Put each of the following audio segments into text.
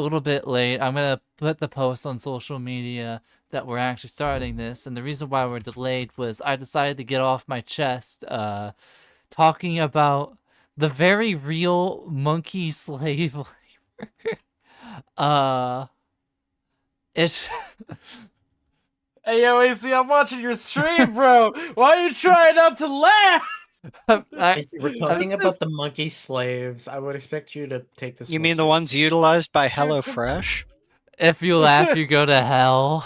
little bit late. I'm gonna put the post on social media that we're actually starting this, and the reason why we're delayed was I decided to get off my chest, talking about the very real monkey slave labor. It's Hey, yo, AC, I'm watching your stream, bro. Why are you trying not to laugh? We're talking about the monkey slaves. I would expect you to take this. You mean the ones utilized by HelloFresh? if you laugh, you go to hell.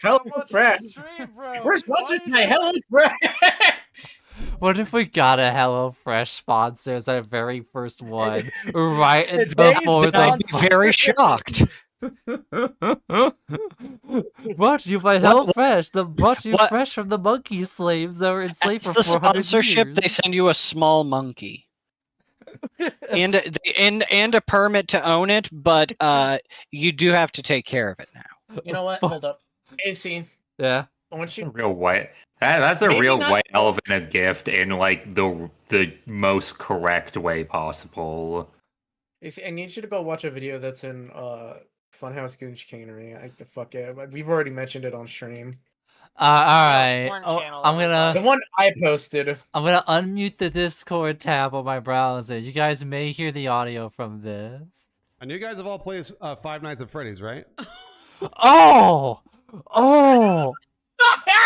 HelloFresh. We're sponsored by HelloFresh. What if we got a HelloFresh sponsor as our very first one, right It's before I'd the be very shocked. brought to you by HelloFresh, brought to you fresh from the monkey slaves that were enslaved for the 400 sponsorship. years. They send you a small monkey and a permit to own it, but you do have to take care of it now. You know what? Hold up, AC. Yeah. I want you. Real white. That's a Maybe real not- white elephant gift in like the most correct way possible. AC, I need you to go watch a video that's in Funhouse Goon Chicanery. Like the fuck it. We've already mentioned it on stream. All right. Porn Oh, channel, I'm gonna. The one I posted. I'm gonna unmute the Discord tab on my browser. You guys may hear the audio from this. And you guys have all played Five Nights at Freddy's, right? Oh! Oh!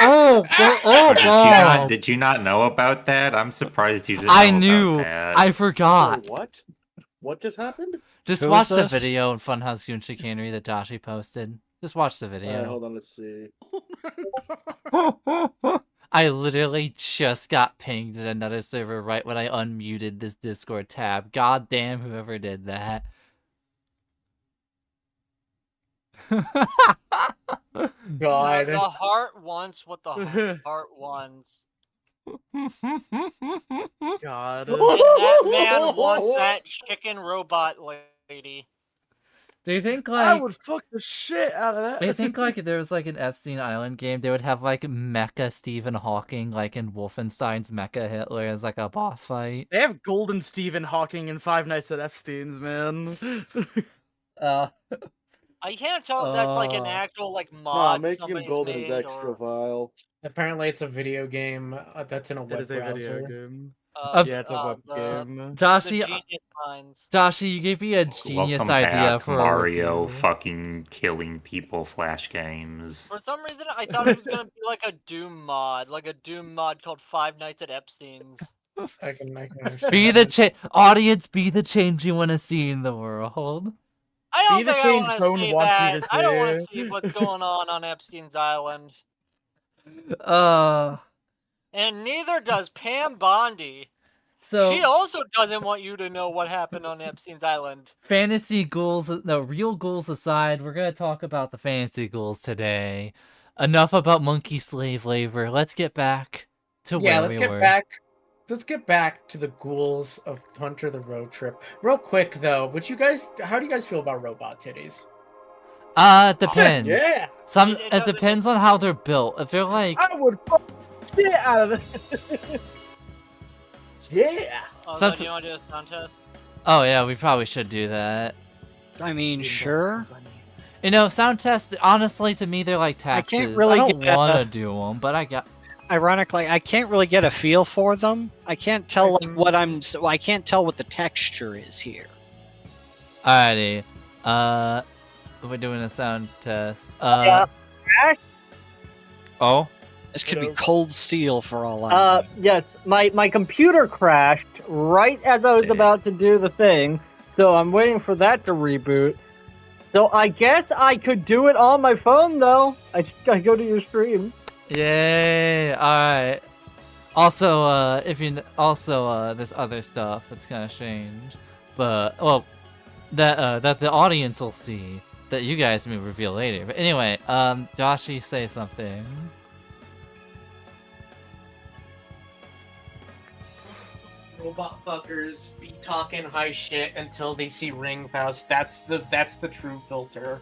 God. Did you not know about that? I'm surprised you didn't. I know knew. About that. I forgot. What? What just happened? Just Who watch was the this? video in Funhouse Goon Chicanery that Dashi posted. Just watch the video. Hold on, let's see. I literally just got pinged at another server right when I unmuted this Discord tab. God damn whoever did that. God. The heart wants what the heart wants. God. And that man wants that chicken robot lady. Do you think I like would fuck the shit out of that. do you think like if there was like an Epstein Island game, they would have like Mecha Stephen Hawking like in Wolfenstein's Mecha Hitler as like a boss fight? They have Golden Stephen Hawking in Five Nights at Epstein's, man. I can't tell if that's like an actual like Nah, mod. making him somebody's golden is made, extra or, Apparently Apparently, it's a video game that's in a It web is a video browser. game. Yeah, it's a web game. The Joshi, genius minds. Joshi, you gave me a genius Welcome idea back, for Mario a review. fucking killing people flash games. For some reason, I thought it was gonna be like a Doom mod called Five Nights at Epstein's. I can understand. Be the audience, be the change you want to see in the world. I don't Be the think I change want Cone to see wants you that. to I don't want to see. see what's going on Epstein's Island. And neither does Pam Bondi. So She also doesn't want you to know what happened on Epstein's Island. fantasy ghouls, no, real ghouls aside, we're gonna talk about the fantasy ghouls today. Enough about monkey slave labor. Let's get back to where let's we get were. back. Let's get back to the ghouls of Hunter the Road Trip. Real quick though, how do you guys feel about robot titties? It depends. Yeah. It depends on how they're built. If they're like I would fuck the shit out of it. Yeah. Oh, Sounds- do you want to do this contest? oh yeah, we probably should do that. I mean, sure. You know, sound tests, honestly, to me, they're like taxes. can't really I don't get want to a- do them, but I got. Ironically, I can't really get a feel for them. I can't tell like I can't tell what the texture is here. Alrighty. We're doing a sound test. Yeah. Oh? This could be cold steel for all I know. Yes, my computer crashed right as I was about to do the thing, so I'm waiting for that to reboot. So I guess I could do it on my phone, though. I just gotta go to your stream. Yay! Alright. Also, there's other stuff that's kind of strange. But, well, that the audience will see. That you guys may reveal later. But anyway, Joshi, say something. Robot fuckers be talking high shit until they see ring post. That's the true filter.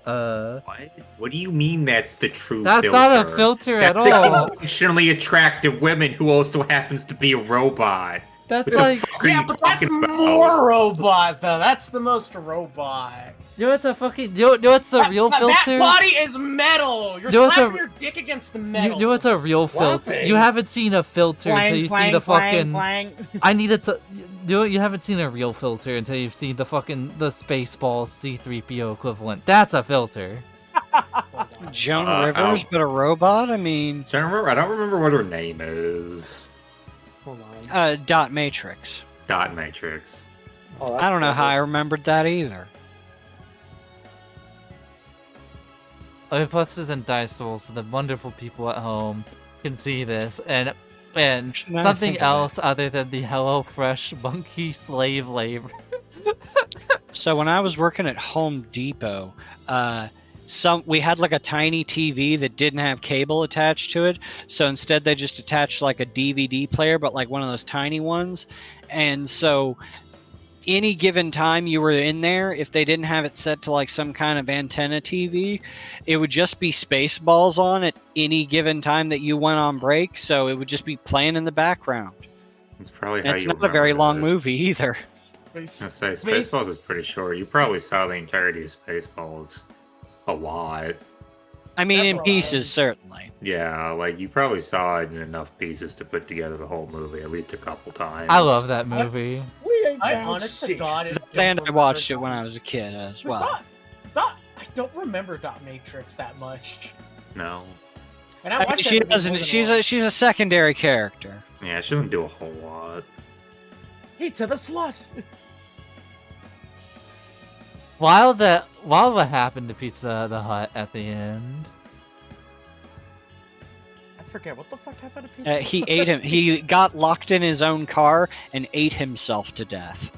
What do you mean that's the true That's filter? not a filter at That's all. conventionally attractive women who also happens to be a robot. That's What the like, fuck are Yeah, you but that's talking about? more robot though. That's the most robot. you know what's a fucking, you know what's a real That filter? body is metal. You're You know what's slapping a- your dick against the You metal. know what's a real filter? You Whopping. haven't seen a filter until you see the fucking. I needed to. You haven't seen a real filter until you've seen the fucking the Spaceballs C3PO equivalent. That's a filter. Joan Rivers, but a robot? I mean, I don't remember what her name is. Hold on. Dot Matrix. Dot Matrix. Oh, I don't know how I remembered that either. I mean, plus this is in Dice Roll, so the wonderful people at home can see this, and Now I something think of it. else other than the HelloFresh monkey slave labor. So when I was working at Home Depot, we had like a tiny TV that didn't have cable attached to it. So instead they just attached like a DVD player, but like one of those tiny ones. And so any given time you were in there, if they didn't have it set to like some kind of antenna TV, it would just be Spaceballs on at any given time that you went on break. So it would just be playing in the background. It's probably And how it's you not a very remember long it. movie either. I say Spaceballs is pretty short. You probably saw the entirety of Spaceballs a lot. I mean, in Never pieces, mind. certainly. Yeah, like you probably saw it in enough pieces to put together the whole movie at least a couple times. I love that movie. We ain't I down honest to shit. God, And I watched it when I was a kid as well. I don't remember Dot Matrix that much. No. And I I mean, watched she that movie doesn't. more than She's once. a secondary character. Yeah, she doesn't do a whole lot. Pizza the slut. While what happened to Pizza the Hut at the end? I forget what the fuck happened to Pizza. He ate him. He got locked in his own car and ate himself to death.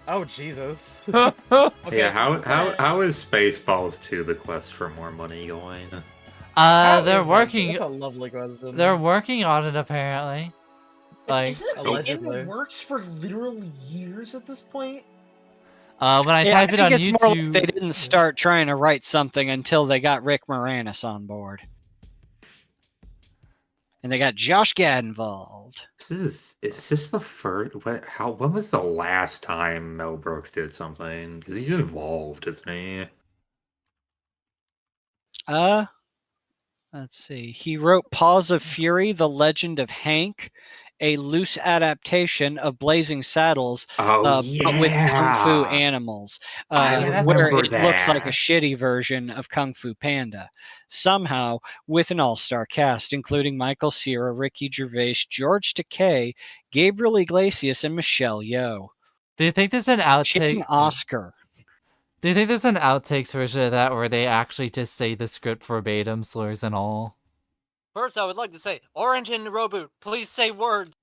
Oh Jesus. Yeah, Okay, how is Spaceballs 2 the quest for more money going? how They're is that? working. That's a lovely question. They're working on it apparently. Like, Isn't it in Allegedly. the works for literally years at this point? when I Yeah, type it on think it's more like YouTube, they didn't start trying to write something until they got Rick Moranis on board, and they got Josh Gad involved. Is this the first? When was the last time Mel Brooks did something? Because he's involved, isn't he? Let's see. He wrote Paws of Fury: The Legend of Hank, a loose adaptation of Blazing Saddles, Oh but with Kung Fu yeah. animals, I where remember it looks like a that. shitty version of Kung Fu Panda. Somehow, with an all-star cast, including Michael Cera, Ricky Gervais, George Takei, Gabriel Iglesias, and Michelle Yeoh. do you think there's an She has outtake? an Oscar. Do you think there's an outtakes version of that where they actually just say the script verbatim, slurs and all? First, I would like to say, Orange and Roboot, please say words.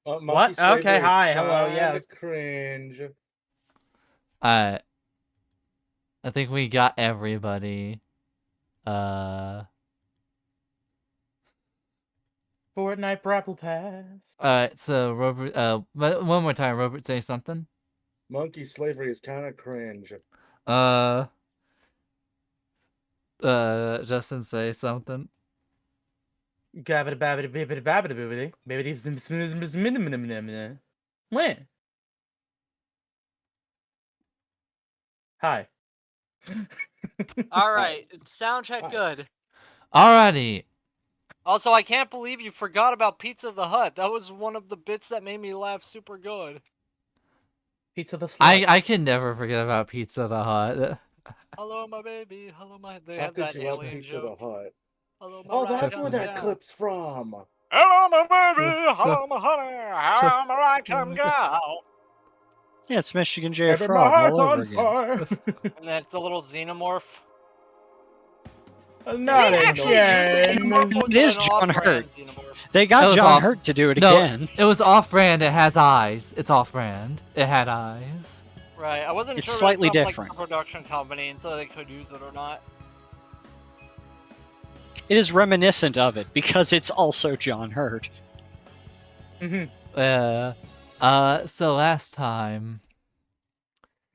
What? Okay, hi, hello, yes. Cringe. I think we got everybody. Fortnite Brapple Pass. Alright, so Robert, one more time, Robert, say something. Monkey slavery is kind of cringe. Justin, say something. Gabbity babbity bibbity babbity boobity. Bibbity when? Hi. All right, sound check good. Alrighty. Also, I can't believe you forgot about Pizza the Hut. That was one of the bits that made me laugh super good. Pizza the slut. I can never forget about Pizza the Hut. Hello, my baby. Hello, my. They How have could that you love alien Pizza joke. the Hut? Hello, my Oh, ride that's where comes that down. clip's from. Hello, my baby. Hello, my honey. Hello, my ride come down. Yeah, it's Michigan J. Baby, my Frog heart's all over on again. fire. And then it's a little xenomorph. Not They again. actually use the xenomorph It is with an John off-brand Hurt. xenomorph. They That got was John off- Hurt to do it No, again. it was off-brand. It has eyes. It's off-brand. It had eyes. Right, I wasn't It's sure slightly if it was different. Like, the production company until they could use it or not. It is reminiscent of it because it's also John Hurt. So last time.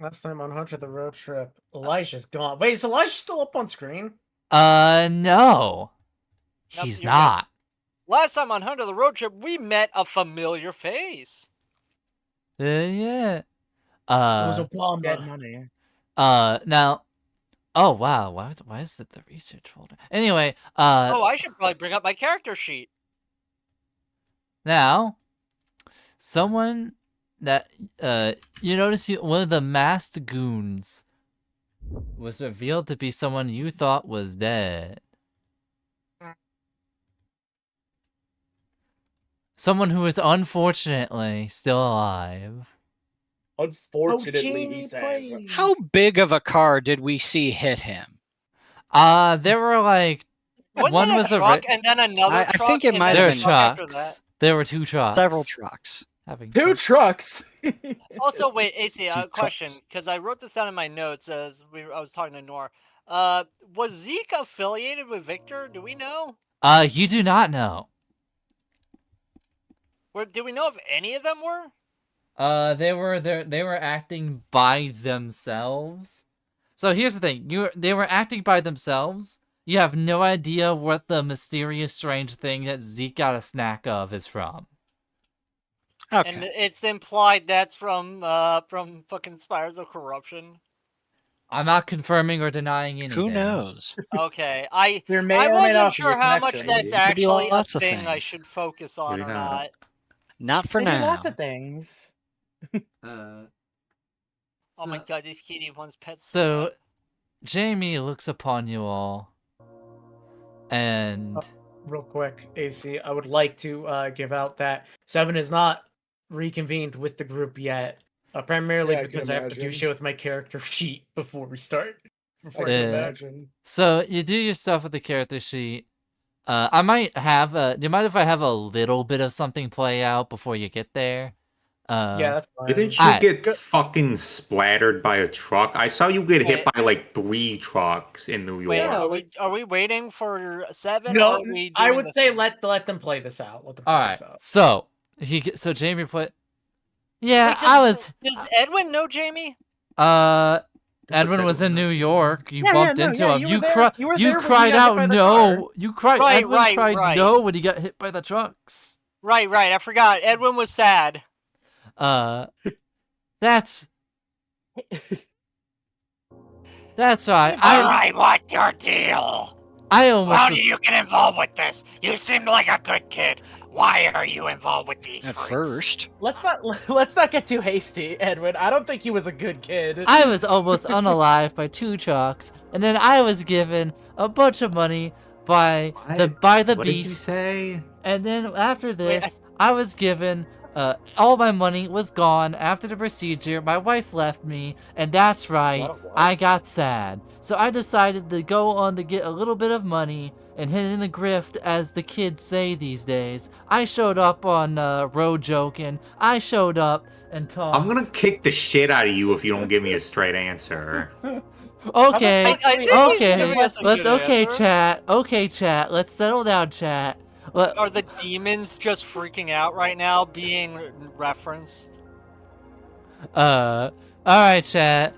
Last time on Hunter the Road Trip, Elijah's gone. Wait, is Elijah still up on screen? No. Nope, He's you're not. Last time on Hunter the Road Trip, we met a familiar face. Yeah. It was Dead Obama. money. Now, oh wow, why is it the research folder? Anyway, Oh, I should probably bring up my character sheet. now, someone that you notice one of the masked goons was revealed to be someone you thought was dead. Someone who is unfortunately still alive. Unfortunately, Jamie, he says. please. How big of a car did we see hit him? There were like Wasn't one it was a a truck and then another I truck? think it and might then there a were have truck after that? trucks. There were 2 trucks. Several trucks. Having 2 trucks. Also, wait, AC, Two question, trucks. because I wrote this down in my notes as I was talking to Nor. Was Zeke affiliated with Victor? Do we know? You do not know. Do we know if any of them were? They were acting by themselves. So here's the thing: they were acting by themselves. You have no idea what the mysterious, strange thing that Zeke got a snack of is from. Okay. And it's implied that's from fucking Spires of Corruption. I'm not confirming or denying anything. Who knows? Okay, There may I or may wasn't not be sure a how much connection. that's Could be actually a lots of thing I things. should focus on Maybe or not. not. Not for Maybe now. lots of things. Oh my god, this kitty wants pets. So, Jamie looks upon you all, and Real quick, AC, I would like to give out that Seven is not reconvened with the group yet. Primarily Yeah, I can because I have to do imagine. shit with my character sheet before we start. I Before can Yeah. imagine. so you do your stuff with the character sheet. I might have. Do you mind if I have a little bit of something play out before you get there? Yeah, that's fine. Didn't you Alright. get fucking splattered by a truck? I saw you get hit Wait. by like 3 trucks in New York. Wait, Yeah, are we waiting for 7? No, or are we I doing would the say thing? let them play this out. Let them play All right. this out. So Jamie put. Yeah, Wait, I was. Does Edwin know Jamie? Edwin was in New York. You Yeah, bumped no, into yeah, him. you You were there- you were there when he cried got hit out by the no. car. You cried. Right, Edwin right, cried right. no when he got hit by the trucks. Right, I forgot. Edwin was sad. That's right. Alright, what's your deal? I almost. How was- do you get involved with this? You seem like a good kid. Why are you involved with these At freaks? first. Let's not get too hasty, Edwin. I don't think he was a good kid. I was almost unalived by 2 trucks, and then I was given a bunch of money by the What did you beast. say? And then after this, I was given all my money was gone after the procedure. My wife left me, and that's right, I got sad. So I decided to go on to get a little bit of money and hit in the grift, as the kids say these days. I showed up on Road Joking. I showed up and talked. I'm gonna kick the shit out of you if you don't give me a straight answer. Okay, I think he's okay, giving us a let's. good Okay, answer. chat. Okay, chat. Let's settle down, chat. Are the demons just freaking out right now, being referenced? All right, chat.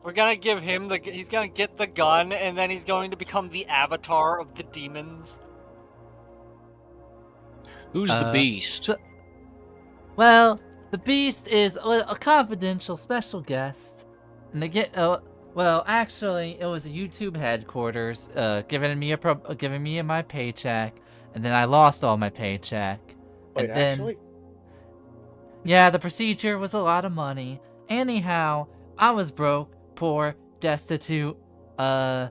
We're gonna give him he's gonna get the gun, and then he's going to become the avatar of the demons. Who's the beast? Well, the beast is a confidential special guest, and they get. Well, actually, it was a YouTube headquarters, giving me my paycheck, and then I lost all my paycheck. Wait, and then, actually? yeah, the procedure was a lot of money. Anyhow, I was broke, poor, destitute. And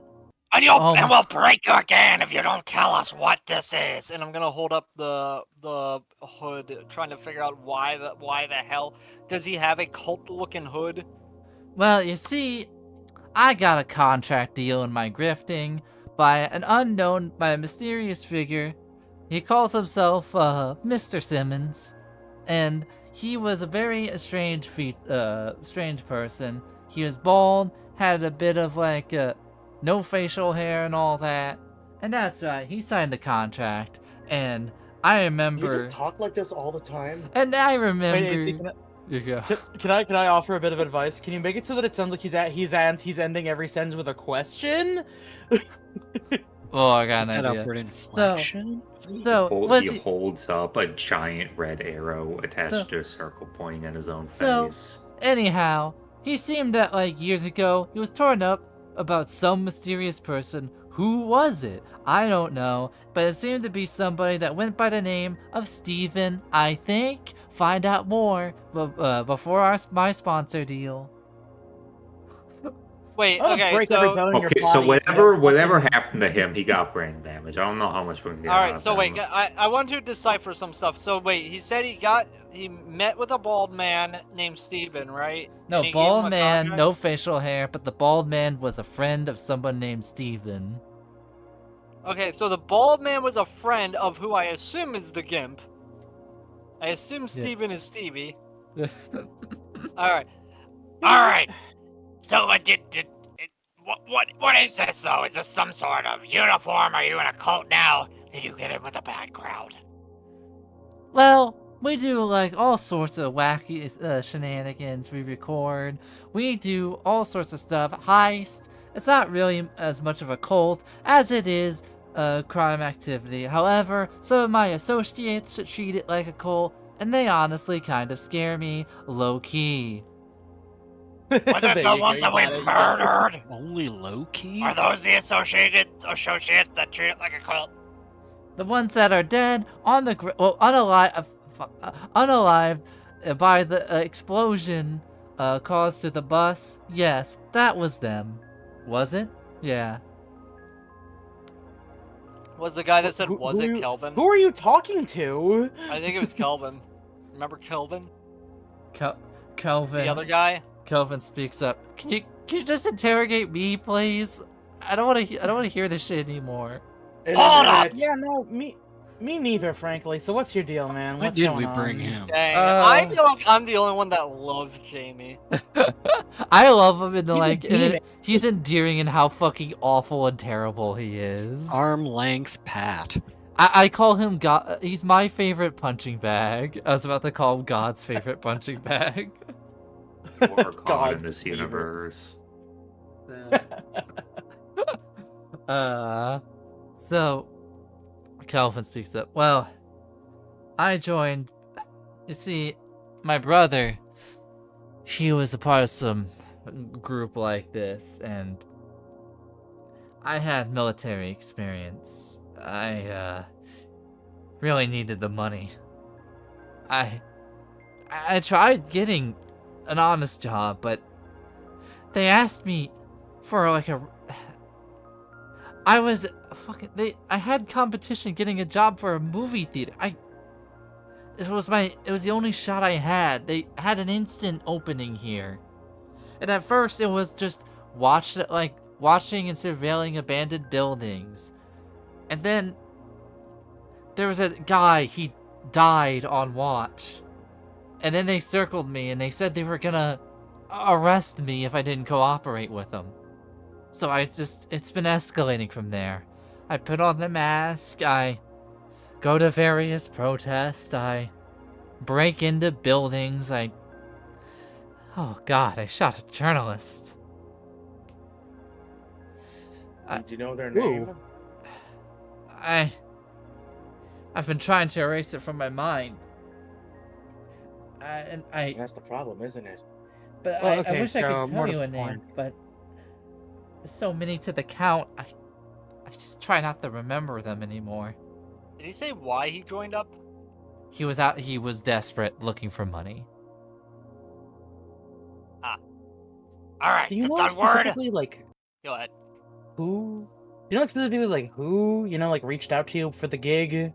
Oh my- we'll break you again if you don't tell us what this is. And I'm gonna hold up the hood, trying to figure out why the hell does he have a cult-looking hood? Well, you see, I got a contract deal in my grifting by a mysterious figure. He calls himself Mr. Simmons, and he was a very strange person. He was bald, had a bit of like no facial hair and all that, and that's right. He signed the contract, and I remember. You just talk like this all the time? And I remember. Wait, AC, You go. can I offer a bit of advice? Can you make it so that it sounds like he's ending every sentence with a question? Oh, I got an That idea. upward inflection. So He holds up a giant red arrow attached to a circle pointing at his own face. Anyhow, he seemed that like years ago he was torn up about some mysterious person. Who was it? I don't know, but it seemed to be somebody that went by the name of Steven, I think. Find out more before my sponsor deal. Wait, I'm gonna okay, break every so bone in your Okay, body so if you whatever don't whatever fucking- happened to him, he got brain damage. I don't know how much we can get. all out right, of so wait, him. I want to decipher some stuff. So wait, he said he met with a bald man named Steven, right? No, And he gave him bald a man, contract? no facial hair, but the bald man was a friend of someone named Steven. Okay, so the bald man was a friend of who I assume is the Gimp. I assume Steven is Stevie. All right. So what is this though? Is this some sort of uniform? Are you in a cult now? Did you get in with a bad crowd? Well, we do like all sorts of wacky shenanigans. We record. We do all sorts of stuff. Heist. It's not really as much of a cult as it is crime activity. However, some of my associates treat it like a cult, and they honestly kind of scare me, low key. Was it There the you ones go, that we you got it. murdered? Only low key. Are those the associates that treat it like a cult? The ones that are dead on the unalived by the explosion caused to the bus. Yes, that was them. Was it? Yeah. Was the guy that said, Who- was who it you- Kelvin? Who are you talking to? I think it was Kelvin. Remember Kelvin? Kelvin. The other guy? Kelvin speaks up. Can you just interrogate me, please? I don't want to hear this shit anymore. Hold up! Yeah, no, me neither, frankly. So what's your deal, man? Why What's did going we on? bring him? Dang, I feel like I'm the only one that loves Jamie. I love him in the He's a demon. he's endearing in how fucking awful and terrible he is. Arm length Pat. I call him God. He's my favorite punching bag. I was about to call him God's favorite punching bag. More common in God's this favorite. universe. So Calvin speaks up. Well, I joined. You see, my brother, he was a part of some group like this, and I had military experience. I really needed the money. I tried getting an honest job, but they asked me for like I had competition getting a job for a movie theater. It was the only shot I had. They had an instant opening here. And at first it was just watching and surveilling abandoned buildings. And then there was a guy, he died on watch. And then they circled me and they said they were gonna arrest me if I didn't cooperate with them. So it's been escalating from there. I put on the mask, I go to various protests, I break into buildings, oh god, I shot a journalist. Did you know their Who? name? I've been trying to erase it from my mind. That's the problem, isn't it? But Well, I okay, wish I so could more tell to you a the name, point. but there's so many to the count. I just try not to remember them anymore. Did he say why he joined up? He was desperate, looking for money. Alright, Do you know done word. specifically like Go ahead. who? You know specifically like who? Like reached out to you for the gig?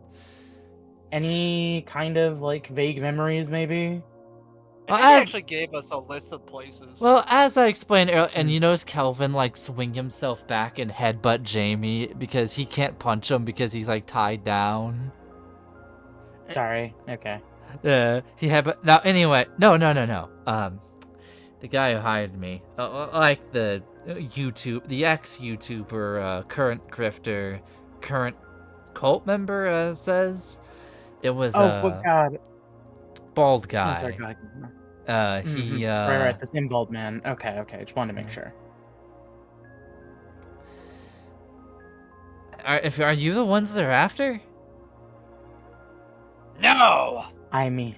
Any kind of like vague memories, maybe? I Well, think he as- actually gave us a list of places. Well, as I explained earlier, and you notice Kelvin swing himself back and headbutt Jamie because he can't punch him because he's tied down. Sorry. Okay. He had. Now, anyway, no. The guy who hired me, like the ex-YouTuber, current grifter, current cult member, says it was Oh God. bald I'm guy. sorry, God. He right, the same bald man. Okay. Just wanted to make sure. Are you the ones they're after? No. I mean,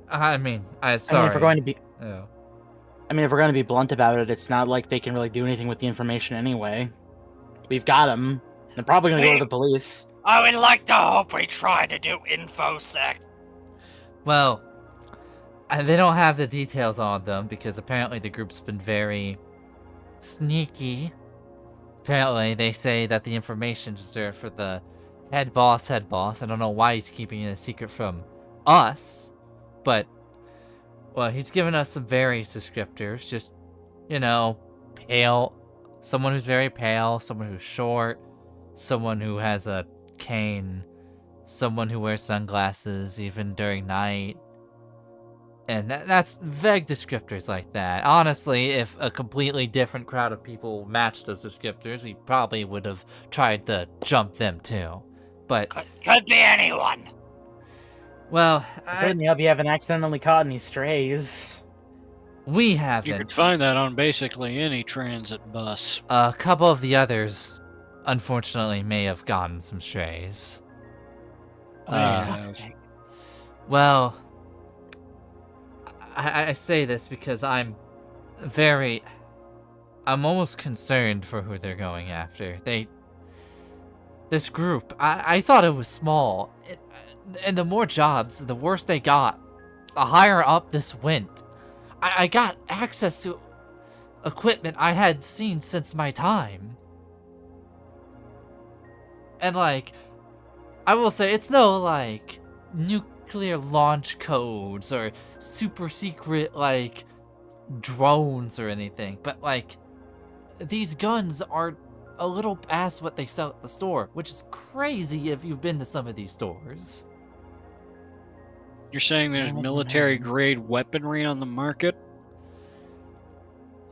Sorry. if we're going to be, Oh. if we're going to be blunt about it, it's not like they can really do anything with the information anyway. We've got them. They're probably going to go to the police. I would like to hope we try to do infosec. Well, they don't have the details on them because apparently the group's been very sneaky. Apparently, they say that the information is reserved for the head boss. I don't know why he's keeping it a secret from us, but, well, he's given us some various descriptors. Just, pale. Someone who's very pale, someone who's short, someone who has a cane, someone who wears sunglasses even during night. And that's vague descriptors like that. Honestly, if a completely different crowd of people matched those descriptors, we probably would have tried to jump them too. But could be anyone. Well, Certainly hope you haven't accidentally caught any strays. We haven't. You could find that on basically any transit bus. A couple of the others, unfortunately, may have gotten some strays. Well, I say this because I'm almost concerned for who they're going after. This group, I thought it was small. And the more jobs, the worse they got. The higher up this went. I got access to equipment I had seen since my time. And I will say, it's no nuclear launch codes or super secret drones or anything, but these guns are a little past what they sell at the store, which is crazy if you've been to some of these stores. You're saying there's military-grade weaponry on the market?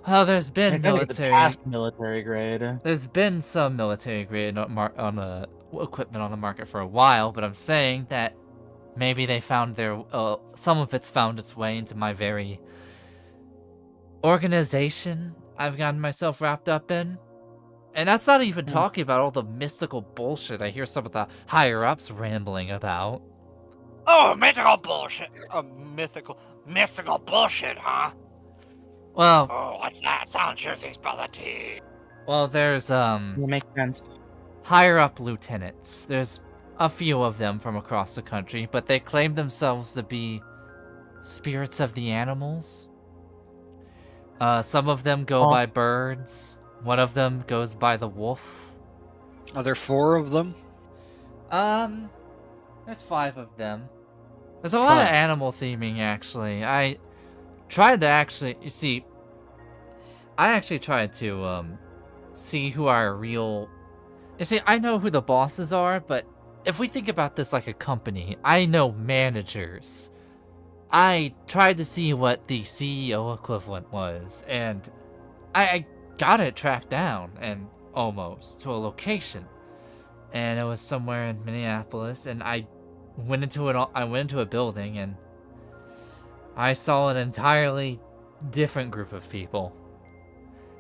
Well, there's been military grade. There's been some military grade on equipment on the market for a while, but I'm saying that maybe they found some of it's found its way into my very organization I've gotten myself wrapped up in. And that's not even talking about all the mystical bullshit I hear some of the higher-ups rambling about. Oh, mythical bullshit. Mystical bullshit, huh? Well... Oh, what's that? Sound jerseys, brother T. Well, there's, It makes sense. higher-up lieutenants. There's a few of them from across the country, but they claim themselves to be spirits of the animals. Some of them go by birds. One of them goes by the wolf. Are there 4 of them? There's 5 of them. There's a lot of animal theming, actually. I tried to see who our real... You see, I know who the bosses are, but if we think about this like a company, I know managers. I tried to see what the CEO equivalent was, and I got it tracked down, and almost, to a location. And it was somewhere in Minneapolis, and I went into a building, and I saw an entirely different group of people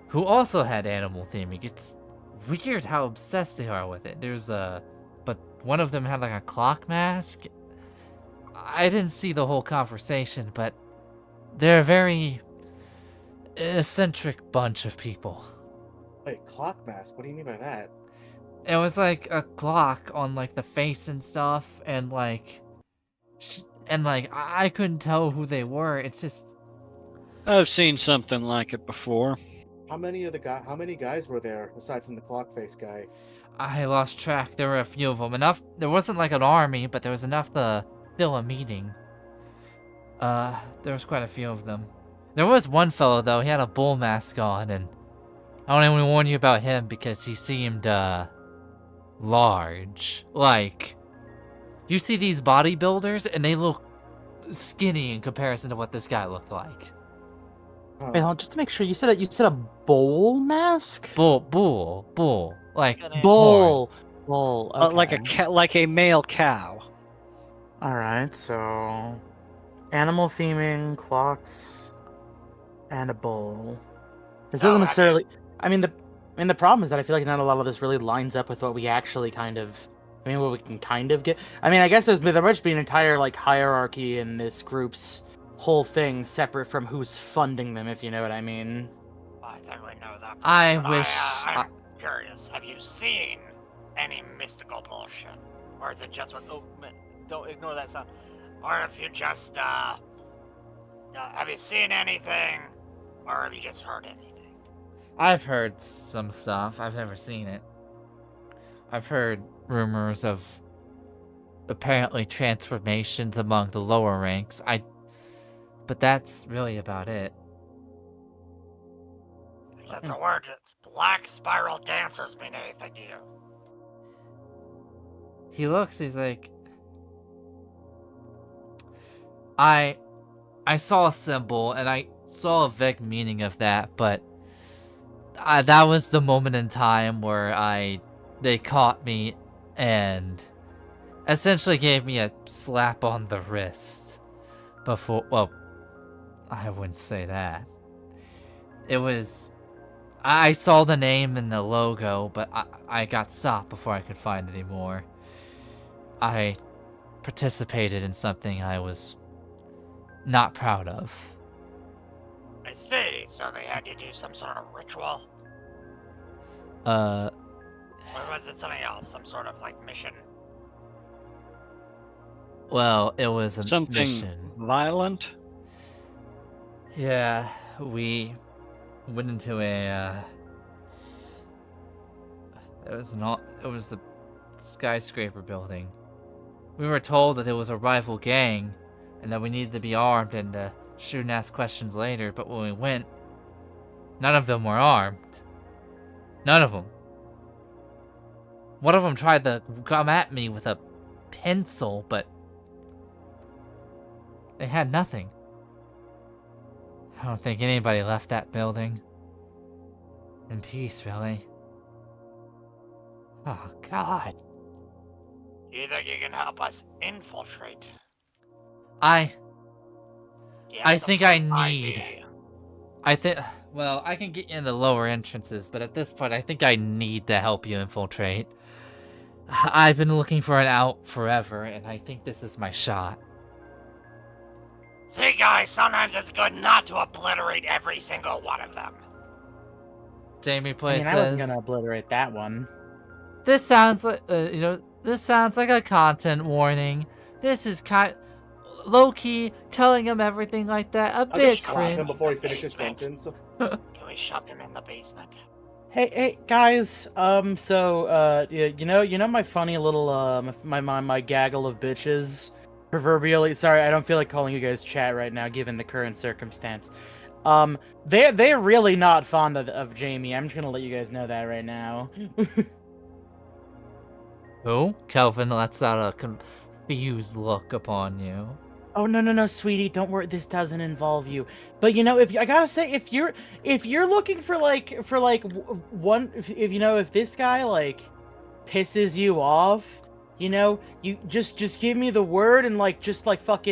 who also had animal theming. It's weird how obsessed they are with it. But one of them had a clock mask. I didn't see the whole conversation, but they're a very eccentric bunch of people. Wait, clock mask? What do you mean by that? It was a clock on the face and stuff, and I couldn't tell who they were. It's just I've seen something like it before. How many guys were there aside from the clock face guy? I lost track. There were a few of them. Enough. There wasn't an army, but there was enough to fill a meeting. There was quite a few of them. There was one fellow though. He had a bull mask on, and I don't even warn you about him because he seemed large. You see these bodybuilders, and they look skinny in comparison to what this guy looked like. Huh. Wait, hold on, just to make sure, you said a bull mask? Bull. Bull. Horns. Bull. Okay. Like a male cow. Alright, so... Animal theming, clocks, and a bull. This doesn't necessarily... I mean, the problem is that I feel like not a lot of this really lines up with what we actually what we can kind of get. I mean, I guess there must be an entire like hierarchy in this group's whole thing, separate from who's funding them, if you know what I mean. I think we know that. I but wish. I'm curious. Have you seen any mystical bullshit, or is it just what? Oh, man, don't ignore that sound. Or have you just have you seen anything, or have you just heard anything? I've heard some stuff. I've never seen it. I've heard rumors of apparently transformations among the lower ranks. But that's really about it. That's a word. It's black spiral dancers mean anything to you? He's like, I saw a symbol and I saw a vague meaning of that, but that was the moment in time where they caught me and essentially gave me a slap on the wrist before, well, I wouldn't say that. It was, I saw the name and the logo, but I got stopped before I could find any more. I participated in something I was not proud of. I see. So they had you do some sort of ritual? Uh, Or was it something else? Some sort of, like, mission? well, it was a Something mission. violent? Yeah, we went into a, it was a skyscraper building. We were told that it was a rival gang, and that we needed to be armed and shoot and ask questions later, but when we went, none of them were armed. None of them. One of them tried to come at me with a pencil, but they had nothing. I don't think anybody left that building in peace, really. Oh, God. Do you think you can help us infiltrate? I Do you have some think sort I of need. ID? Well, I can get you in the lower entrances, but at this point, I think I need to help you infiltrate. I've been looking for an out forever, and I think this is my shot. See, guys, sometimes it's good not to obliterate every single one of them. Jamie I Play mean, I wasn't says, gonna obliterate that one. "This sounds like, this sounds like a content warning. This is low-key telling him everything like that. A I'll bit just slap him cringe." before he finishes sentence. Can we shove him in the basement? Hey, guys. You know my funny little my gaggle of bitches, proverbially. Sorry, I don't feel like calling you guys chat right now, given the current circumstance. They're really not fond of Jamie. I'm just gonna let you guys know that right now. Who? Kelvin lets out a confused look upon you. Oh no, sweetie, don't worry. This doesn't involve you. But I gotta say, if you're looking for if this guy like pisses you off, you just give me the word and just like that.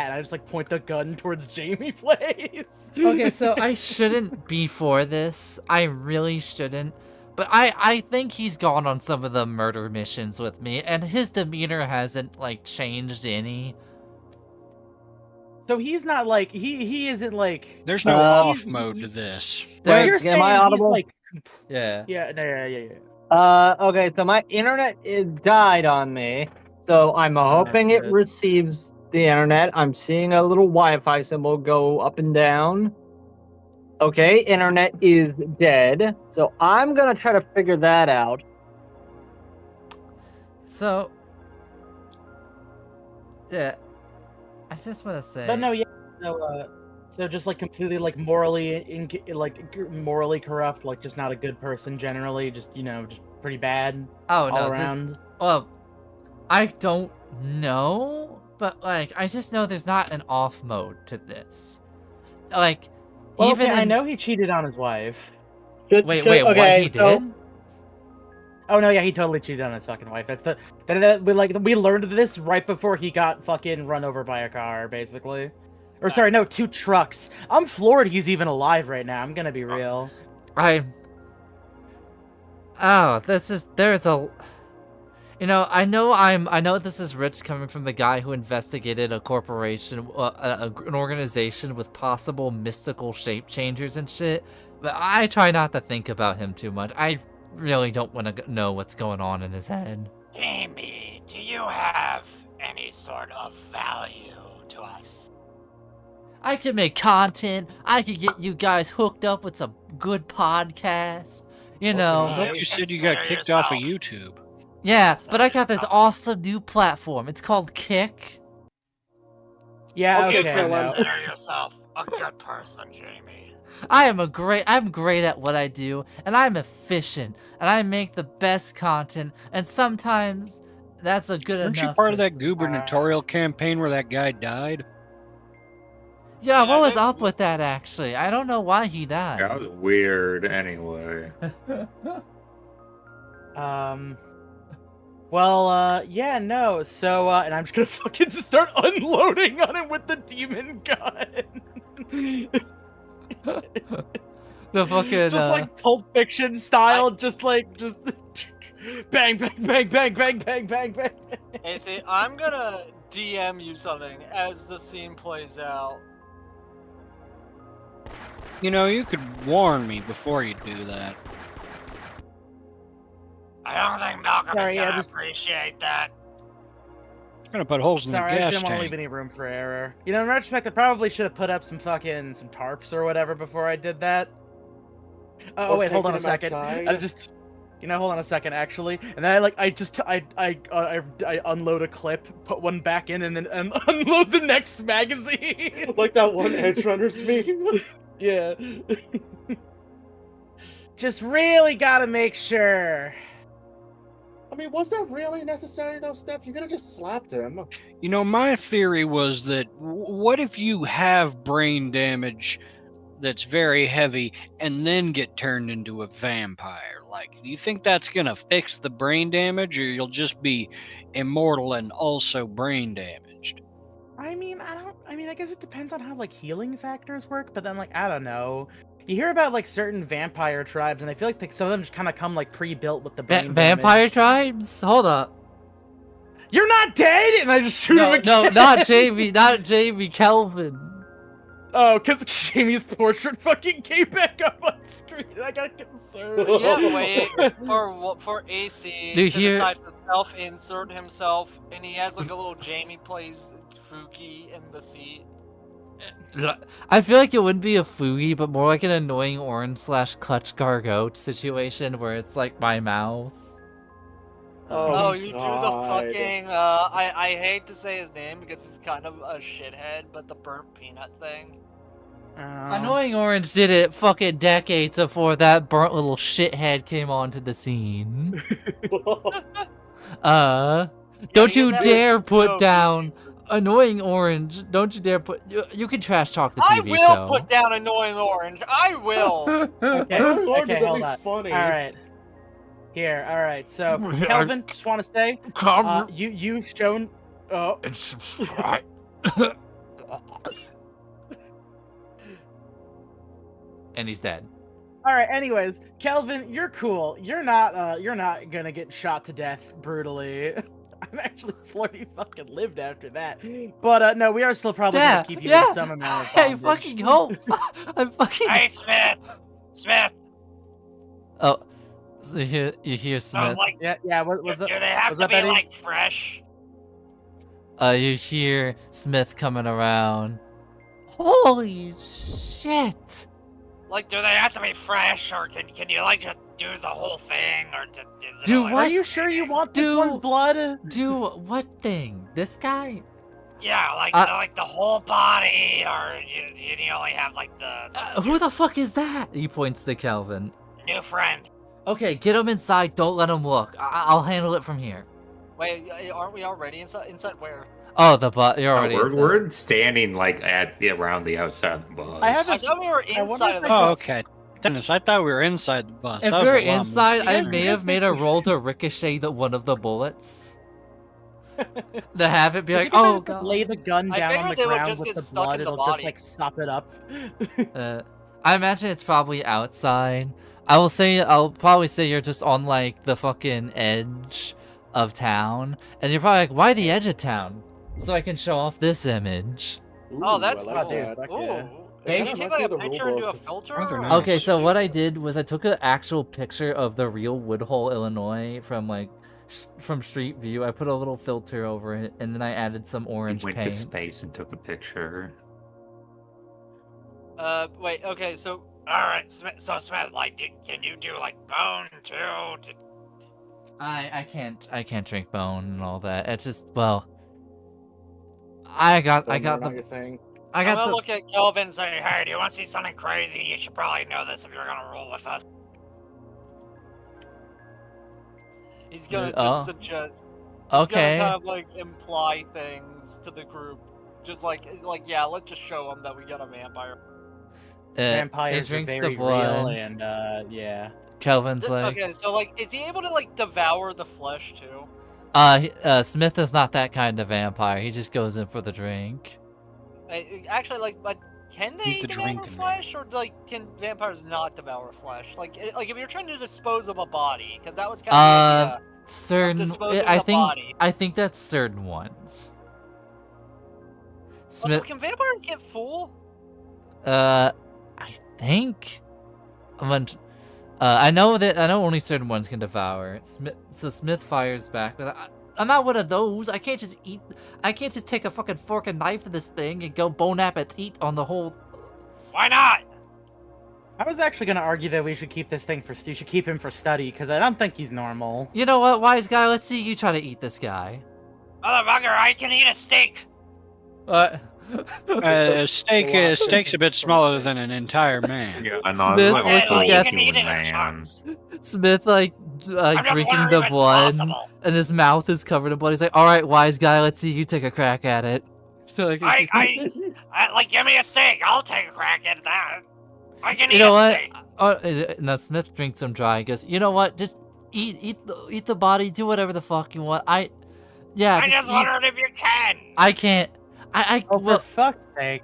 And I just like point the gun towards Jamie Place. Okay, so I shouldn't be for this. I really shouldn't. But I think he's gone on some of the murder missions with me, and his demeanor hasn't like changed any. So he's not like he isn't like. There's no off mode to this. There- You're am saying I he's audible? like. Yeah. Yeah. Okay, so my internet is died on me, so I'm hoping it good. receives the internet. I'm seeing a little Wi-Fi symbol go up and down. Okay, internet is dead, so I'm gonna try to figure that out. So, yeah, I just want to say. But no, yeah. So just like completely like morally morally corrupt, like just not a good person generally, just just pretty bad Oh no, all around. Well, I don't know, but like I just know there's not an off mode to this. Like, Well, even okay, I in- know he cheated on his wife. Wait, what he did? Oh no, yeah, he totally cheated on his fucking wife. That's we learned this right before he got fucking run over by a car, basically. Or sorry, no, 2 trucks. I'm floored he's even alive right now. I'm gonna be real. Oh, there's a. I know this is rich coming from the guy who investigated a corporation, an organization with possible mystical shape changers and shit. But I try not to think about him too much. I really don't want to know what's going on in his head. Amy, do you have any sort of value to us? I could make content. I could get you guys hooked up with some good podcasts. I thought you said you got kicked off of YouTube. Yeah, but I got this awesome new platform. It's called Kick. Yeah, Okay, okay. Consider yourself a good person, Jamie. I'm great at what I do, and I'm efficient, and I make the best content, and sometimes that's a good Weren't enough. you part of that gubernatorial campaign where that guy died? Yeah, what was up with that, actually? I don't know why he died. That was weird anyway. Well, yeah, no. So, and I'm just gonna fucking start unloading on him with the demon gun. The fucking just like Pulp Fiction style, just bang, bang, bang, bang, bang, bang, bang, bang. Hey, see, I'm gonna DM you something as the scene plays out. You could warn me before you do that. I don't think Malcolm Sorry, is yeah, gonna just- appreciate that. I'm gonna put holes in Sorry, the I gas just didn't want to tank. leave any room for error. In retrospect, I probably should have put up some tarps or whatever before I did that. Oh Or wait, hold on a taking him second. outside. I just, hold on a second, actually. And then I unload a clip, put one back in, and then unload the next magazine. Like that one Edge Runners meme. Yeah. Just really gotta make sure. I mean, was that really necessary though, Steph? You could have just slapped him. My theory was that what if you have brain damage that's very heavy and then get turned into a vampire? Like, do you think that's gonna fix the brain damage, or you'll just be immortal and also brain damaged? I guess it depends on how healing factors work, but then I don't know. You hear about certain vampire tribes, and I feel like some of them just kind of come pre-built with the brain vampire damage. tribes? Hold up. You're not dead, and I just shoot him again. No, not Jamie, Kelvin. Oh, because Jamie's portrait fucking came back up on screen, and I got concerned. Yeah, wait for AC Do you to hear- decide to self-insert himself, and he has a little Jamie plays Fuki in the seat. I feel like it wouldn't be a Fugi, but more like an annoying orange / Clutch Gargote situation where it's my mouth. Oh, you God. do the fucking I hate to say his name because he's kind of a shithead, but the burnt peanut thing. Annoying Orange did it fucking decades before that burnt little shithead came onto the scene. Don't you that dare was put so down Annoying Orange. Don't you dare put. You can trash talk the I TV will show. put down Annoying Orange. I will. Okay, Annoying Orange is at hold least on. funny. All right. Here, all right. So, Kelvin, just want to say, you've shown. Oh. And subscribe. And he's dead. All right. Anyways, Kelvin, you're cool. You're not gonna get shot to death brutally. I'm actually 40 fucking lived after that. But no, we are still probably gonna keep you in some amount of I bondage. fucking hope. I'm fucking. Hey, Smith. Oh, so you hear Smith. Yeah. What's do up? they have What's to up, be Eddie? fresh? You hear Smith coming around. Holy shit! Do they have to be fresh, or can you just do the whole thing, or Do what? Are you sure you want this one's blood? Do what thing? This guy? Yeah, like the whole body, or you only have the Who the fuck is that? He points to Kelvin. new friend. Okay, get him inside. Don't let him look. I'll handle it from here. Wait, aren't we already inside? Inside where? Oh, the bus. You're already inside. We're standing around the outside of the bus. I have I thought we were inside of the Oh, bus. okay. Dennis, I thought we were inside the bus. If That was you're a lot more inside, I confusing. may have made a roll to ricochet one of the bullets. To have it be like, oh god. Lay the gun I down on the figured they would ground just with get the stuck blood. in the It'll just body. sop it up. I imagine it's probably outside. I'll probably say you're just on like the fucking edge of town, and you're probably like, why the edge of town? So I can show off this image. Oh, that's I like cool. that. Okay. Ooh. It Can kinda you take reminds me like of a the picture rule and do a book. filter? Rather or- nice. Okay, so what I did was I took an actual picture of the real Woodhull, Illinois from like from Street View. I put a little filter over it, and then I added some He orange went to paint. space and took a picture. Wait, okay, so Alright, Smith, like, can you do, like, bone, too? I can't drink bone and all that. It's just, well, I got Not your the thing. I I'm got gonna the look at Kelvin and say, Hey, do you want to see something crazy? You should probably know this if you're gonna roll with us. he's gonna Oh. just suggest. okay. He's gonna kind of like imply things to the group, just like yeah, let's just show him that we got a vampire. He Vampires are drinks the very blood. real, and yeah. Kelvin's like, Okay, so like, is he able to like devour the flesh too? Smith is not that kind of vampire. He just goes in for the drink. Actually, like, but can they He's the devour drinking man. flesh, or like, can vampires not devour flesh? Like if you're trying to dispose of a body, because that was kind of the idea. Certain, disposing I the think, body. I think that's certain ones. Also, Smith, can vampires get full? I think, I know only certain ones can devour. Smith fires back with, I'm not one of those. I can't just take a fucking fork and knife to this thing and go bon appetit on the whole. Why not? I was actually gonna argue that we should keep this thing for you should keep him for study because I don't think he's normal. You know what, wise guy? Let's see you try to eat this guy. Motherfucker, I can eat a steak. What? Steak's a bit smaller than an entire man. Yeah, I know. Smith Like Yeah, looking well, you at can eat it in man. chunks. Smith like I'm just drinking wondering the if it's blood, possible. and his mouth is covered in blood. He's like, "All right, wise guy, let's see you take a crack at it." So like, I like, give me a steak. I'll take a crack at that. I can you eat know a what? steak. Now Smith drinks some dry. He goes, "You know what? Just eat the body. Do whatever the fuck you want. I just wondered if you can. I can't. Oh, well, for fuck's sake!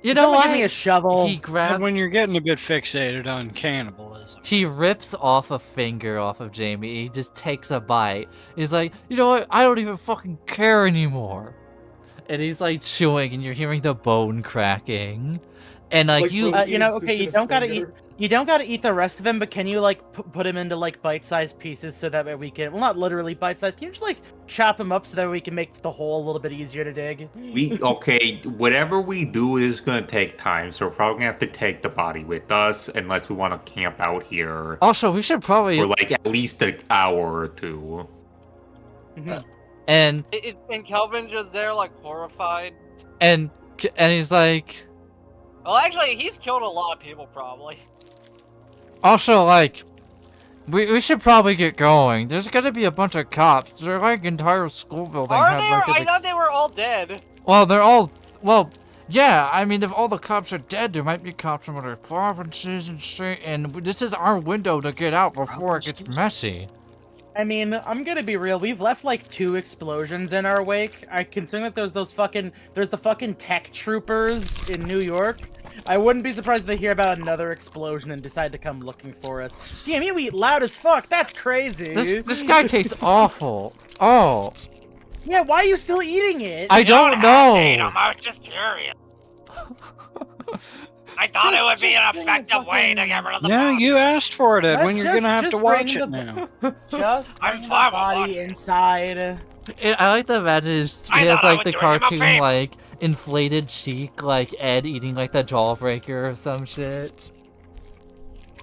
you Can know someone what? Give me a shovel. He grabs. When you're getting a bit fixated on cannibalism. He rips off a finger off of Jamie. He just takes a bite. He's like, you know what? I don't even fucking care anymore. And he's like chewing, and you're hearing the bone cracking. And like you, you know, okay, you don't gotta eat the rest of him, but can you like put him into like bite-sized pieces so that way we can, well, not literally bite-sized. Can you just like chop him up so that we can make the hole a little bit easier to dig? Okay, whatever we do is gonna take time, so we're probably gonna have to take the body with us unless we want to camp out here also, we should probably. for like at least an hour or two. And Is Kelvin just there like horrified? and he's like, Well, actually, he's killed a lot of people probably. also like, we should probably get going. There's gonna be a bunch of cops. Their like entire school building. Are had, there? like, an I thought they were all dead. Well, they're all. Well, yeah. I mean, if all the cops are dead, there might be cops from other provinces and shit. And this is our window to get out before it gets messy. I mean, I'm gonna be real. We've left like 2 explosions in our wake. I consider that there's the fucking tech troopers in New York. I wouldn't be surprised if they hear about another explosion and decide to come looking for us. Damn, you eat loud as fuck. That's crazy. This guy tastes awful. Oh, Yeah, why are you still eating it? I don't have to eat know. 'em, I was just curious. I thought it would be an Just effective way to get rid of the Yeah, body. you asked for it, Edwin. Let's You're gonna have to just watch bring it now. Just I'm bring the fine with body watching it. inside. I like the advantage. I He has thought I like was the doing him a cartoon favor. like inflated cheek, like Ed eating like the jawbreaker or some shit.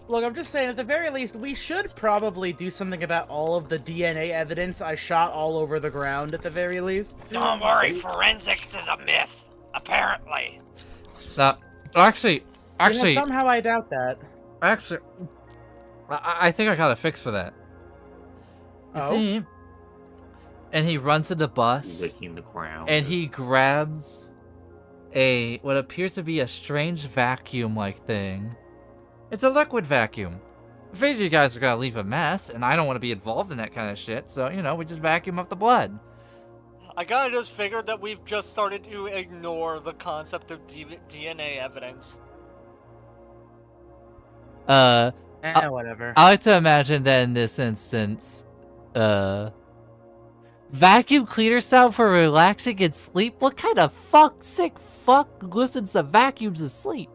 Look, I'm just saying, at the very least, we should probably do something about all of the DNA evidence I shot all over the ground, at the very least. Don't worry, forensics is a myth. Apparently. Now, actually, You know, somehow I doubt that. I think I got a fix for that. You Oh? see, and he runs to the bus, Licking the ground. and he grabs what appears to be a strange vacuum-like thing. It's a liquid vacuum. I figured you guys are gonna leave a mess, and I don't want to be involved in that kind of shit, so, you know, we just vacuum up the blood. I kind of just figured that we've just started to ignore the concept of DNA evidence. And Whatever. I like to imagine that in this instance, vacuum cleaner sound for relaxing and sleep? What kind of sick fuck listens to vacuums and sleep?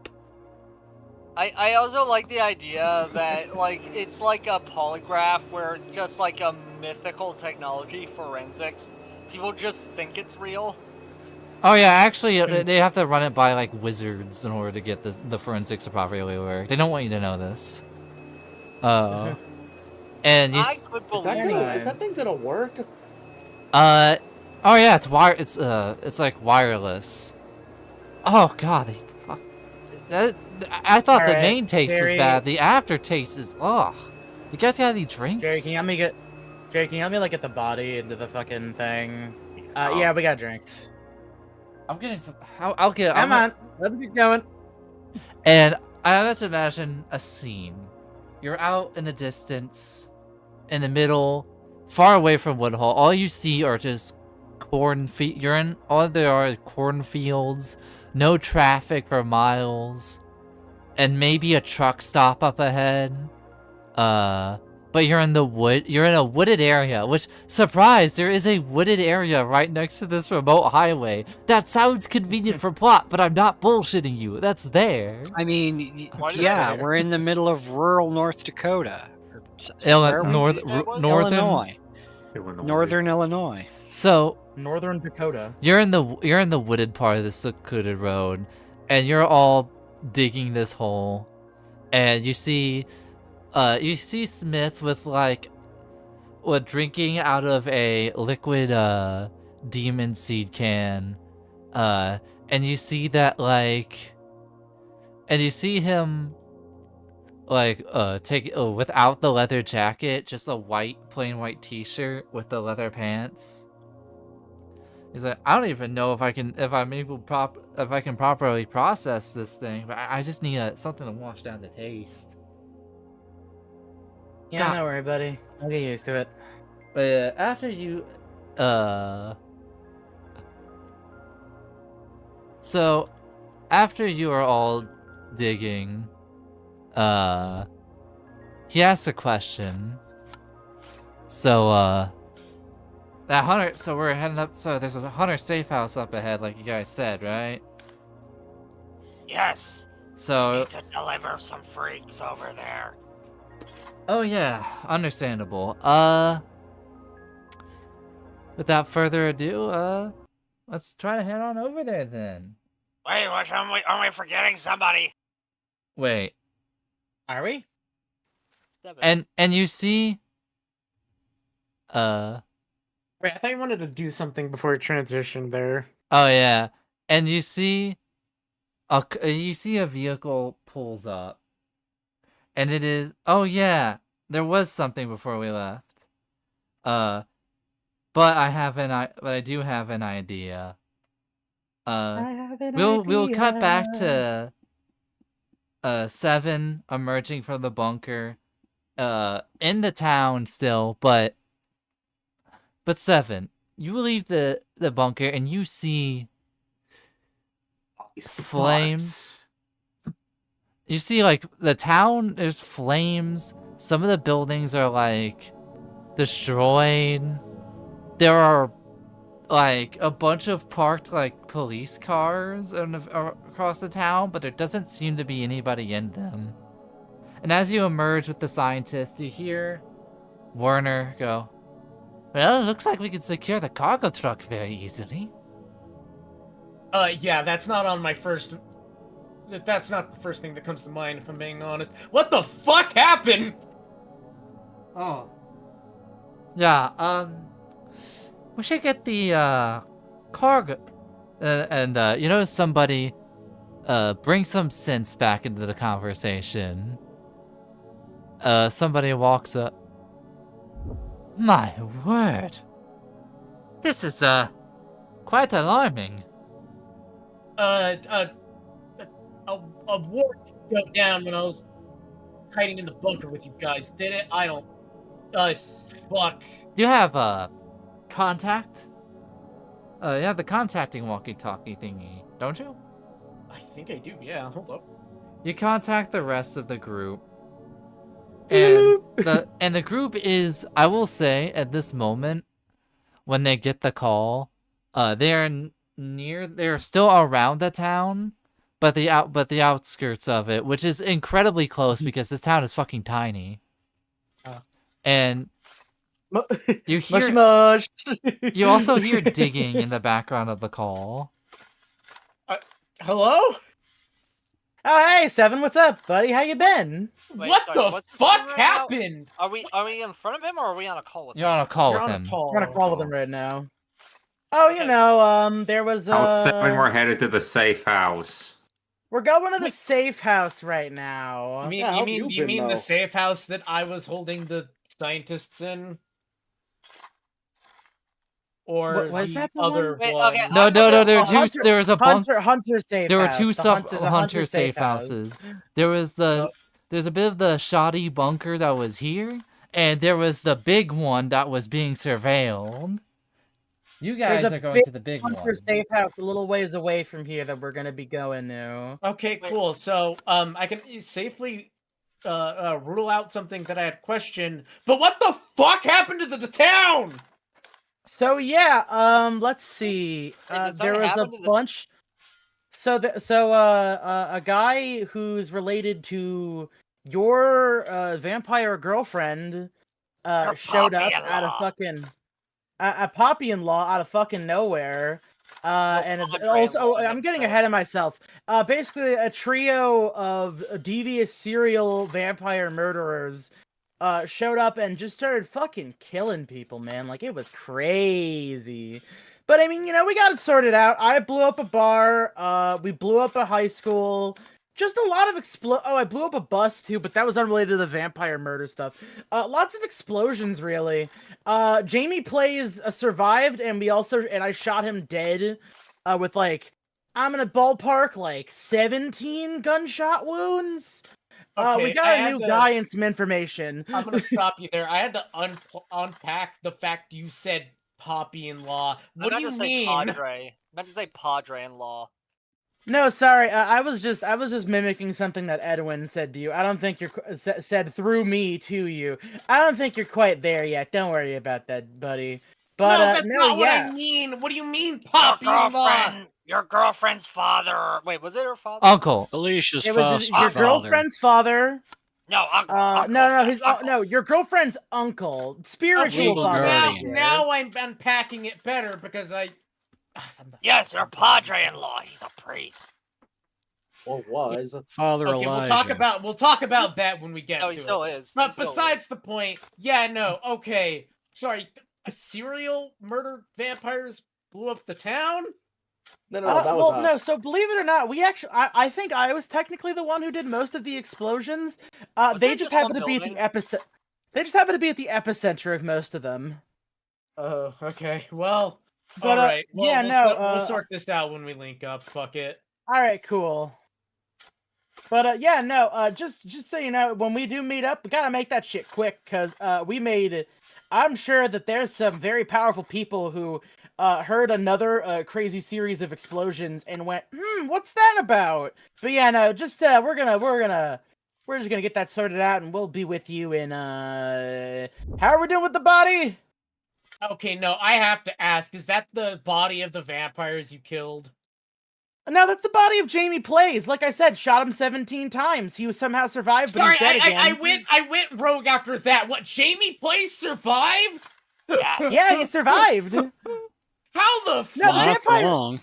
I also like the idea that, like, it's like a polygraph where it's just like a mythical technology, forensics. People just think it's real. Oh yeah, actually, they have to run it by, like, wizards in order to get the forensics to properly work. They don't want you to know this. And you... I could believe Is that thing gonna work? Oh yeah, it's it's like wireless. Oh god, I thought the Alright, main taste was Jerry. bad. The aftertaste is ugh. You guys got any drinks? Jerry, can you help me like get the body into the fucking thing? Yeah, we got drinks. I'm getting some. I'll get. Come on, let's get going. And let's imagine a scene. You're out in the distance, in the middle, far away from Woodhull. All you see are just cornfield. All there are cornfields, no traffic for miles, and maybe a truck stop up ahead. But you're in the wood. You're in a wooded area. Which, surprise, there is a wooded area right next to this remote highway. That sounds convenient for plot, but I'm not bullshitting you. That's there. I mean, yeah, we're in the middle of rural North Dakota. Northern Illinois. So Northern Dakota. You're in the wooded part of the secluded road, and you're all digging this hole, and you see Smith with drinking out of a liquid demon seed can, and you see that him take without the leather jacket, just a plain white t-shirt with the leather pants. He's like, I don't even know if I can properly process this thing, but I just need something to wash down the taste. Yeah, God. don't worry, buddy. I'll get used to it. But after you, so after you are all digging, he asks a question. So, that hunter. So we're heading up. So there's a hunter safe house up ahead, like you guys said, right? Yes. So. Need to deliver some freaks over there. Oh yeah, understandable. Without further ado, let's try to head on over there then. Wait, are we forgetting somebody? Wait. Are we? And you see, Wait, I thought you wanted to do something before it transitioned there. Oh yeah, and you see a vehicle pulls up. And it is... Oh, yeah. There was something before we left. But I do have an idea. We'll cut back to... Seven emerging from the bunker. In the town still, but... But Seven, you leave the bunker and you see... flames. You see, the town, there's flames. Some of the buildings are, destroyed. There are, a bunch of parked, police cars across the town, but there doesn't seem to be anybody in them. And as you emerge with the scientist, you hear Werner go, "Well, it looks like we can secure the cargo truck very easily." Yeah, that's not on my first... That's not the first thing that comes to mind, if I'm being honest. What the fuck happened? Oh. Yeah, we should get the, cargo... somebody, bring some sense back into the conversation. Somebody walks up. My word. This is, quite alarming. A war didn't go down when I was hiding in the bunker with you guys, did it? I don't... fuck. Do you have, contact? You have the contacting walkie-talkie thingy, don't you? I think I do, yeah. Hold up. You contact the rest of the group. And the group is, I will say, at this moment, when they get the call, they're still around the town, but the outskirts of it, which is incredibly close because this town is fucking tiny. And you hear mush. you also hear digging in the background of the call. Hello? Oh, hey, Seven, what's up, buddy? How you been? Wait, What sorry, the what's fuck right now? happened? Are we in front of him or are we on a call with him? You're on a call You're with on him. a call. I'm gonna call with him right now. Oh, you Okay. know, there was House 7, we're headed to the safe house. we're going to the safe house right now. You mean, Yeah, how have you you been, mean though? the safe house that I was holding the scientists in? Or What, was the that the other one? Wait, one? okay, No, there were two. Hunter- There was a bunk. Hunter safe There were house. two There's a hunter safe house. houses. There was there's a bit of the shoddy bunker that was here, and there was the big one that was being surveilled. You guys There's a are going big to the big Hunter one. safe house a little ways away from here that we're gonna be going to. Okay, Wait. cool. So, I can safely rule out something that I had questioned. But what the fuck happened to the town? So yeah, let's see. Wait, did There something was a happen to the- bunch. A guy who's related to your vampire girlfriend Her showed up puppy-in-law. out of fucking a poppy-in-law out of fucking nowhere. And also, I'm getting ahead of myself. Basically, a trio of devious serial vampire murderers showed up and just started fucking killing people, man. Like, it was crazy. But I mean, you know, we got it sorted out. I blew up a bar. We blew up a high school. Just a lot of Oh, I blew up a bus too, but that was unrelated to the vampire murder stuff. Lots of explosions, really. Jamie Plays survived, and I shot him dead. With like, I'm gonna ballpark like 17 gunshot wounds. Okay, We got a new guy and some information. I'm gonna stop you there. I had to unpack the fact you said Poppy-in-law. What do you mean? Padre. I meant to say Padre-in-law. No, sorry. I was just mimicking something that Edwin said to you. I don't think you're said through me to you. I don't think you're quite there yet. Don't worry about that, buddy. But No, that's not what yeah. I mean. What do you mean, Your Poppy-in-law? girlfriend's father. Wait, was it her father? Uncle. Alicia's It was foster your father. girlfriend's father. No, uncle. No, your girlfriend's uncle, spiritual Legal father. guardian. Now I'm unpacking it better because I. Yes, your padre-in-law. He's a priest. Or was. Father Okay, Elijah. we'll talk about that when we get No, to he it. still is. But He still besides the point, yeah, no, okay. Sorry, a serial murder vampires blew up the town? No, that was us. No, so believe it or not, I think I was technically the one who did most of the explosions. Was They there just just one happened to be at the building? They just happened to be at the epicenter of most of them. Oh, okay. Well, But, alright. Well, yeah, we'll sort this out when we link up. Fuck it. All right, cool. But yeah, no, just so you know, when we do meet up, we gotta make that shit quick, cause I'm sure that there's some very powerful people who heard another crazy series of explosions and went, what's that about? But yeah, no, just we're just gonna get that sorted out, and we'll be with you in how are we doing with the body? Okay, no, I have to ask, is that the body of the vampires you killed? No, that's the body of Jamie Plays. Like I said, shot him 17 times. He was somehow survived, but Sorry, he's dead again. I went rogue after that. What, Jamie Place survived? Yes. Yeah, he survived. How the fuck? No, the Not for vampire- long.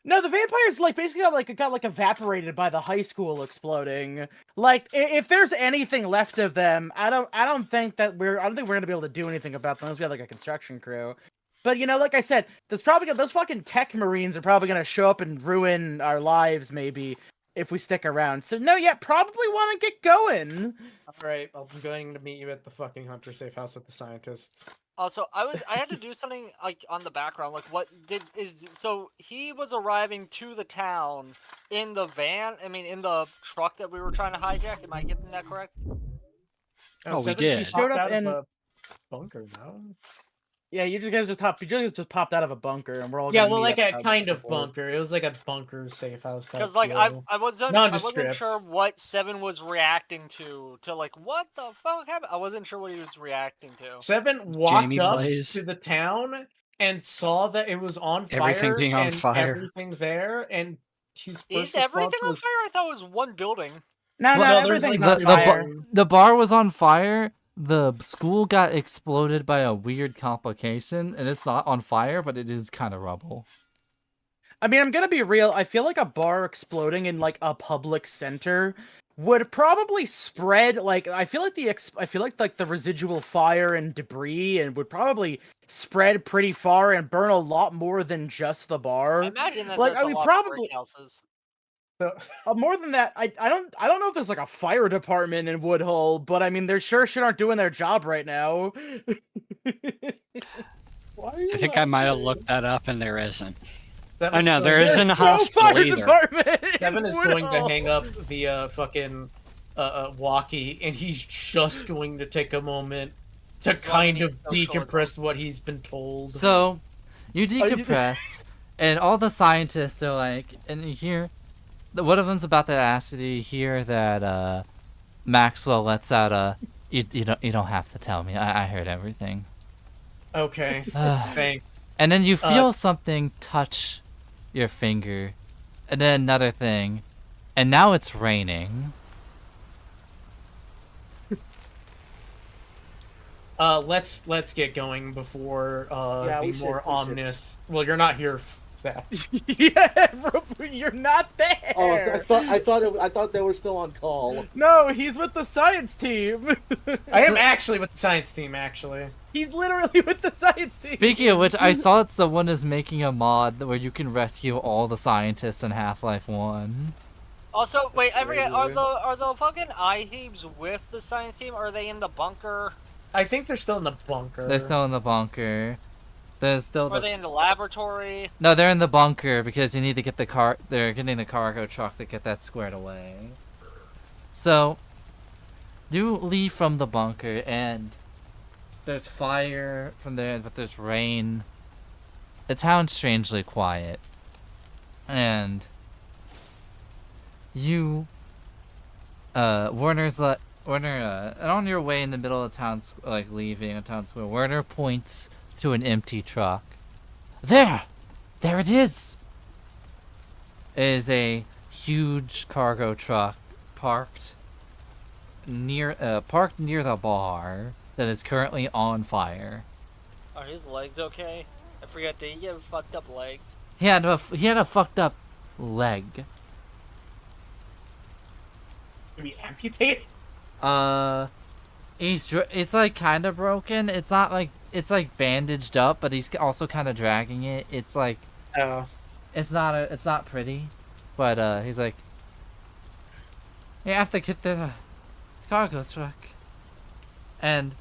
No, the vampires like basically got evaporated by the high school exploding. Like, if there's anything left of them, I don't think we're gonna be able to do anything about them unless we have like a construction crew. But you know, like I said, those fucking tech marines are probably gonna show up and ruin our lives maybe if we stick around. So no, yeah, probably want to get going. All right, I'm going to meet you at the fucking Hunter safe house with the scientists. Also, I had to do something like on the background. Like, so he was arriving to the town in the van. I mean, in the truck that we were trying to hijack. Am I getting that correct? Oh, we 17 did. popped Showed up out of and- the bunker now. Yeah, you guys just popped out of a bunker, and we're all Yeah, gonna well, meet like up a out kind in of the forest. bunker. It was like a bunker safe house type Because like deal. I wasn't Nondescript. sure what Seven was reacting to like what the fuck happened. I wasn't sure what he was reacting to. Seven walked Jamie up plays. to the town and saw that it was on Everything fire being on and fire. everything there, and his Is first everything response on was, fire? I thought it was one building. No, Well, no, no, there's, everything's like, on the fire. The bar was on fire. The school got exploded by a weird complication, and it's not on fire, but it is kind of rubble. I mean, I'm gonna be real. I feel like a bar exploding in like a public center would probably spread. Like, I feel like the residual fire and debris and would probably spread pretty far and burn a lot more than just the bar. I imagine that Like, that's I mean, a lot probably of brick houses. more than that. I don't know if there's like a fire department in Woodhull, but I mean, they sure shit aren't doing their job right now. Why are you I think I might have laughing? looked that up, and there isn't. Seven's Oh no, going- there isn't a no hospital fire either. department in Seven is going to Woodhull. hang up the fucking walkie, and he's just going to take a moment to kind of decompress what he's been told. So, you decompress, and all the scientists are like, and you hear, one of them's about to ask you. You hear that Maxwell lets out a, you don't have to tell me. I heard everything. Okay, thanks. And then you feel something touch your finger, and then another thing, and now it's raining. Let's get going before Yeah, we the should, more we should. ominous. Well, you're not here, Zach. Yeah, you're not there. Oh, I thought they were still on call. No, he's with the science team. I am actually with the science team. Actually, He's literally with the science team. Speaking of which, I saw that someone is making a mod where you can rescue all the scientists in Half-Life 1. Also, wait, I forget. Are the fucking eye heaves with the science team? Or are they in the bunker? I think they're still in the bunker. They're still in the bunker. There's still Are they in the laboratory? No, they're in the bunker because you need to get the car. They're getting the cargo truck to get that squared away. So, you leave from the bunker, and there's fire from there, but there's rain. The town's strangely quiet, and you, Werner, and on your way in the middle of town, like leaving a town square, Werner points to an empty truck. There it is. It is a huge cargo truck parked near the bar that is currently on fire. Are his legs okay? I forget. Did he have fucked up legs? He had a fucked up leg. To be amputated. It's like kind of broken. It's not like it's like bandaged up, but he's also kind of dragging it. It's like it's not pretty, but he's like, you have to get the cargo truck, and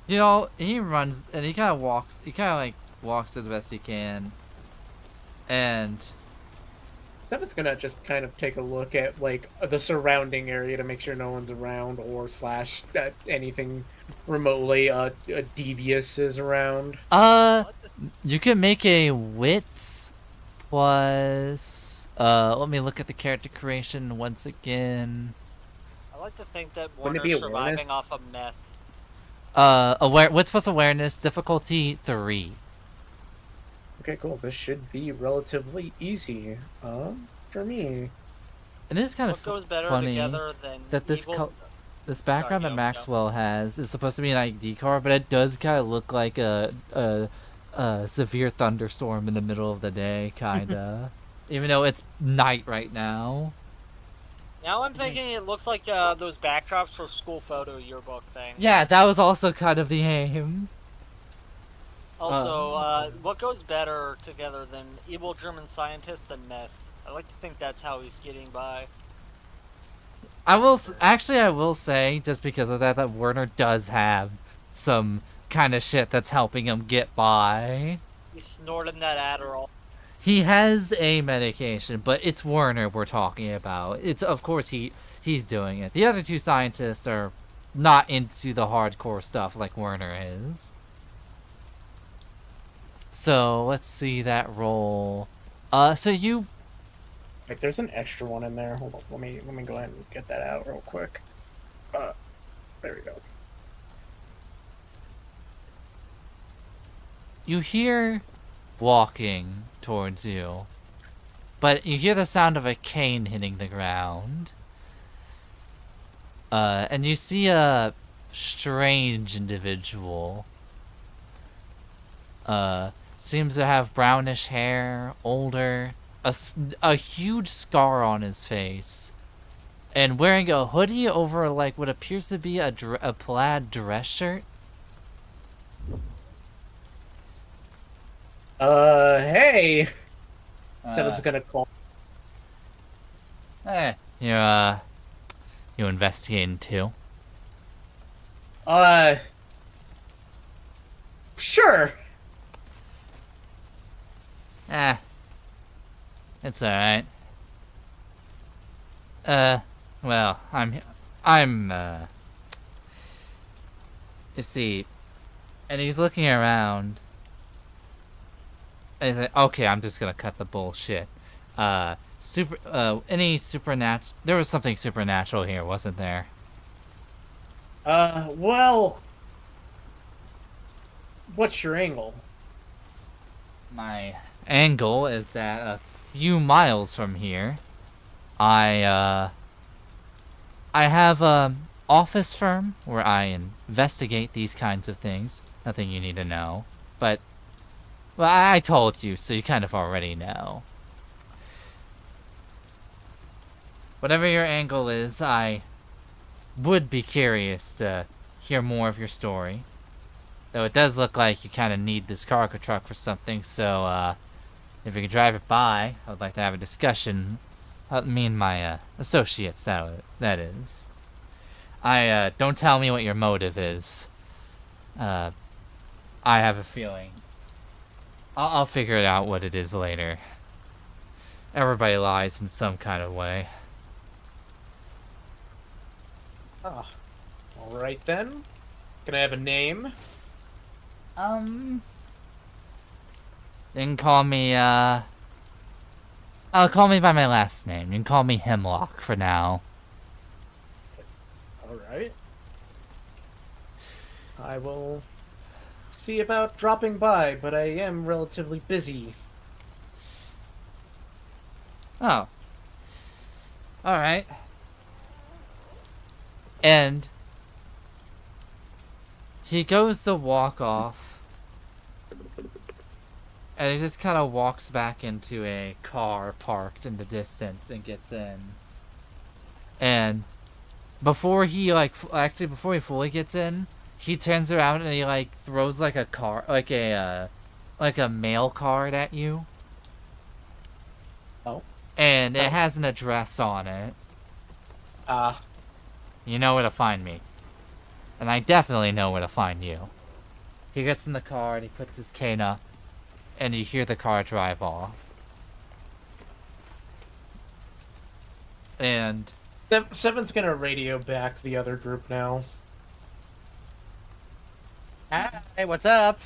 you know he runs and he kind of walks to the best he can, and Seven's gonna just kind of take a look at like the surrounding area to make sure no one's around or slash anything remotely devious is around. you can make a wits plus let me look at the character creation once again. I like to think that Wouldn't it be Warner's awareness? surviving off of meth. Wits plus awareness, difficulty 3. Okay, cool. This should be relatively easy. For me. It is kind What goes of better funny together than that this evil? this background Sorry, that go. Maxwell has is supposed to be an ID card, but it does kind of look like a severe thunderstorm in the middle of the day, kinda. Even though it's night right now. Now I'm thinking it looks like those backdrops for school photo yearbook thing. Yeah, that was also kind of the aim. Also, what goes better together than evil German scientist and meth? I like to think that's how he's getting by. I will say, just because of that Werner does have some kind of shit that's helping him get by. He's snorting that Adderall. He has a medication, but it's Werner we're talking about. It's of course he's doing it. The other two scientists are not into the hardcore stuff like Werner is. So let's see that roll. So you Like, there's an extra one in there. Hold on, let me go ahead and get that out real quick. There we go. you hear walking towards you, but you hear the sound of a cane hitting the ground. And you see a strange individual. Seems to have brownish hair, older, a huge scar on his face, and wearing a hoodie over like what appears to be a plaid dress shirt. Hey. Seven's gonna call. You investigating too? Sure. It's alright. Well, you see, and he's looking around. And he's like, okay, I'm just gonna cut the bullshit. There was something supernatural here, wasn't there? Well, what's your angle? My angle is that a few miles from here, I have a office firm where I investigate these kinds of things. Nothing you need to know, but well, I told you, so you kind of already know. Whatever your angle is, I would be curious to hear more of your story. Though it does look like you kind of need this cargo truck for something, so if you could drive it by, I would like to have a discussion. Me and my associates, that is. Don't tell me what your motive is. I have a feeling. I'll figure it out what it is later. Everybody lies in some kind of way. All right then. Can I have a name? You can call me, call me by my last name. You can call me Hemlock for now. Alright. I will see about dropping by, but I am relatively busy. Oh. Alright. And he goes to walk off. And he just kind of walks back into a car parked in the distance and gets in. And before he before he fully gets in, he turns around and he throws a mail card at you. Oh. And it has an address on it. You know where to find me. And I definitely know where to find you. He gets in the car and he puts his cane up. And you hear the car drive off. And Seven's gonna radio back the other group now. Hey, what's up?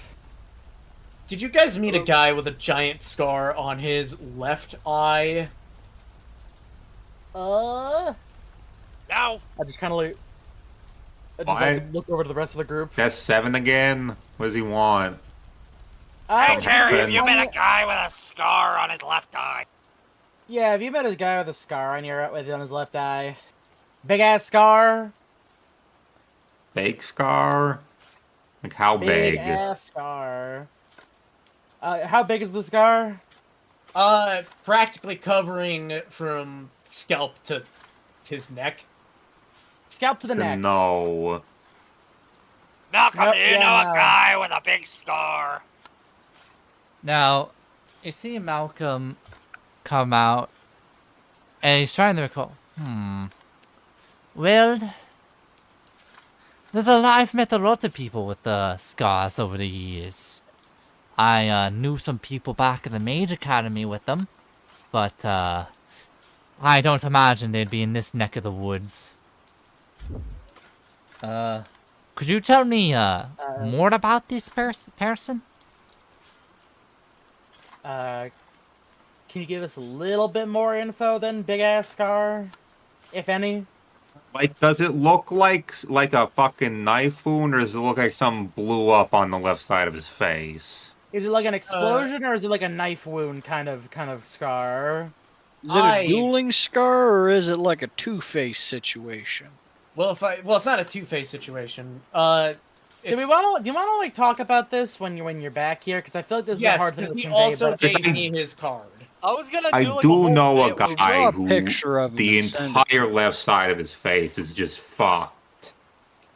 Did you guys meet a guy with a giant scar on his left eye? No. I just kind of look over to the rest of the group. That's 7 again. What does he want? Hey, Jerry, have Something. you met a guy with a scar on his left eye? Yeah, have you met a guy with a scar on his left eye? Big ass scar. Fake scar? Like how big? Big ass scar. How big is the scar? Practically covering from scalp to his neck. Scalp to the neck. No. Malcolm, Nope, do you yeah, know no. a guy with a big scar? now, you see Malcolm come out, and he's trying to recall. Well, I've met a lot of people with scars over the years. I knew some people back in the Mage Academy with them, but I don't imagine they'd be in this neck of the woods. Could you tell me more about this person? Can you give us a little bit more info than big ass scar, if any? Like, does it look like a fucking knife wound, or does it look like something blew up on the left side of his face? Is it like an explosion or is it like a knife wound kind of scar? Is it a dueling scar or is it like a two-face situation? Well, it's not a two-face situation. Do you want to like talk about this when you're back here? Because I feel like this is a hard thing to he convey. also but... gave me his card. I was gonna. I like, do a know whole a bit where we guy draw a who picture of him the and send it entire left side of his face is just fucked.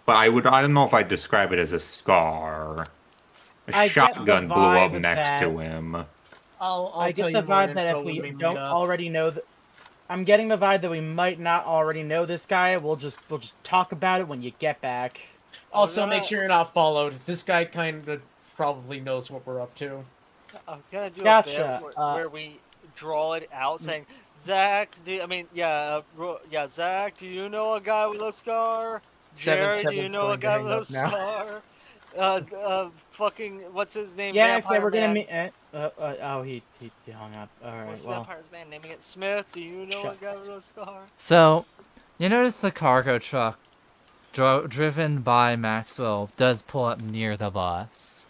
But I don't know if I'd describe it as a scar. A shotgun blew up next to him. I get the vibe that if we don't already know that, I'm getting the vibe that we might not already know this guy. We'll just talk about it when you get back. Also, make sure you're not followed. This guy kind of probably knows what we're up to. I was gonna do Gotcha. a bit where we draw it out, saying, "Zach, Zach, do you know a guy with a scar? Jerry, do you know a guy with a scar? Fucking, what's his name? Yeah, Vampire we're gonna Man. meet. He hung up. All right, What's well. Vampire's man naming it? Smith, do you know a guy with a scar? So, you notice the cargo truck driven by Maxwell does pull up near the bus.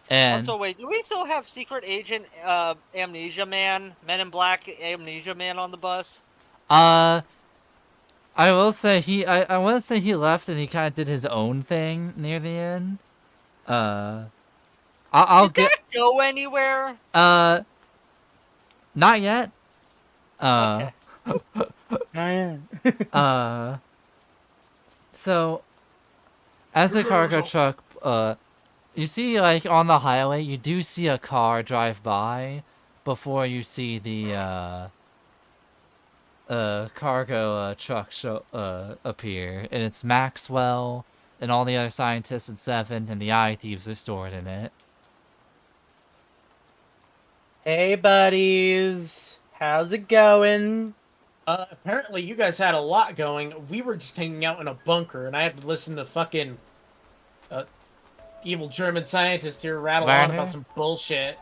And Also, wait, do we still have Secret Agent Amnesia Man, Men in Black Amnesia Man on the bus? I will say I want to say he left and he kind of did his own thing near the end. I'll Did that go anywhere? Not yet. Okay. Not yet. So, as the cargo truck, you see, like, on the highway, you do see a car drive by before you see the, cargo, truck appear. And it's Maxwell and all the other scientists in 7, and the eye thieves are stored in it. Hey, buddies. How's it going? Apparently you guys had a lot going. We were just hanging out in a bunker, and I had to listen to fucking evil German scientist here rattle on about some bullshit.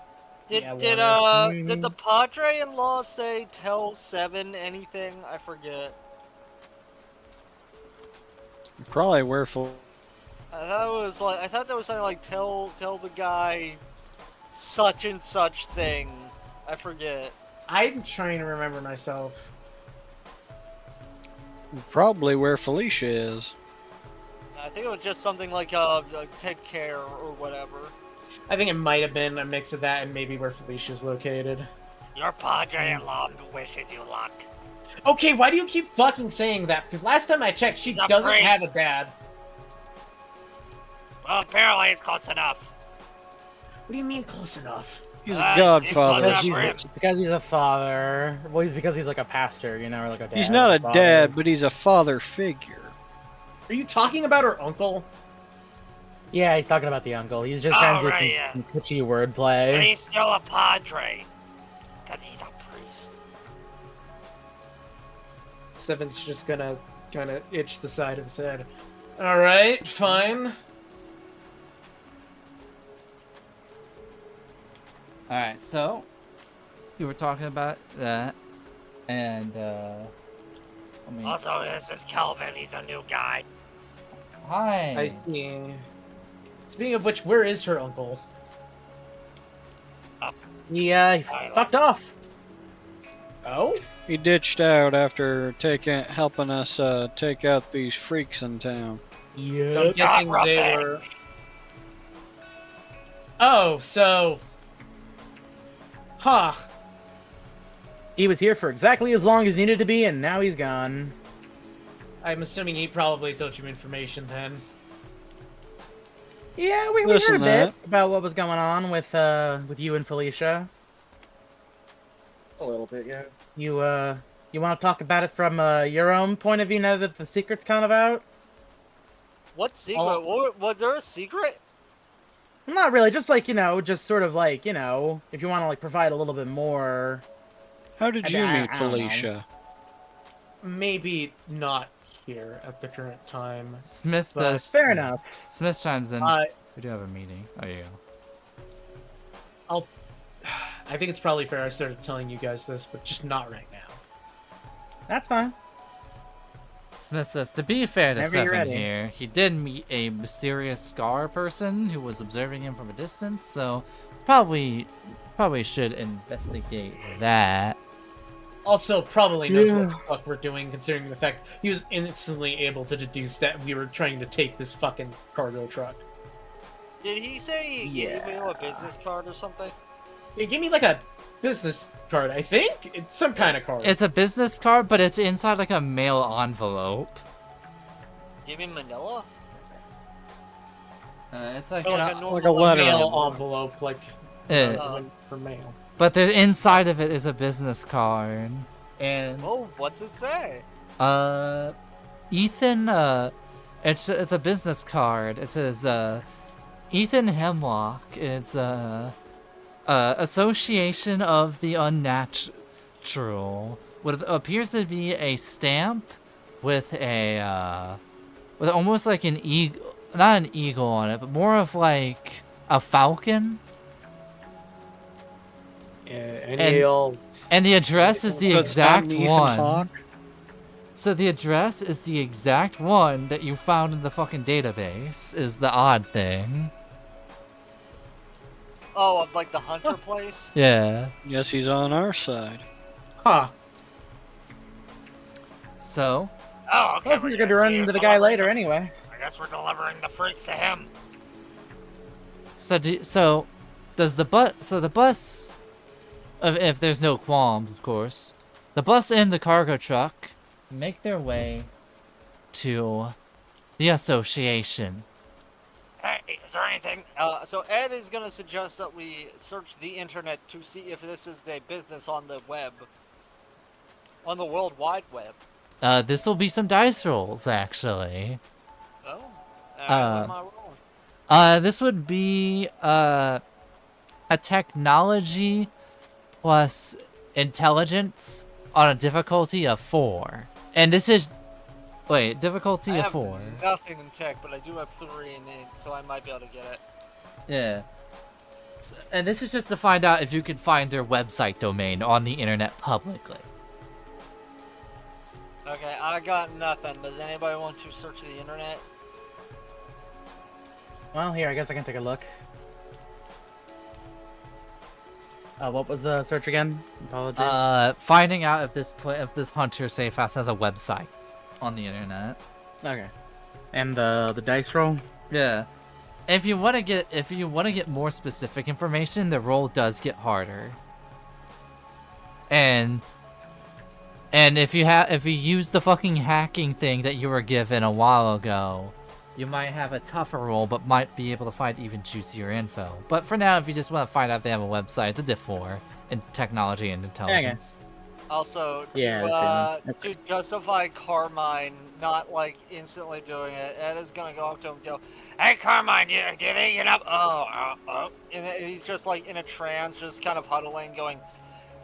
Did the Padre-in-law say tell 7 anything? I forget. Probably wherefore. I thought there was something like tell the guy such and such thing. I forget. I'm trying to remember myself. Probably where Felicia is. I think it was just something like take care or whatever. I think it might have been a mix of that and maybe where Felicia's located. Your Padre-in-law wishes you luck. Okay, why do you keep fucking saying that? Because last time I checked, she doesn't have a dad. Well, apparently it's close enough. What do you mean close enough? He's a godfather. Because he's a father. Well, because he's like a pastor, you know, or like a dad. He's not a dad, but he's a father figure. Are you talking about her uncle? Yeah, he's talking about the uncle. He's just trying to do some kitschy wordplay. But he's still a Padre. Because he's a priest. Seven's just gonna kind of itch the side of his head. Alright, fine. Alright, so you were talking about that, and Also, this is Kelvin. He's a new guy. Hi. I see. Speaking of which, where is her uncle? He fucked off. Oh? He ditched out after helping us take out these freaks in town. Yeah. So I'm guessing they were. Oh, so. Huh. He was here for exactly as long as needed to be, and now he's gone. I'm assuming he probably told you information then. Yeah, we heard a bit about what was going on with you and Felicia. A little bit, yeah. You want to talk about it from your own point of view now that the secret's kind of out? What secret? Was there a secret? Not really, just like, just sort of like, if you want to like provide a little bit more. How did you meet Felicia? Maybe not here at the current time. Smith but does. Fair enough. Smith chimes in. We do have a meeting. Oh, yeah. I think it's probably fair I started telling you guys this, but just not right now. That's fine. Smith says, to be fair to Whenever you're Seven ready. here, he did meet a mysterious Scar person who was observing him from a distance, so probably should investigate that. Also, probably knows what the fuck we're doing, considering the fact he was instantly able to deduce that we were trying to take this fucking cargo truck. Did he say he gave you a business card or something? Yeah, give me like a business card, I think? It's some kind of card. It's a business card, but it's inside like a mail envelope. Give me Manila? It's like, Oh, like a letter mail envelope, like Yeah. for mail. But the inside of it is a business card. And Oh, what's it say? Ethan, it's a business card. It says, Ethan Hemlock. It's Association of the Unnatural. What appears to be a stamp with with almost like an eagle, not an eagle on it, but more of like a falcon. Yeah, and the address is the exact Ethan one. Hawke. So the address is the exact one that you found in the fucking database, is the odd thing. Oh, of like the hunter place? Yeah. Yes, he's on our side. Huh. So? Oh, okay. Well, since you're going to run into the guy later anyway. I guess we're delivering the freaks to him. So does the bus, if there's no qualms, of course, the bus and the cargo truck make their way to the association. Hey, is there anything? So Ed is gonna suggest that we search the internet to see if this is a business on the web. On the World Wide Web. This will be some dice rolls, actually. Oh. What am I rolling? This would be, a technology plus intelligence on a difficulty of 4. And this is... Wait, difficulty of 4. I have nothing in tech, but I do have 3 in it, so I might be able to get it. Yeah. And this is just to find out if you can find their website domain on the internet publicly. Okay, I got nothing. Does anybody want to search the internet? Well, here, I guess I can take a look. What was the search again? Apologies. Finding out if this hunter safe house has a website on the internet. Okay. And the dice roll? Yeah. If you want to get more specific information, the roll does get harder. And if you use the fucking hacking thing that you were given a while ago, you might have a tougher roll, but might be able to find even juicier info. But for now, if you just want to find out if they have a website, it's a diff 4 in technology and intelligence. Also, Yeah, to justify Carmine not like instantly doing it, Ed is gonna go up to him and go, Hey, Carmine, do you think you know? and then he's just like in a trance, just kind of huddling, going,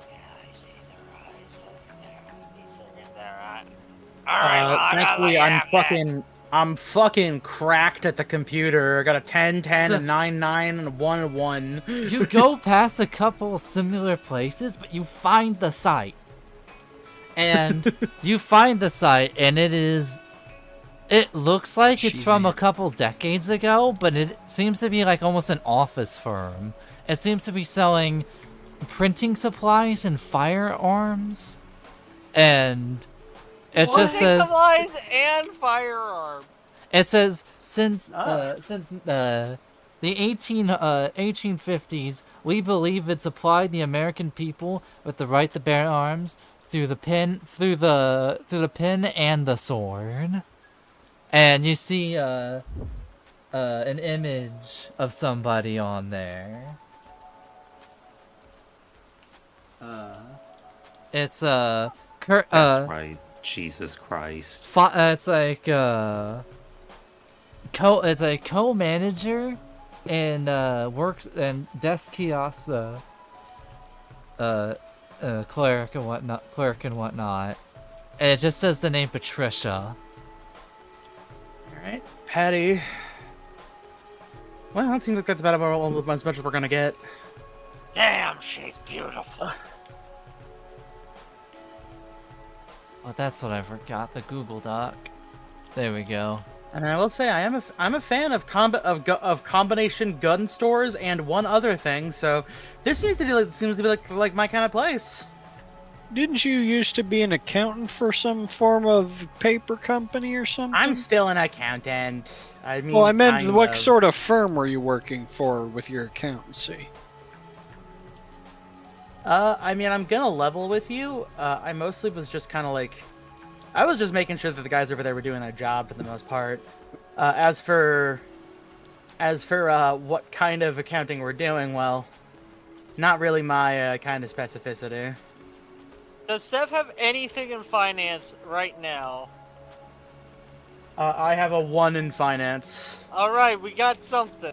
Yeah, I see their eyes over there. These are in their eyes. All right, well, I'm not thankfully, letting you have I'm fucking cracked at the computer. I got a 10, 10, So- a 9, 9, and a 1, 1. You go past a couple similar places, but you find the site. And you find the site, and it looks like it's from a couple decades ago, but it seems to be like almost an office firm. It seems to be selling printing supplies and firearms. And it just says... supplies and firearm. It says since the 1850s, we believe it supplied the American people with the right to bear arms through the pen and the sword. And you see an image of somebody on there. It's That's right. Jesus Christ. It's like it's a co-manager and works and desk kiosk clerk and whatnot. And it just says the name Patricia. Alright, Patty. Well, it seems like that's about as much as we're gonna get. Damn, she's beautiful. Oh, that's what I forgot. The Google Doc. There we go. And I will say I'm a fan of combination gun stores and one other thing. So this seems to be like my kind of place. Didn't you used to be an accountant for some form of paper company or something? I'm still an accountant. I mean, well, I meant kind what of. sort of firm were you working for with your accountancy? I mean, I'm gonna level with you. I mostly was just kind of like, I was just making sure that the guys over there were doing their job for the most part. As for what kind of accounting we're doing, well, not really my kind of specificity. Does Steph have anything in finance right now? I have a 1 in finance. All right, we got something.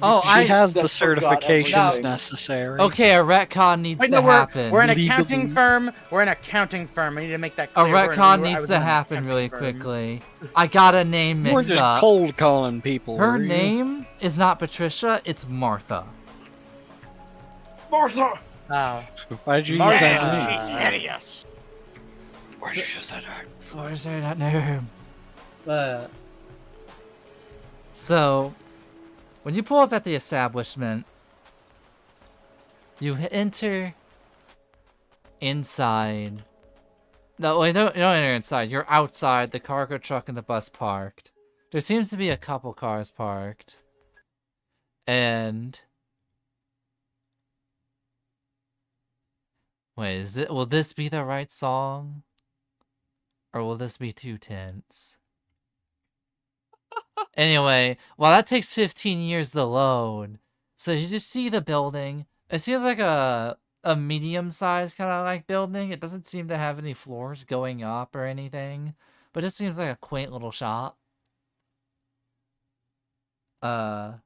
Oh, She has the Steph forgot certifications everything. necessary. Okay, a retcon needs Wait, to no, happen. we're an accounting firm. We're an accounting firm. I need to make that A clear. retcon needs to happen really quickly. I got a name We're mixed just up. cold calling people. Her were you? name is not Patricia, it's Martha. Martha! Oh. Why'd you use Martha. that name? She's hideous. Why'd you use that name? Why is there that name? So, when you pull up at the establishment, you enter inside. No, wait, don't enter inside. You're outside the cargo truck and the bus parked. There seems to be a couple cars parked. And... Wait, will this be the right song? Or will this be too tense? Anyway, well, that takes 15 years to load. So you just see the building. It seems like a medium-sized kind of like building. It doesn't seem to have any floors going up or anything. But it just seems like a quaint little shop. So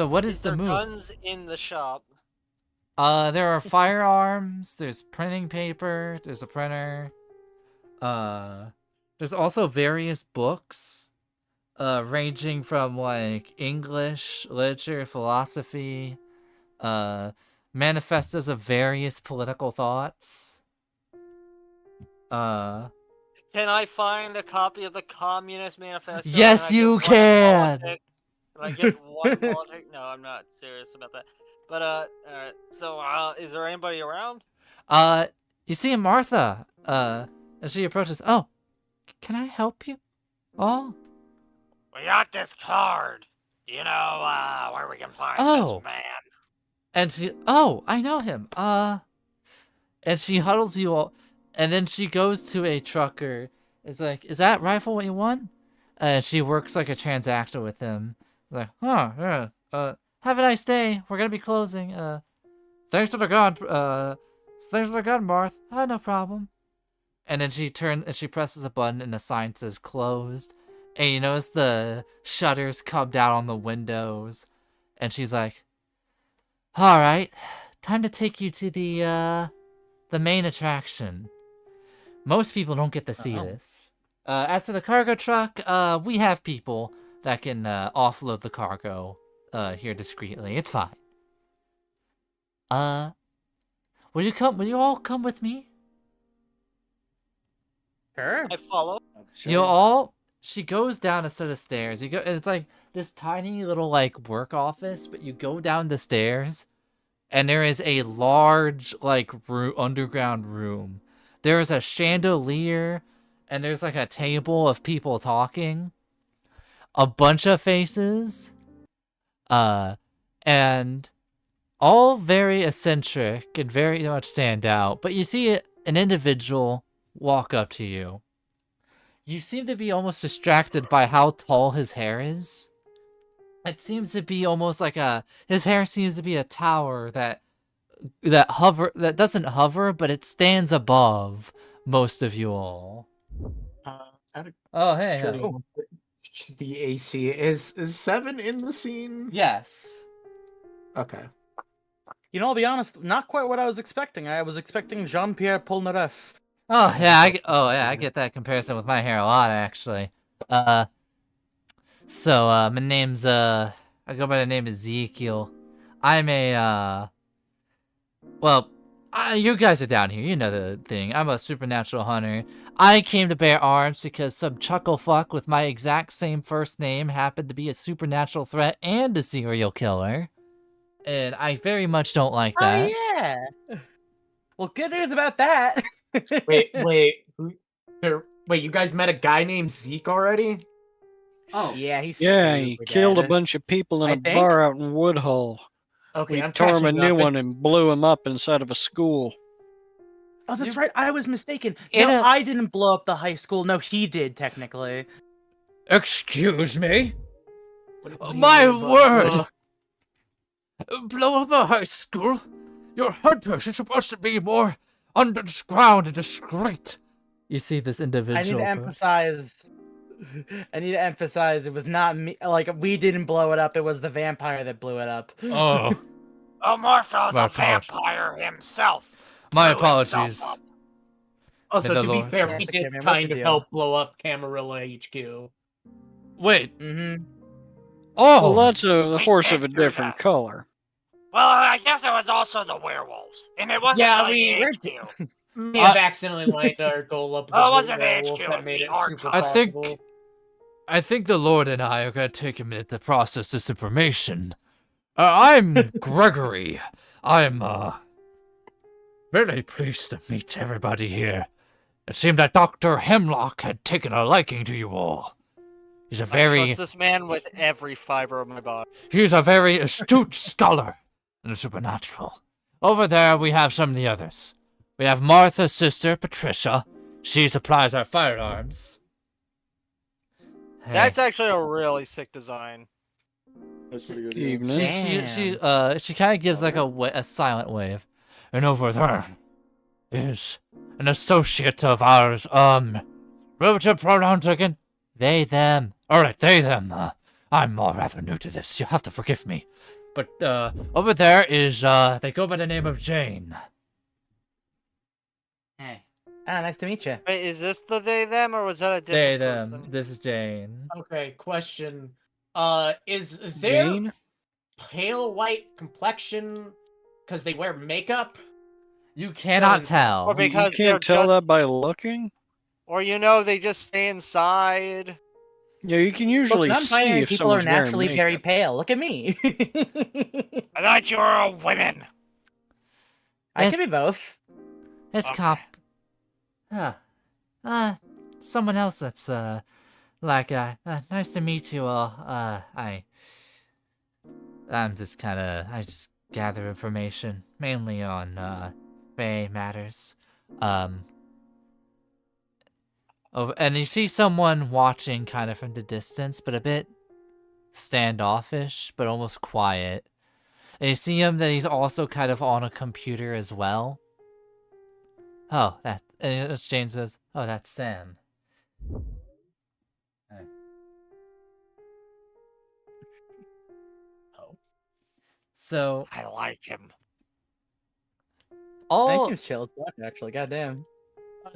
what is the there move? Guns in the shop. There are firearms, there's printing paper, there's a printer. There's also various books, ranging from like English, literature, philosophy, manifestos of various political thoughts. Can I find a copy of the Communist Manifesto? Yes, you can! Can I get one politic? No, I'm not serious about that. But, alright. So, is there anybody around? You see Martha, as she approaches. Oh, can I help you? Oh. We got this card. Do you know where we can find Oh. this man? And she, oh, I know him. And she huddles you all, and then she goes to a trucker. It's like, is that rifle what you want? And she works like a transactor with him. Like, huh, yeah, have a nice day. We're gonna be closing. Thanks for the gun. Thanks for the gun, Marth. No problem. And then she turns and she presses a button, and the sign says closed. And you notice the shutters come down on the windows. And she's like, all right, time to take you to the main attraction. Most people don't get to see this. As for the cargo truck, we have people that can offload the cargo here discreetly. It's fine. Will you all come with me? Sure. I follow. You all, she goes down a set of stairs. You go, it's like this tiny little like work office, but you go down the stairs, and there is a large like underground room. There is a chandelier, and there's like a table of people talking, a bunch of faces, and all very eccentric and very much stand out. But you see an individual walk up to you. You seem to be almost distracted by how tall his hair is. It seems to be almost like his hair seems to be a tower that doesn't hover, but it stands above most of you all. Oh, hey. Oh. The AC is 7 in the scene? Yes. Okay. You know, I'll be honest, not quite what I was expecting. I was expecting Jean-Pierre Polnareff. Oh yeah, I get that comparison with my hair a lot, actually. So my name's I go by the name Ezekiel. I'm a, well, you guys are down here. You know the thing. I'm a supernatural hunter. I came to bear arms because some chuckle fuck with my exact same first name happened to be a supernatural threat and a serial killer. And I very much don't like that. Oh, yeah. Well, good news about that. Wait, you guys met a guy named Zeke already? Oh. Yeah, he's Yeah, he stupid, killed a Dad. bunch of people in I a think? bar out in Woodhull. Okay, We I'm tore him a catching new up. one and blew him up inside of a school. Oh, that's right. I was mistaken. In No, a- I didn't blow up the high school. No, he did, technically. Excuse me? What do you My mean, bro? word! Blow up a high school? Your hunters are supposed to be more underground and discreet. You see this I individual. need to emphasize it was not me. Like, we didn't blow it up. It was the vampire that blew it up. Oh, Oh, more so My the apologies. vampire himself. my blew himself apologies. up. Also, May to the be Lord- fair, Yeah, we it's okay, did man. What's kind your of deal? help blow up Camarilla HQ. Wait. Mm-hmm. Oh, Well, that's a we horse can't of a do different that. color. Well, I guess it was also the werewolves, and it wasn't Yeah, like we- HQ. May have accidentally lined our goal up with Oh, it the wasn't werewolf HQ, it that was made the it archive. super I think- possible. I think the Lord and I are gonna take a minute to process this information. I'm Gregory. I'm very pleased to meet everybody here. It seemed that Dr. Hemlock had taken a liking to you all. He's a I very trust this man with every fiber of my body. He's a very astute scholar in the supernatural. Over there, we have some of the others. We have Martha's sister, Patricia. She supplies our firearms. Hey. That's actually a really sick design. That's pretty good. Evening. She kind of gives like a silent wave. And over there is an associate of ours. Relative pronouns again? They, them. Alright, they, them. I'm rather new to this. You'll have to forgive me. But, over there is, they go by the name of Jane. Hey. Ah, nice to meet you. Wait, is this the they them or was that a They, different them. person? This is Jane. Okay, question. Is there Jane? pale white complexion because they wear makeup? You cannot tell. Or because You can't they're tell just, that by looking? or they just stay inside. Yeah, you can usually Look, see non-binary if people are someone's wearing naturally makeup. very pale. Look at me. I thought you were all women. I can be both. It's Okay. Someone else that's, nice to meet you all. I'm just I just gather information, mainly on, Fae matters. And you see someone watching kind of from the distance, but a bit standoffish, but almost quiet. And you see him that he's also kind of on a computer as well. Oh, and as Jane says, oh, that's Sam. Alright. Oh. So, I like him. Nice all seems chill as fuck, actually. Goddamn.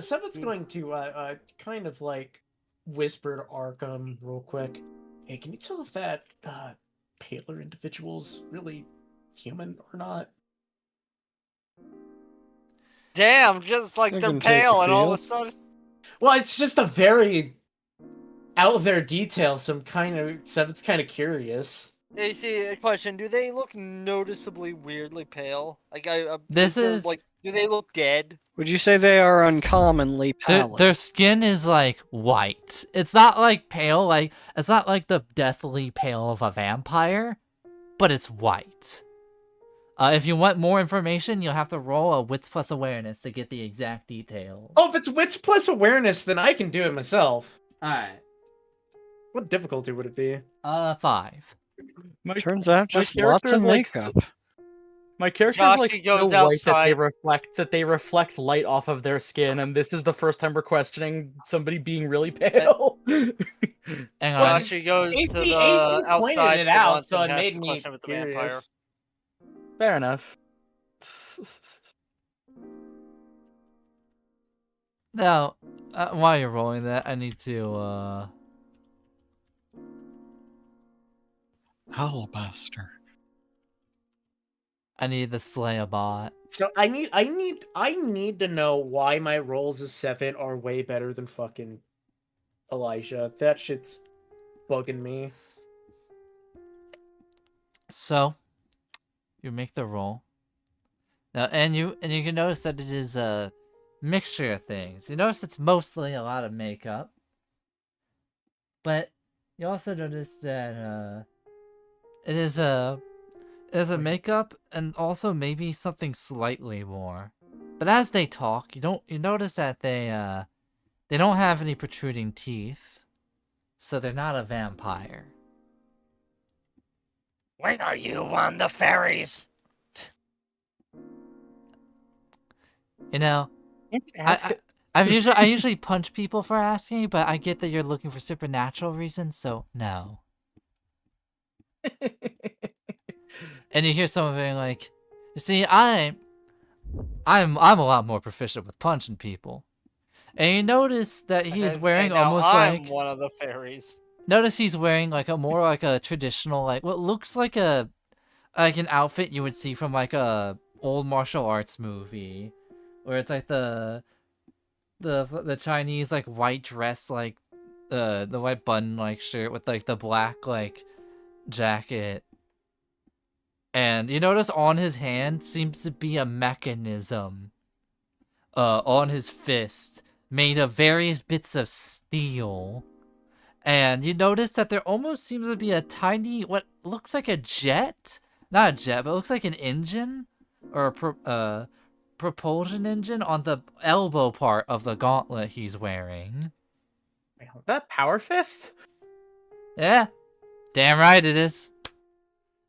Someone's going to kind of like whisper to Arkham real quick. Hey, can you tell if that paler individual's really human or not? Damn, just like I they're can take a pale and all of feel. a sudden. Well, it's just a very out there detail, so it's kind of curious. Hey, see, a question: do they look noticeably weirdly pale? Like, This there, is- like, do they look dead? Would you say they are uncommonly pallid? their skin is like white. It's not like pale, it's not like the deathly pale of a vampire, but it's white. If you want more information, you'll have to roll a wits plus awareness to get the exact details. Oh, if it's wits plus awareness, then I can do it myself. Alright. What difficulty would it be? 5. Turns out my just lots of character's, like, makeup. My character's Josh, like he so goes white outside. that they reflect light off of their skin, and this is the first time we're questioning somebody being really pale. Hang on. Josh, he goes AC to the outside pointed it for out, once so and it asks made the me question if it's a vampire. curious. Fair enough. Now, while you're rolling that, I need to, Alabaster. I need to slay a bot. So I need to know why my rolls as 7 are way better than fucking Elijah. That shit's bugging me. So, you make the roll. Now, and you can notice that it is a mixture of things. You notice it's mostly a lot of makeup, but you also notice that it is a makeup and also maybe something slightly more. But as they talk, you notice that they don't have any protruding teeth, so they're not a vampire. When are you on the ferries? You know, I usually punch people for asking, but I get that you're looking for supernatural reasons, so no. And you hear someone being like, "You see, I'm a lot more proficient with punching people." And you notice that he's wearing almost I'm like one of the fairies. Notice he's wearing like a more like a traditional like what looks like an outfit you would see from like a old martial arts movie, where it's like the Chinese like white dress like the white button like shirt with like the black like jacket. And you notice on his hand seems to be a mechanism on his fist made of various bits of steel. And you notice that there almost seems to be a tiny, what looks like a jet? Not a jet, but it looks like an engine or a propulsion engine on the elbow part of the gauntlet he's wearing. That Power Fist? Yeah, damn right it is.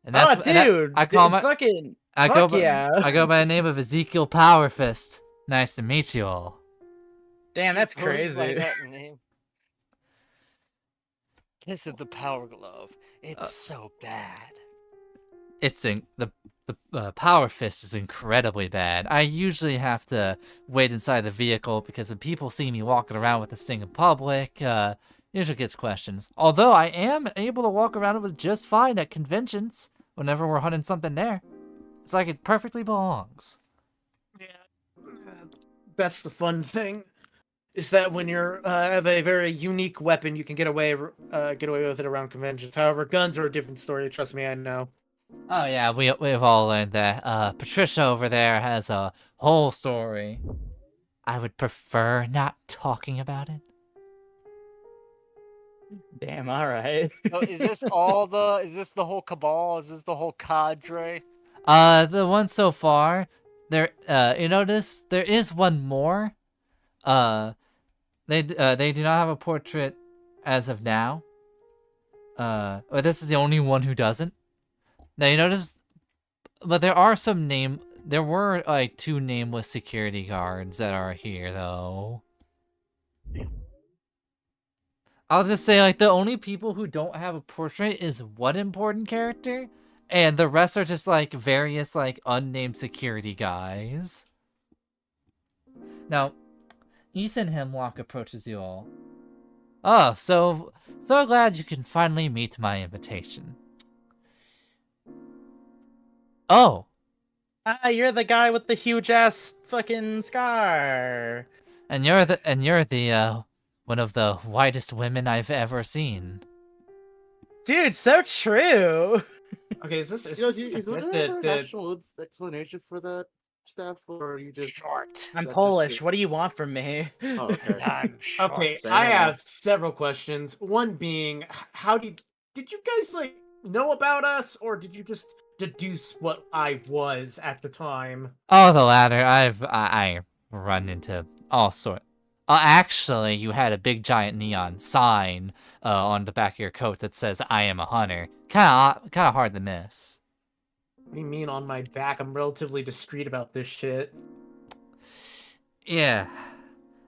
And that's, dude, I call my fucking. I fuck go yeah. I go by the name of Ezekiel Power Fist. Nice to meet you all. Damn, that's Goes by crazy. that name. Kiss of the Power Glove. It's so bad. It's the Power Fist is incredibly bad. I usually have to wait inside the vehicle because when people see me walking around with this thing in public, usually gets questions. Although I am able to walk around with it just fine at conventions whenever we're hunting something there. It's like it perfectly belongs. Yeah, that's the fun thing. Is that when you're have a very unique weapon, you can get away with it around conventions. However, guns are a different story. Trust me, I know. Oh yeah, we've all learned that. Patricia over there has a whole story. I would prefer not talking about it. Damn, alright. So is this the whole cabal? Is this the whole cadre? The one so far, there, you notice there is one more. They do not have a portrait as of now. Or this is the only one who doesn't. Now you notice, but there were like 2 nameless security guards that are here though. I'll just say like the only people who don't have a portrait is one important character, and the rest are just like various like unnamed security guys. Now, Ethan Hemlock approaches you all. Oh, so glad you can finally meet my invitation. Oh. You're the guy with the huge ass fucking scar. And you're the one of the whitest women I've ever seen. Dude, so true. Okay, is this Is there an actual explanation for that, Steph, or are you just short? I'm Polish. What do you want from me? Oh, okay. I'm short. Okay, I have several questions. One being, how did you guys like know about us, or did you just deduce what I was at the time? Oh, the latter. I run into all sorts. Actually, you had a big giant neon sign on the back of your coat that says "I am a hunter." Kind of hard to miss. What do you mean on my back? I'm relatively discreet about this shit. Yeah,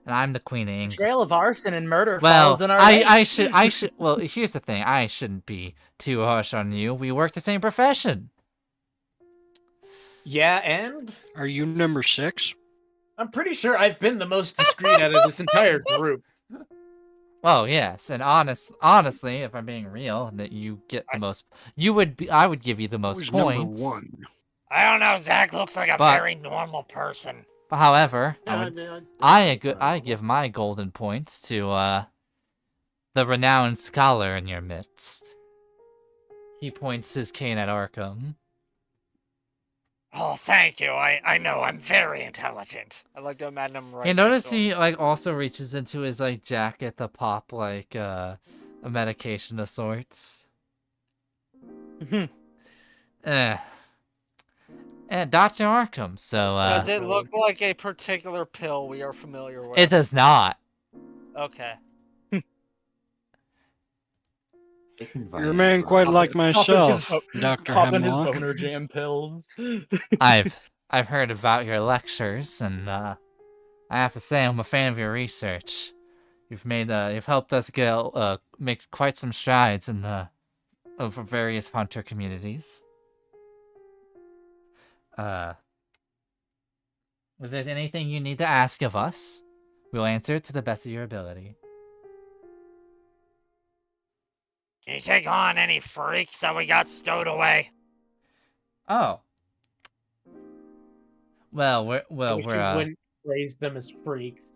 and I'm the Queen of England. Trail of arson and murder Well, follows in our I should. Well, here's the thing. I shouldn't be too harsh on you. We work the same profession. Yeah, and Are you number 6? I'm pretty sure I've been the most discreet out of this entire group. Oh yes, and honestly, if I'm being real, that you get the most. I would give you the most Who's points. number one? I don't know. Zach looks like a But- very normal person. But however, I normal. give my golden points to the renowned scholar in your midst. He points his cane at Arkham. Oh, thank you. I know I'm very intelligent. I like to imagine him right. You notice next to him. he like also reaches into his like jacket to pop like a medication of sorts. Eh. And Dr. Arkham, so Does it look like a particular pill we are familiar with? it does not. Okay. You're a man quite like myself, Dr. Popping his Hemlock. boner jam pills. I've heard about your lectures, and I have to say I'm a fan of your research. You've helped us make quite some strides in over various hunter communities. If there's anything you need to ask of us, we'll answer it to the best of your ability. Can you take on any freaks that we got stowed away? Oh. Well, I wish you we're wouldn't raise them as freaks.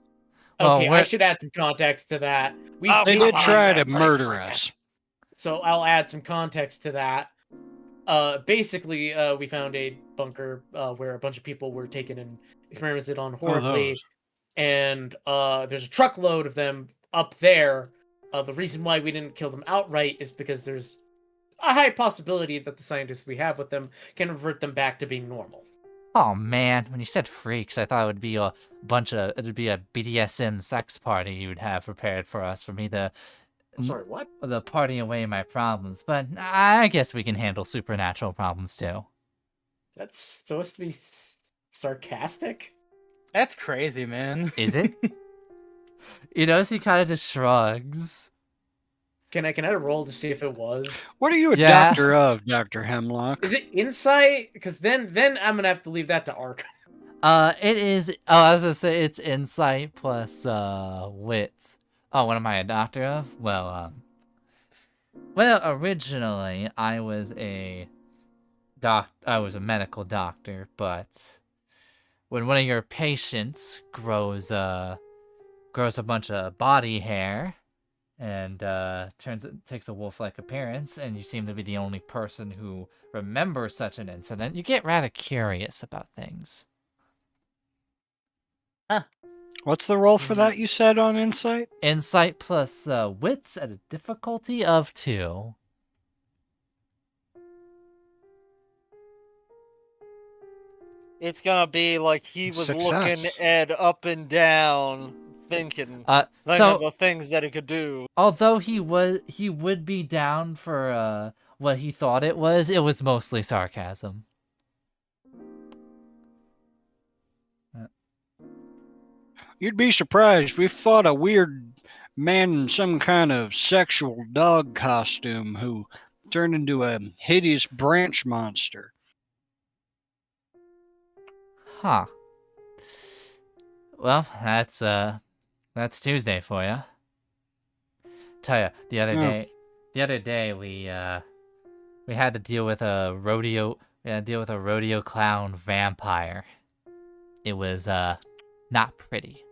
Well, Okay, I we're- should add some context to that. They did try to murder us. So I'll add some context to that. Basically, we found a bunker where a bunch of people were taken and experimented on horribly, and there's a truckload of them up there. The reason why we didn't kill them outright is because there's a high possibility that the scientists we have with them can revert them back to being normal. Oh man, when you said freaks, I thought it'd be a BDSM sex party you'd have prepared for us for me to I'm sorry, what? the party away my problems, but I guess we can handle supernatural problems too. That's supposed to be sarcastic? That's crazy, man. Is it? You notice he kind of just shrugs. Can I roll to see if it was? What are you a Yeah. doctor of, Dr. Hemlock? Is it insight? Because then I'm gonna have to leave that to Ark. It is. Oh, I was gonna say it's insight plus wits. Oh, what am I a doctor of? Well, originally I was a medical doctor, but when one of your patients grows a bunch of body hair and takes a wolf-like appearance, and you seem to be the only person who remembers such an incident, you get rather curious about things. What's the roll for that you said on Insight? Insight plus wits at a difficulty of 2. It's gonna be like he was Success. looking Ed up and down, thinking So of the things that he could do. although he would be down for what he thought it was mostly sarcasm. You'd be surprised. We fought a weird man in some kind of sexual dog costume who turned into a hideous branch monster. Huh. Well, that's Tuesday for you. Tell you, the other day we had to deal with a rodeo clown vampire. It was not pretty.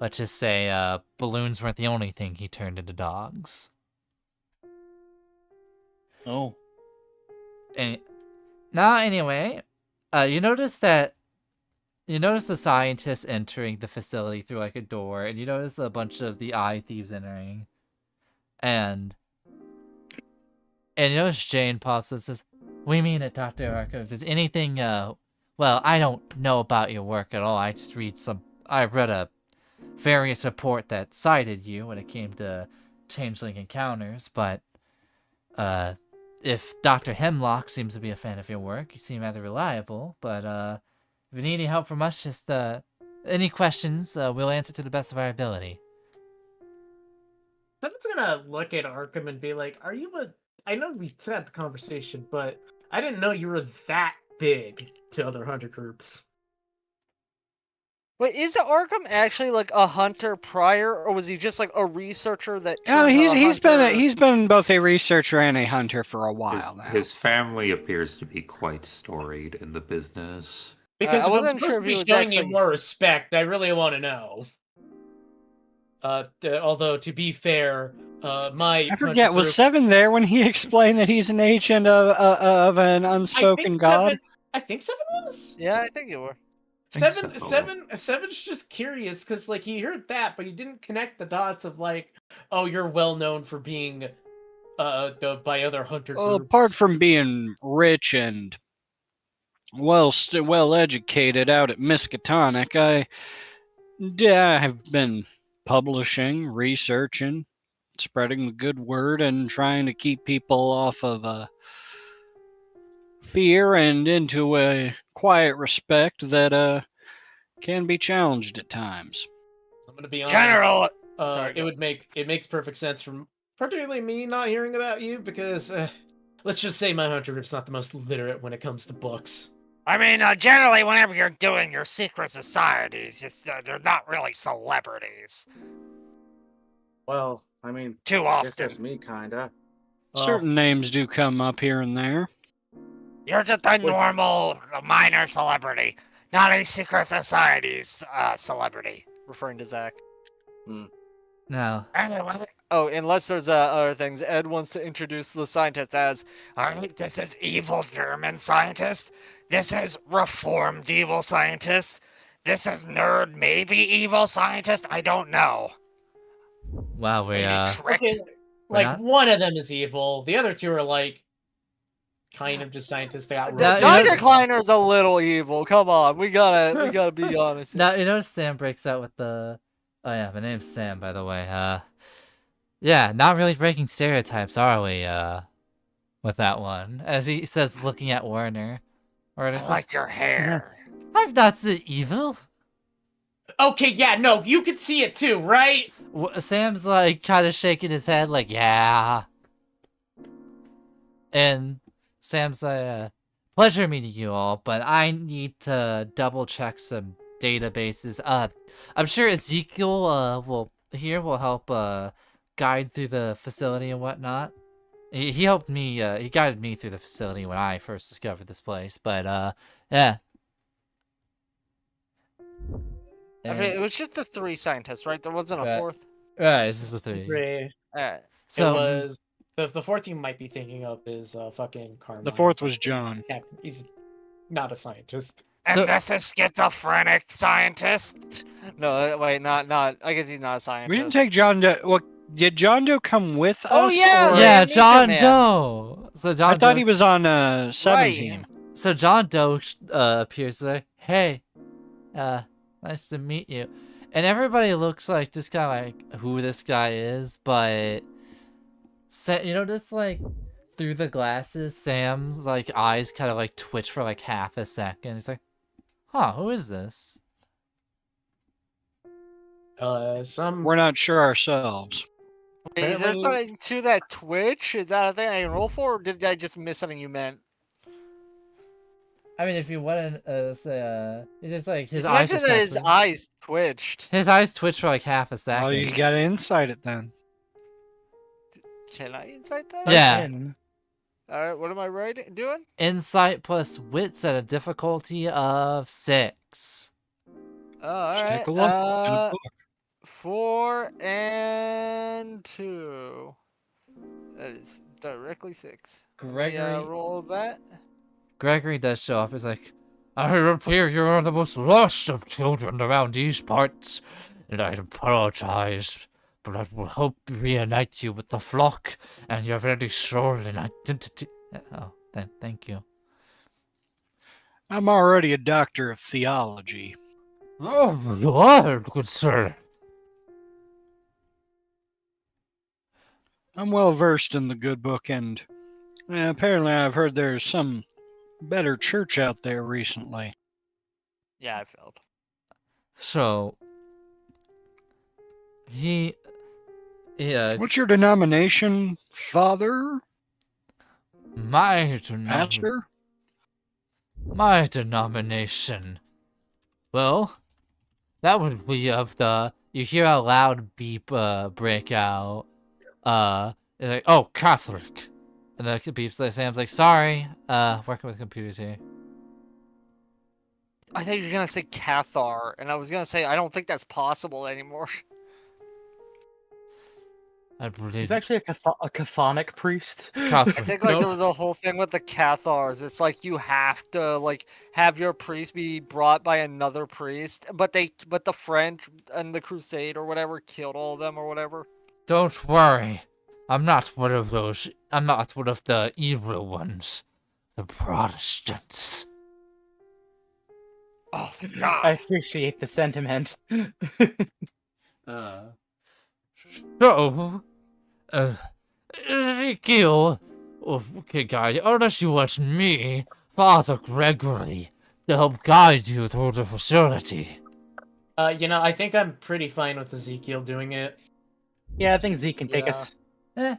Let's just say balloons weren't the only thing he turned into dogs. Oh. And now, anyway, you notice the scientists entering the facility through like a door, and you notice a bunch of the eye thieves entering, and you notice Jane pops up and says, "We mean it, Dr. Arkham. If there's anything, well, I don't know about your work at all. I read a various report that cited you when it came to changeling encounters, but if Dr. Hemlock seems to be a fan of your work, you seem rather reliable, but if you need any help from us, just any questions, we'll answer to the best of our ability." Someone's gonna look at Arkham and be like, "Are you a?" I know we had the conversation, but I didn't know you were that big to other hunter groups. Wait, is Arkham actually like a hunter prior, or was he just like a researcher that? Oh, turned a he's been both a researcher and a hunter for a while now. His family appears to be quite storied in the business. Because I if I'm wasn't supposed sure to if be he was showing you actually- more respect, I really want to know. Although to be fair, my I forget, was Seven there when he explained that he's an agent of an unspoken god? I think Seven was. Yeah, I think you were. Seven's just curious because like he heard that, but he didn't connect the dots of like, oh, you're well known for being by other hunter Well, groups. apart from being rich and well educated out at Miskatonic, I have been publishing, researching, spreading the good word, and trying to keep people off of fear and into a quiet respect that can be challenged at times. I'm gonna be honest. General. It makes perfect sense from particularly me not hearing about you because let's just say my hunter group's not the most literate when it comes to books. I mean, generally, whenever you're doing your secret societies, they're not really celebrities. Well, I mean, Too I guess often. that's me, kinda. Certain names do come up here and there. You're just a normal, minor celebrity, not a secret society's celebrity. Referring to Zach. No. Anyway, Oh, unless there's other things. Ed wants to introduce the scientist as. alright, this is evil German scientist. This is reformed evil scientist. This is nerd, maybe evil scientist. I don't know. Wow, we Maybe tricked. Okay, We're like not- one of them is evil, the other two are like kind of just scientists that got Now, roped. you know- Dr. Kleiner's a little evil. Come on, we gotta be honest. Now, you know Sam breaks out with the... Oh yeah, my name's Sam, by the way. Yeah, not really breaking stereotypes, are we, with that one? As he says, looking at Warner. Or I like your hair. I'm not so evil. Okay, yeah, no, you could see it too, right? Sam's like kind of shaking his head, like, yeah. And Sam's like, pleasure meeting you all, but I need to double check some databases. I'm sure Ezekiel will help guide through the facility and whatnot. He helped me. He guided me through the facility when I first discovered this place. But yeah. I mean, it was just the 3 scientists, right? There wasn't a Right. 4th. Right, it's just the 3. Right. Alright. So It was the fourth you might be thinking of is fucking Carmine. The fourth was John. He's not a scientist. And So- this is schizophrenic scientist. No, wait, not. I guess he's not a scientist. We didn't take John Doe. Well, did John Doe come with us? Oh, yeah, or- yeah, Ninja John Man. Doe. So John I thought Doe- he was on 17. So John Doe appears like, hey, nice to meet you. And everybody looks like just kind of like who this guy is, but you know, just like through the glasses, Sam's like eyes kind of like twitch for like half a second. He's like, huh, who is this? We're not sure ourselves. Wait, is there something to that Twitch? Is that a thing I can roll for, or did I just miss something you meant? I mean, if you want to say, it's just like his It's eyes. mentioned Just that kinda his twitch. eyes twitched. His eyes twitch for like half a second. Well, you gotta insight it then. Can I insight that? Yeah. Alright, what am I doing? Insight plus wits at a difficulty of 6. Oh, alright. Take a look in a book. 4 and 2. That is directly 6. Gregory- Roll that. Gregory does show up. He's like, I appear you are the most lost of children around these parts, and I apologize, but I will hope reunite you with the flock and your very stolen identity. Oh, thank you. I'm already a doctor of theology. Oh, you are, good sir. I'm well versed in the good book, and apparently I've heard there's some better church out there recently. Yeah, I failed. So, yeah. What's your denomination, Father? My Master? denomination. Well, That would be of the. You hear a loud beep break out. It's like, oh, Catholic. And the beeps like Sam's like, sorry, working with computers here. I thought you were gonna say Cathar, and I was gonna say I don't think that's possible anymore. He's actually a Catholic priest. I think like there was a whole thing with the Cathars. It's like you have to like have your priest be brought by another priest, but the French and the Crusade or whatever killed all of them or whatever. Don't worry. I'm not one of those. I'm not one of the evil ones. The Protestants. Oh, God. I appreciate the sentiment. So, Ezekiel, okay, guys, unless you want me, Father Gregory, to help guide you through the facility. I think I'm pretty fine with Ezekiel doing it. Yeah, I think Zeke can take us. Wait,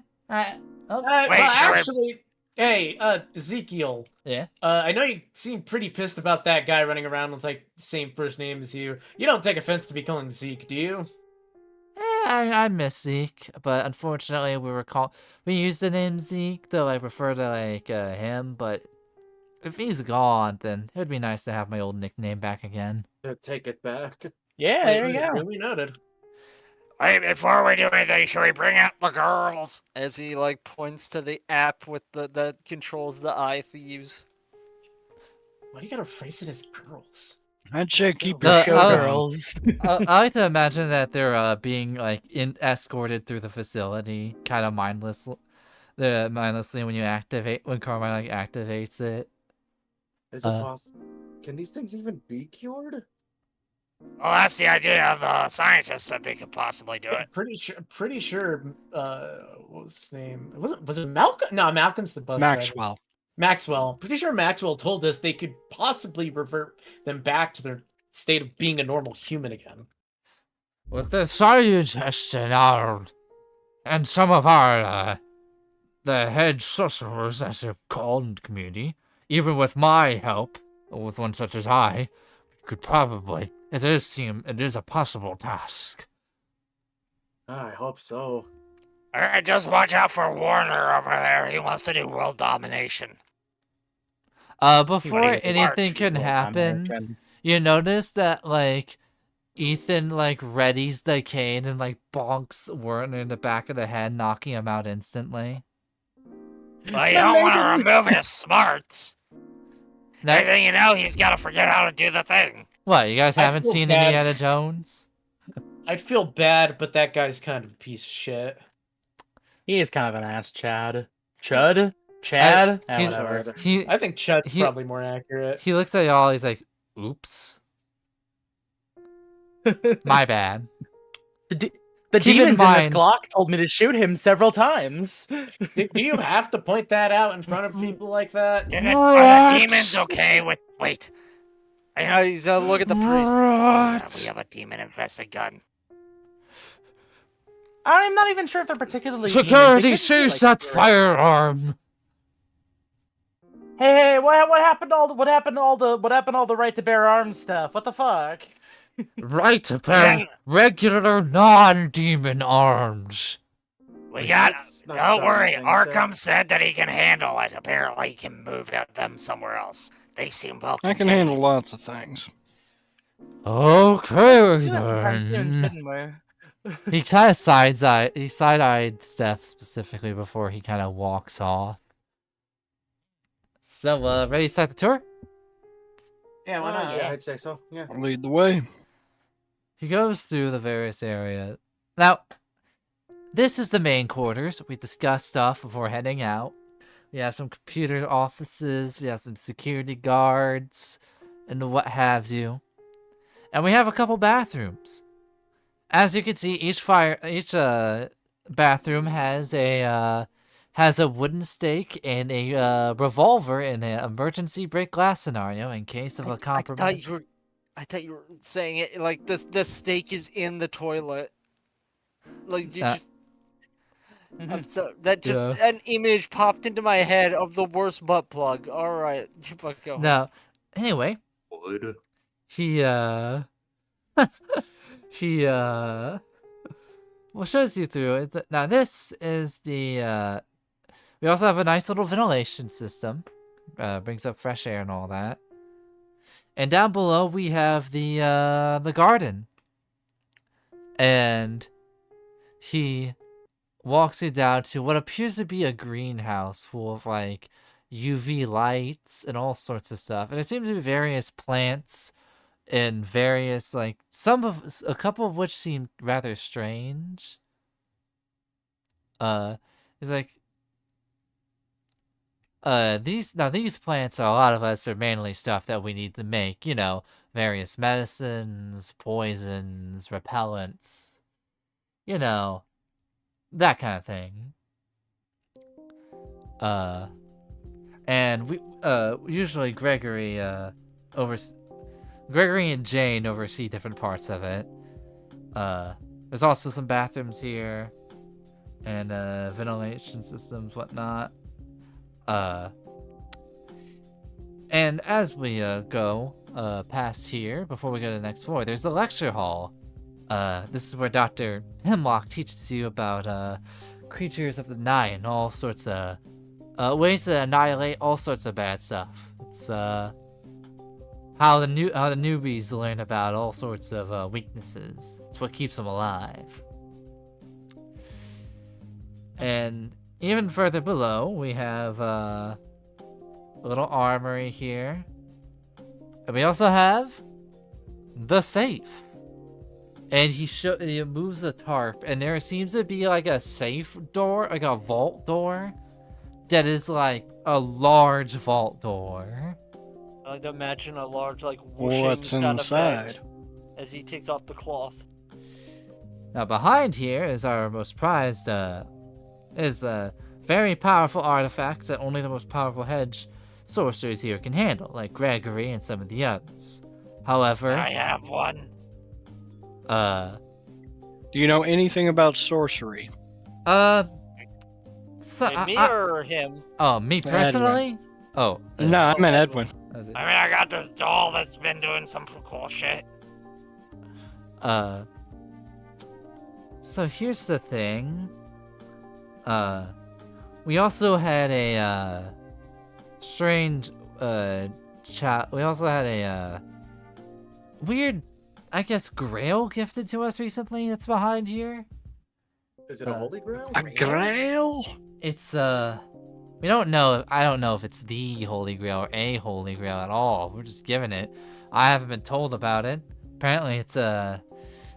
Actually, hey, Ezekiel. Yeah? I know you seem pretty pissed about that guy running around with, like, the same first name as you. You don't take offense to be calling Zeke, do you? I miss Zeke, but unfortunately we used the name Zeke, though I prefer to like him, but if he's gone, then it would be nice to have my old nickname back again. Take it back. Yeah, there you go. Really noted. Hey, before we do anything, should we bring out the girls? As he like points to the app with that controls the eye thieves. Why do you gotta phrase it as girls? I'd say keep The your show showgirls. I like to imagine that they're being like escorted through the facility, kind of mindlessly when you when Carmine like activates it. Is it possible? Can these things even be cured? Well, that's the idea. The scientists said they could possibly do it. Pretty sure. What was his name? Was it Malcolm? No, Malcolm's the bus driver. Maxwell. Pretty sure Maxwell told us they could possibly revert them back to their state of being a normal human again. With the scientists and some of our the head sorcerers, as they're called in the community, even with my help, with one such as I, could probably. It is a possible task. I hope so. Alright, just watch out for Warner over there. He wants to do world domination. Before anything can happen, you notice that, like, Ethan, like, readies the cane and, like, bonks Warner in the back of the head, knocking him out instantly. Well, you don't want to remove his smarts. Next thing you know, he's got to forget how to do the thing. What, you guys haven't seen Indiana Jones? I'd feel bad, but that guy's kind of a piece of shit. He is kind of an ass, Chad. Chad? Whatever. I think Chud's probably more accurate. He looks at y'all, he's like, oops. My bad. The demons in this clock told me to shoot him several times. Do you have to point that out in front of people like that? Are the demons okay with... Wait. I know he's look at the priest. We have a demon infested gun. I'm not even sure if they're particularly. Security, seize that firearm. Hey, what happened to all the right to bear arms stuff? What the fuck? Right to bear regular non-demon arms. We got. Don't worry. Arkham said that he can handle it. Apparently, he can move them somewhere else. They seem well. I can handle lots of things. Okay then. He kind of side-eyed Steph specifically before he kind of walks off. So, ready to start the tour? Yeah, why not? Yeah, I'd say so. Yeah. Lead the way. He goes through the various areas. Now, this is the main quarters. We discussed stuff before heading out. We have some computer offices. We have some security guards, and what have you. And we have a couple bathrooms. As you can see, each bathroom has a wooden stake and a revolver in an emergency break glass scenario in case of a compromise. I thought you were saying it like the stake is in the toilet. Like you just. An image popped into my head of the worst butt plug. All right, go. Now, anyway, he He shows you through it. Now this is the we also have a nice little ventilation system. Brings up fresh air and all that. And down below we have the garden. And he walks you down to what appears to be a greenhouse full of like UV lights and all sorts of stuff. And there seems to be various plants and various like a couple of which seem rather strange. It's like these plants are a lot of us are mainly stuff that we need to make, various medicines, poisons, repellents, that kind of thing. And we usually Gregory and Jane oversee different parts of it. There's also some bathrooms here and ventilation systems, whatnot. And as we go past here, before we go to the next floor, there's the lecture hall. This is where Dr. Hemlock teaches you about creatures of the night and all sorts of ways to annihilate all sorts of bad stuff. It's how the newbies learn about all sorts of weaknesses. It's what keeps them alive. And even further below, we have a little armory here. And we also have the safe. And he moves a tarp, and there seems to be like a safe door, like a vault door, that is like a large vault door. I like to imagine a large like whooshing What's sound inside? effect as he takes off the cloth. Now behind here is our most prized, very powerful artifacts that only the most powerful hedge sorcerers here can handle, like Gregory and some of the others. However, I have one. Do you know anything about sorcery? Me or him? Oh, me personally? Oh. No, I meant Edwin. I mean, I got this doll that's been doing some cool shit. So here's the thing. We also had a strange we also had a weird, I guess, grail gifted to us recently that's behind here. Is it a holy grail? A grail? It's we don't know. I don't know if it's the holy grail or a holy grail at all. We're just giving it. I haven't been told about it. Apparently it's What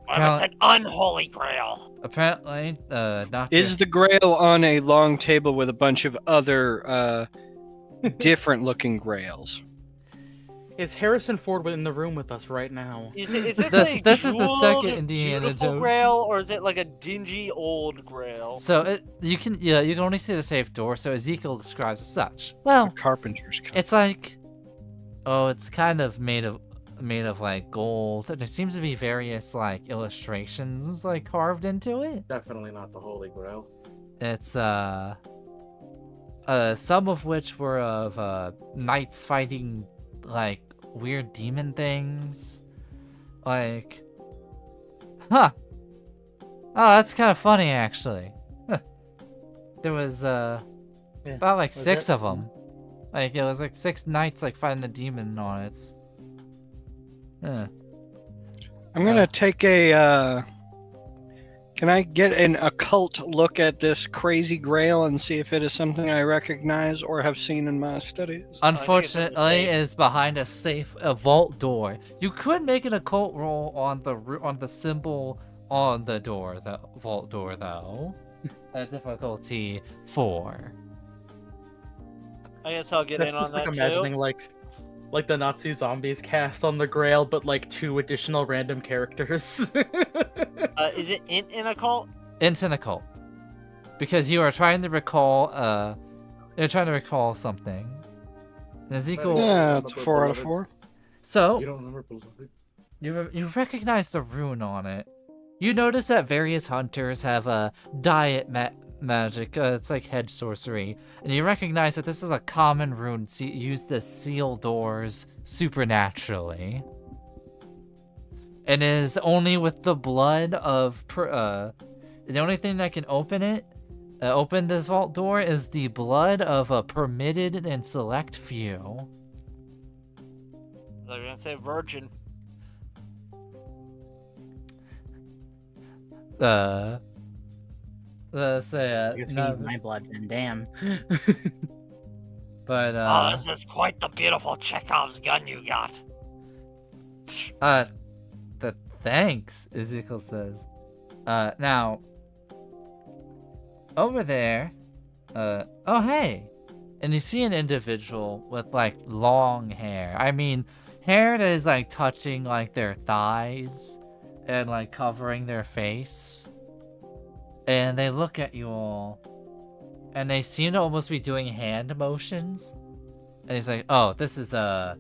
if it's an unholy grail? Apparently, Dr. Is the grail on a long table with a bunch of other different looking grails? Is Harrison Ford in the room with us right now? Is this this is the second jeweled, Indiana beautiful Jones grail, or is it like a dingy old grail? So you can only see the safe door. So Ezekiel describes as such. Well, a carpenter's cut. It's like, it's kind of made of like gold. There seems to be various like illustrations like carved into it. Definitely not the holy grail. It's some of which were of knights fighting like weird demon things. Like, oh, that's kind of funny actually. There was about like six of them. Like it was like 6 knights like fighting a demon on it. I'm gonna take a. Can I get an occult look at this crazy grail and see if it is something I recognize or have seen in my studies? Unfortunately, it is behind a vault door. You could make an occult roll on the symbol on the door, the vault door, though. Difficulty 4. I guess I'll get in on that imagining too. like the Nazi zombies cast on the Grail, but like 2 additional random characters. Is it in occult? It's an occult. Because you are trying to recall, you're trying to recall something. And Ezekiel... Yeah, it's a 4 out of 4. So, You don't remember Beloved? you recognize the rune on it. You notice that various hunters have a diet magic, it's like hedge sorcery, and you recognize that this is a common rune used to seal doors supernaturally. and is only with the blood of the only thing that can open it, open this vault door is the blood of a permitted and select few. They're gonna say virgin. I guess we no, use my blood then. Damn. but Oh, this is quite the beautiful Chekhov's gun you got. thanks, Ezekiel says. Now, over there, oh hey, and you see an individual with like long hair. I mean, hair that is like touching like their thighs and like covering their face. And they look at you all, and they seem to almost be doing hand motions. And he's like, "Oh, this is one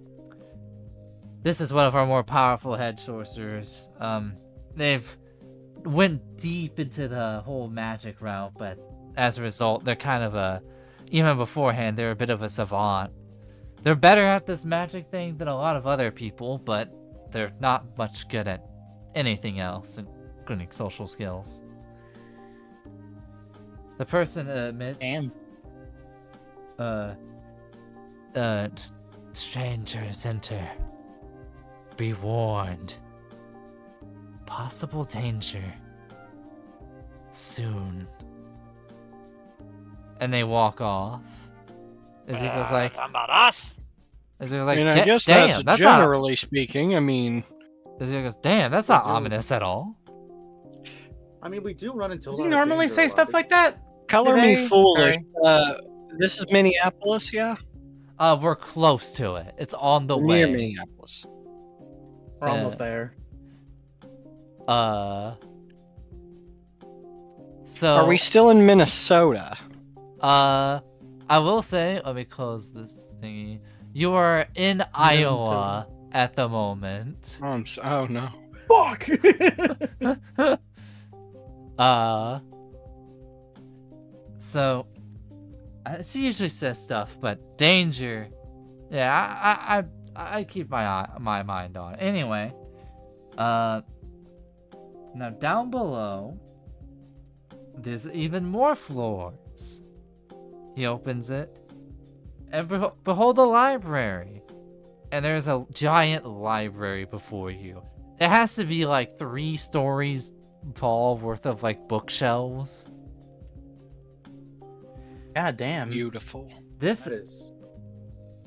of our more powerful head sorcerers. They've went deep into the whole magic route, but as a result, they're kind of even beforehand, they're a bit of a savant. They're better at this magic thing than a lot of other people, but they're not much good at anything else, including social skills." The person admits, strangers enter. Be warned. Possible danger. Soon. And they walk off. Ezekiel's like, Talking about us? Ezekiel's like, I mean, I guess damn, that's not... generally speaking. I mean, Ezekiel goes, damn, that's not ominous at all. I mean, we do run into. Does he normally say stuff like that? color Do me they? foolish. Sorry. This is Minneapolis, yeah? We're close to it. It's on the Near way. Minneapolis. We're almost there. So Are we still in Minnesota? I will say, let me close this thingy. You are in Iowa at the moment. Oh no. Fuck! So she usually says stuff, but danger. Yeah, I keep my mind on it. Anyway, now down below, there's even more floors. He opens it, and behold the library. And there's a giant library before you. It has to be like 3 stories tall worth of like bookshelves. God damn. Beautiful. This is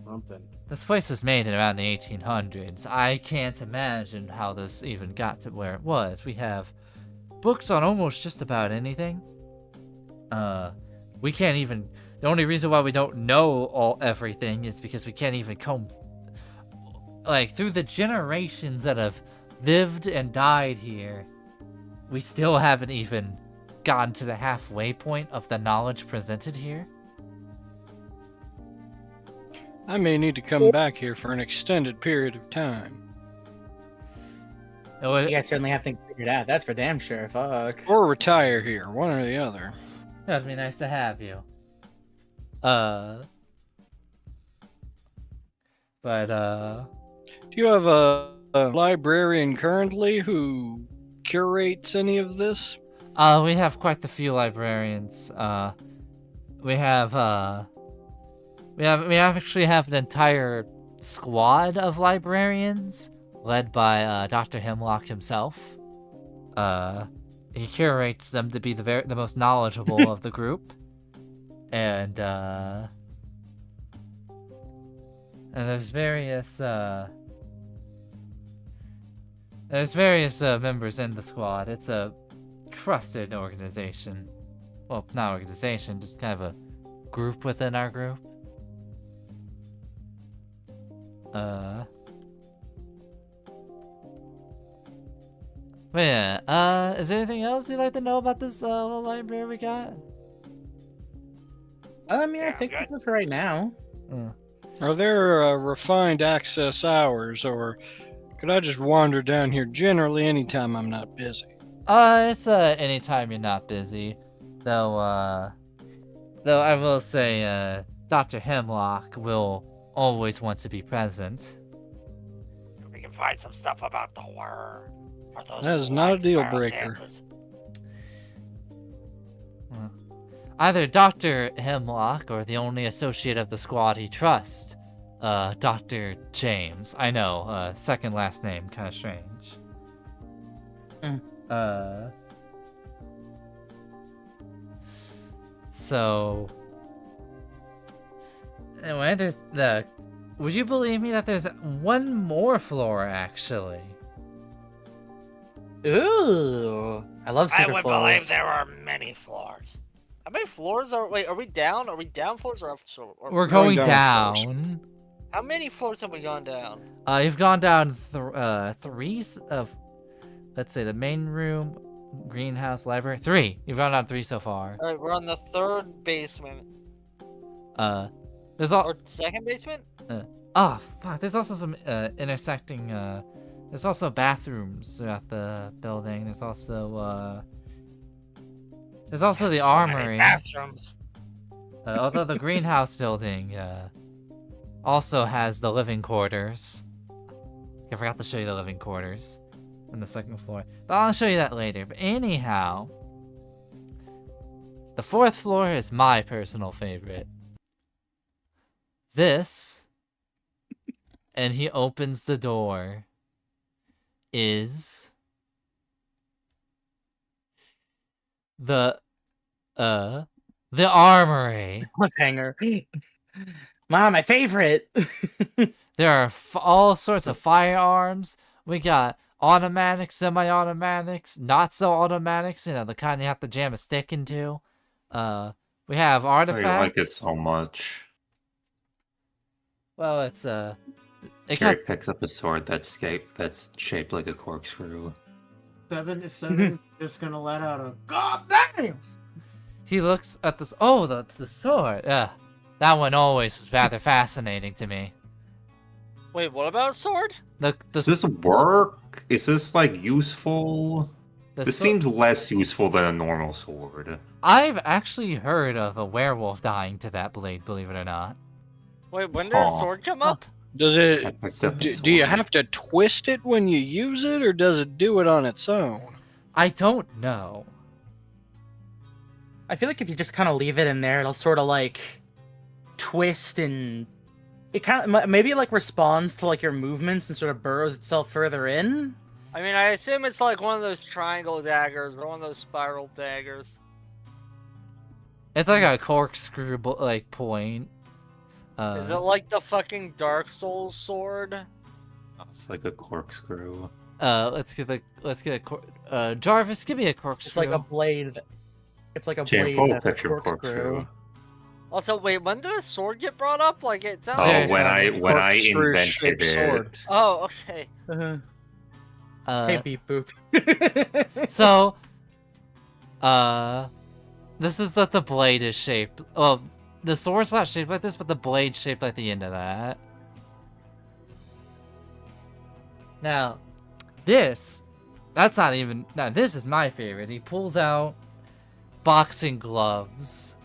something. This place was made in around the 1800s. I can't imagine how this even got to where it was. We have books on almost just about anything. We can't even... The only reason why we don't know everything is because we can't even comb... Like, through the generations that have lived and died here, we still haven't even gotten to the halfway point of the knowledge presented here. I may need to come back here for an extended period of time. You guys certainly have things figured out. That's for damn sure. Fuck. Or retire here, one or the other. That'd be nice to have you. Do you have a librarian currently who curates any of this? We have quite the few librarians. We actually have an entire squad of librarians led by Dr. Hemlock himself. He curates them to be the most knowledgeable of the group. And there's various members in the squad. It's a trusted organization. Well, not organization, just kind of a group within our group. But yeah, is there anything else you'd like to know about this library we got? I mean, I think that's for right now. Are there refined access hours, or could I just wander down here generally anytime I'm not busy? It's anytime you're not busy. Though I will say, Dr. Hemlock will always want to be present. We can find some stuff about the worm. Are those That is not a black deal spiral breaker. dances? Either Dr. Hemlock or the only associate of the squad he trusts, Dr. James. I know, second last name, kind of strange. So... Anyway, there's the... Would you believe me that there's one more floor, actually? Ooh, I love I secret would floors. believe there are many floors. How many floors are... Wait, are we down? Are we down floors or up floors? We're going going down first. down. How many floors have we gone down? You've gone down three of... Let's say the main room, greenhouse, library. 3. You've gone down 3 so far. Alright, we're on the 3rd basement. There's all... Or 2nd basement? Oh, fuck. There's also some intersecting. There's also bathrooms throughout the building. There's also the armory. Bathrooms. Although the greenhouse building also has the living quarters. I forgot to show you the living quarters on the 2nd floor, but I'll show you that later. But anyhow, the 4th floor is my personal favorite. This. And he opens the door. Is the armory. Cliffhanger. Mom, my favorite. There are all sorts of firearms. We got automatics, semi-automatics, not so automatics. You know, the kind you have to jam a stick into. We have artifacts. I like it so much. Well, it's Jerry picks up a sword that's shaped like a corkscrew. 7 is 7 just gonna let out a god damn. He looks at this. Oh, the sword. That one always was rather fascinating to me. Wait, what about a sword? Does this work? Is this like useful? This seems less useful than a normal sword. I've actually heard of a werewolf dying to that blade, believe it or not. Wait, when did a sword come up? Does it? Do you have to twist it when you use it, or does it do it on its own? I don't know. I feel like if you just kind of leave it in there, it'll sort of like twist and it kind of maybe like responds to like your movements and sort of burrows itself further in. I mean, I assume it's like one of those triangle daggers or one of those spiral daggers. It's like a corkscrew like point. Is it like the fucking Dark Souls sword? It's like a corkscrew. Let's get a Jarvis, give me a corkscrew. It's like a blade. It's like a blade. That's a corkscrew. Also, wait, when did a sword get brought up? Like it sounds. Oh, when I invented it. Oh, okay. Hey, beep boop. So, this is that the blade is shaped. Well, the sword's not shaped like this, but the blade's shaped like the end of that. Now, that's not even. Now, this is my favorite. He pulls out boxing gloves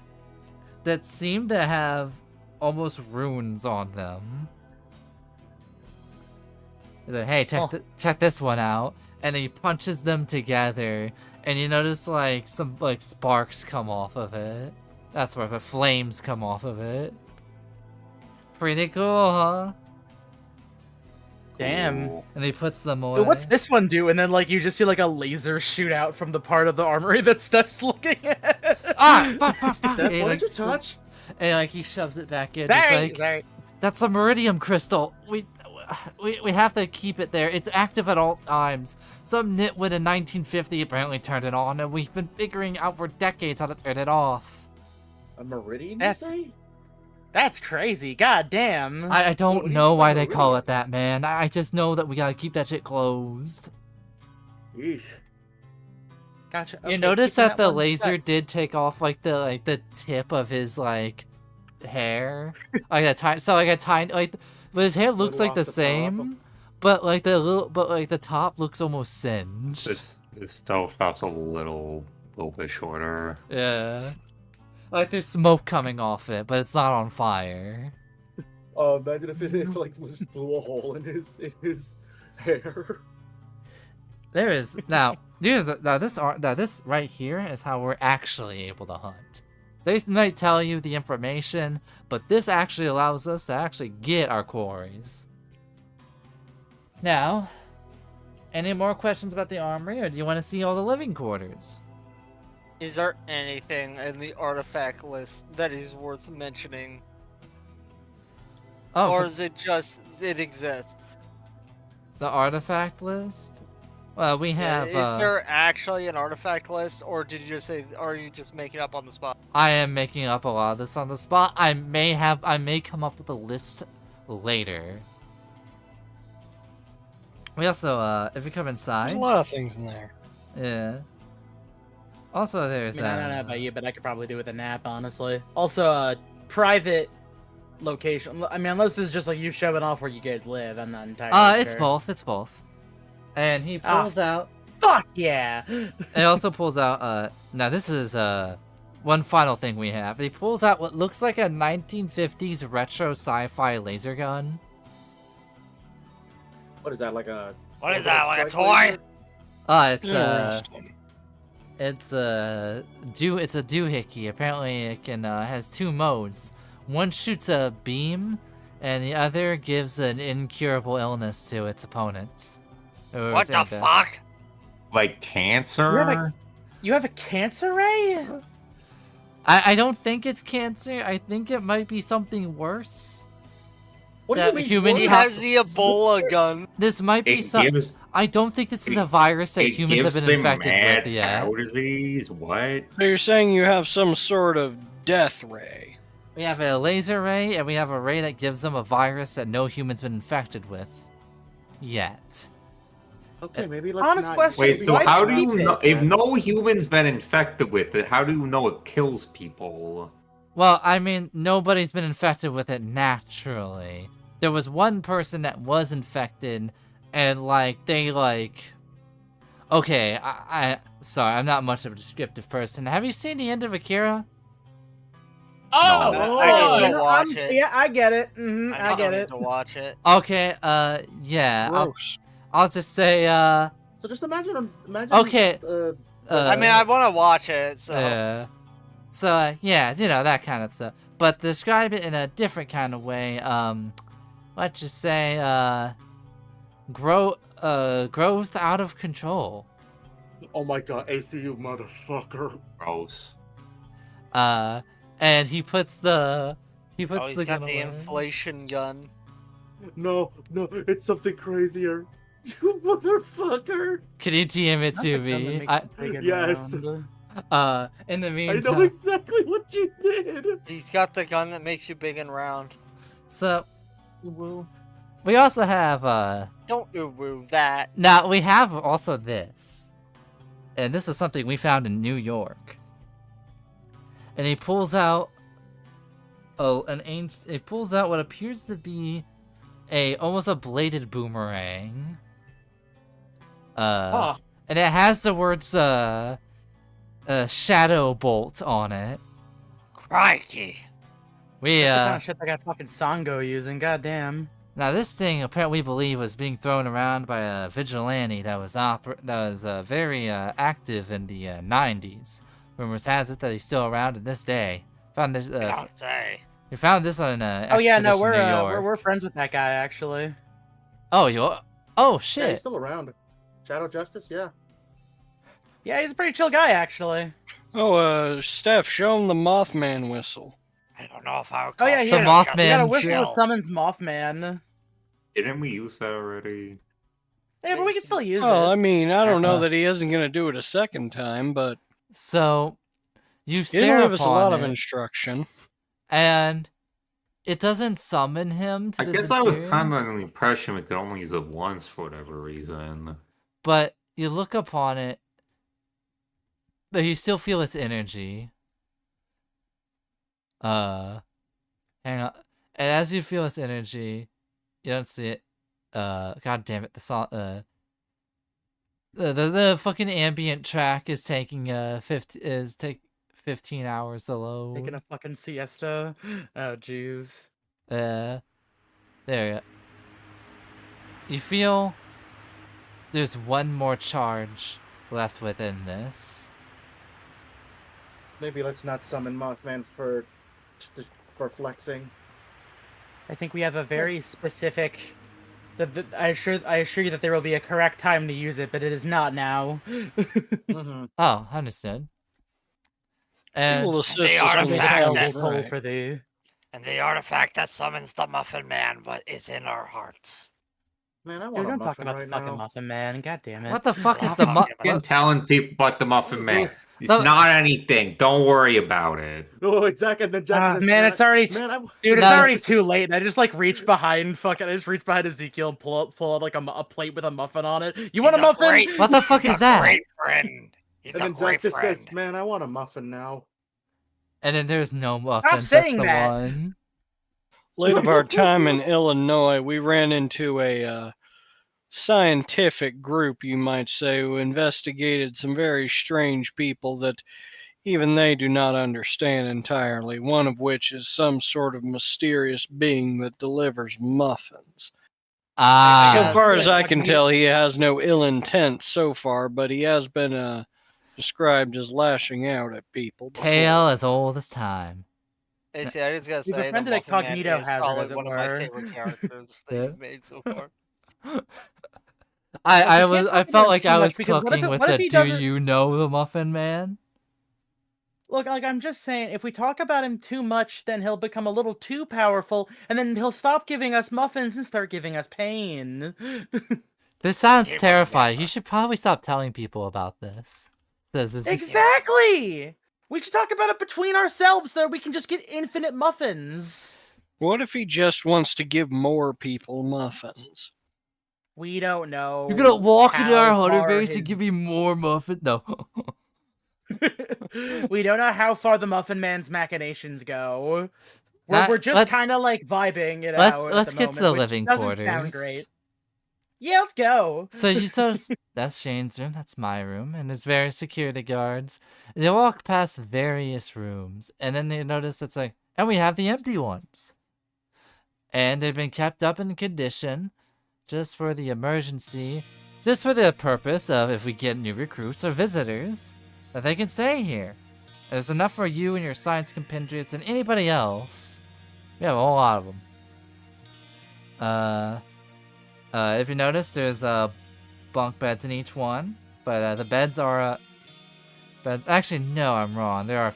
that seem to have almost runes on them. He's like, hey, check this one out. And he punches them together, and you notice like some like sparks come off of it. That's where the flames come off of it. Pretty cool, huh? Damn. And he puts them away. What's this one do? And then like you just see like a laser shoot out from the part of the armory that Steph's looking at. Fuck. What did you touch? And like he shoves it back in. Sorry, He's like, that's a meridium crystal. We have to keep it there. It's active at all times. Some nitwit in 1950 apparently turned it on, and we've been figuring out for decades how to turn it off. A meridian, you say? That's crazy. God damn. I don't know why they call it that, man. I just know that we gotta keep that shit closed. Yeesh. Gotcha. You notice that the laser did take off like the tip of his like hair, like a tiny. So like a tiny like, but his hair looks like the same, but like the top looks almost singed. This top's a little bit shorter. Yeah. Like there's smoke coming off it, but it's not on fire. Oh, imagine if like just blew a hole in his hair. There is now. This right here is how we're actually able to hunt. They might tell you the information, but this actually allows us to actually get our quarries. Now, any more questions about the armory, or do you want to see all the living quarters? Is there anything in the artifact list that is worth mentioning? Oh, or is it just, it exists? The artifact list? Well, we have. Is there actually an artifact list, or did you just say, or are you just making it up on the spot? I am making up a lot of this on the spot. I may come up with a list later. We also, if we come inside. There's a lot of things in there. Yeah. Also, there's. I mean, I don't know about you, but I could probably do with a nap, honestly. Also, private location. I mean, unless this is just like you showing off where you guys live, I'm not entirely It's sure. both. It's both. And he pulls out. Fuck yeah! He also pulls out. Now this is one final thing we have. He pulls out what looks like a 1950s retro sci-fi laser gun. What is that, like a... What is that, like a toy? It's a doohickey. Apparently it can has two modes. One shoots a beam, and the other gives an incurable illness to its opponents. What the fuck? Like cancer? You have a cancer ray? I don't think it's cancer. I think it might be something worse. What do you mean? He has the Ebola gun. This might be something. I don't think this is a virus that humans have been infected with yet. Cow disease? What? So you're saying you have some sort of death ray? We have a laser ray, and we have a ray that gives them a virus that no human's been infected with yet. Okay, maybe let's Honest not... question. Wait, so Why how do do you you know? this, If then? no human's been infected with it, how do you know it kills people? Well, I mean, nobody's been infected with it naturally. There was one person that was infected, and okay, sorry, I'm not much of a descriptive person. Have you seen the end of Akira? Oh, No. I need to watch it. Yeah, I get it. I get need it. to watch it. Okay, yeah. Gross. I'll just say, So just imagine... Okay. I mean, I want to watch it, so. Yeah. So, yeah, you know, that kind of stuff. But describe it in a different kind of way. Let's just say, growth out of control. Oh my god, ACU motherfucker. Gross. And he puts the... He's got the gun away. inflation gun. No, it's something crazier. You motherfucker. Can you TM it to me? Yes. In the I meantime... know exactly what you did. He's got the gun that makes you big and round. So, we also have, Don't woo that. now, we have also this. And this is something we found in New York. And he pulls out he pulls out what appears to be almost a bladed boomerang. And it has the words Shadow Bolt on it. Crikey. We That's the kind of shit that got fucking Sango using. Goddamn. Now this thing apparently we believe was being thrown around by a vigilante that was very active in the 90s. Rumors has it that he's still around in this day. Found this. Don't say. We found this on an Oh yeah, no, expedition in New York. we're friends with that guy actually. Oh, oh Yeah, shit. he's still around. Shadow Justice, yeah. Yeah, he's a pretty chill guy actually. Oh, Steph, show him the Mothman whistle. I don't know if I would Oh call yeah, it he The had Mothman he got a whistle chill. that summons Mothman. Didn't we use that already? Yeah, but we can still use Oh, I it. mean, I don't know Uh-huh. that he isn't going to do it a second time, but So, you he stare didn't give us a upon lot of it, instruction. and it doesn't summon him to I this guess I was interior, kind of under the impression we could only use it once for whatever reason. but you look upon it, but you still feel its energy. Hang on. And as you feel its energy, you don't see it. God damn it, the fucking ambient track is taking 15 hours to load. Taking a fucking siesta. Oh jeez. There you go. You feel there's one more charge left within this. Maybe let's not summon Mothman for flexing. I think we have a very specific. I assure you that there will be a correct time to use it, but it is not now. Oh, understood. And the artifact for thee. And the artifact that summons the Muffin Man, but is in our hearts. Man, I Dude, want don't a talk muffin about right the fucking now. Muffin Man. God damn it. What the fuck is the Fucking telling people about the Muffin Man. It's not anything. Don't worry about it. Oh, exactly. And then Jack says, man, it's already dude. It's No, already it's- too late. I just like reach behind fucking. I just reach behind Ezekiel and pull out like a plate with a muffin on it. You want a muffin? What the fuck is that? Great friend. He's And a then Zach great just friend. says, "Man, I want a muffin now." And then there's no muffins. saying That's the that. one. Late of our time in Illinois, we ran into a scientific group, you might say, who investigated some very strange people that even they do not understand entirely, one of which is some sort of mysterious being that delivers muffins. So far as I can tell, he has no ill intent so far, but he has been described as lashing out at people before. Tale as old as time. Hey, see, I just gotta We've say, the offended Muffin Man Incognito is hazard, probably as it one of my were. favorite characters that you've made so far. I felt like I was because what if cooking it- with what if the he "Do doesn't- you know the Muffin Man?" Look, like I'm just saying, if we talk about him too much, then he'll become a little too powerful, and then he'll stop giving us muffins and start giving us pain. This sounds terrifying. You should probably stop telling people about this. Says Ezekiel. Exactly. We should talk about it between ourselves, so that we can just get infinite muffins. What if he just wants to give more people muffins? We don't know. You're gonna walk into our how hunter far base and give me more muffin? No. We don't know how far the Muffin Man's machinations go. That- We're just let- kind of like vibing it let's- out. let's at get to the the moment, living which doesn't sound quarters. great. Yeah, let's go. So you saw that's Shane's room, that's my room, and there's various security guards. They walk past various rooms, and then they notice it's like, and we have the empty ones. And they've been kept up in condition just for the emergency, just for the purpose of if we get new recruits or visitors, that they can stay here. There's enough for you and your science compatriots and anybody else. We have a whole lot of them. If you notice, there's bunk beds in each one, but the beds are actually, no, I'm wrong. They're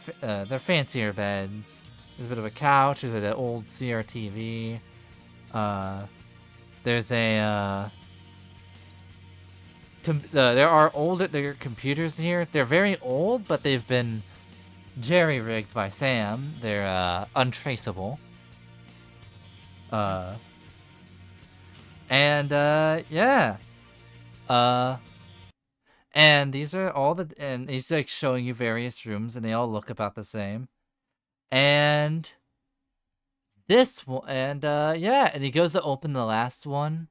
fancier beds. There's a bit of a couch. There's an old CRTV. There's a there are older computers here. They're very old, but they've been jerry-rigged by Sam. They're untraceable. Yeah. And these are all and he's like showing you various rooms, and they all look about the same. And this one, and yeah, and he goes to open the last one,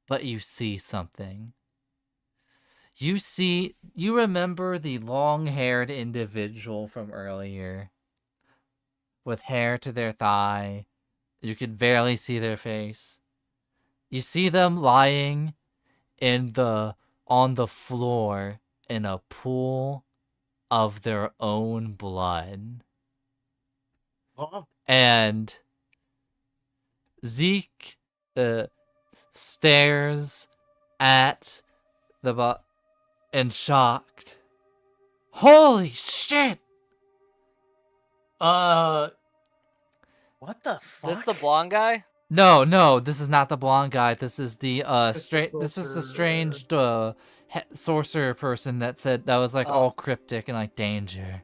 but you see something. You remember the long-haired individual from earlier, with hair to their thigh. You could barely see their face. You see them lying on the floor in a pool of their own blood. And Zeke stares at the and shocked. Holy shit! What the fuck? This the blonde guy? No, this is not the blonde guy. This is the this is the strange sorcerer person that said that was like all cryptic and like danger.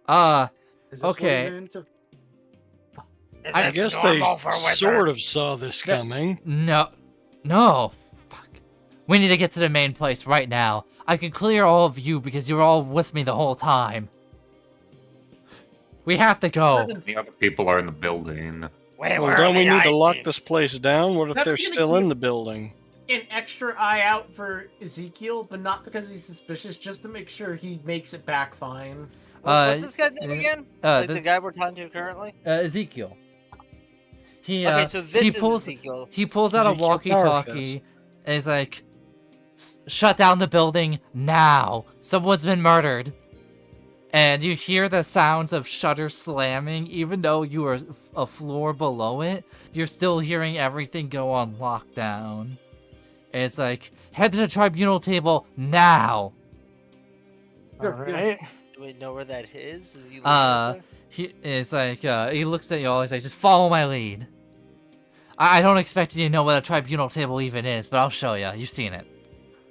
Okay. I guess they sort of saw this coming. No, fuck. We need to get to the main place right now. I can clear all of you because you were all with me the whole time. We have to go. The other people are in the building. Well, don't we need to lock this place down? What if That's they're gonna still keep- in the building? An extra eye out for Ezekiel, but not because he's suspicious, just to make sure he makes it back fine. What's this guy's name again? Like the the guy we're talking to currently? Ezekiel. Okay, so this he is pulls Ezekiel. he pulls out a Ezekiel walkie-talkie, And he's like, shut down the building now. Someone's been murdered. And you hear the sounds of shutters slamming, even though you are a floor below it. You're still hearing everything go on lockdown. And it's like, head to the tribunal table now. Alright. Do we know where that is? He is like, he looks at y'all. He's like, just follow my lead. I don't expect you to know what a tribunal table even is, but I'll show you. You've seen it.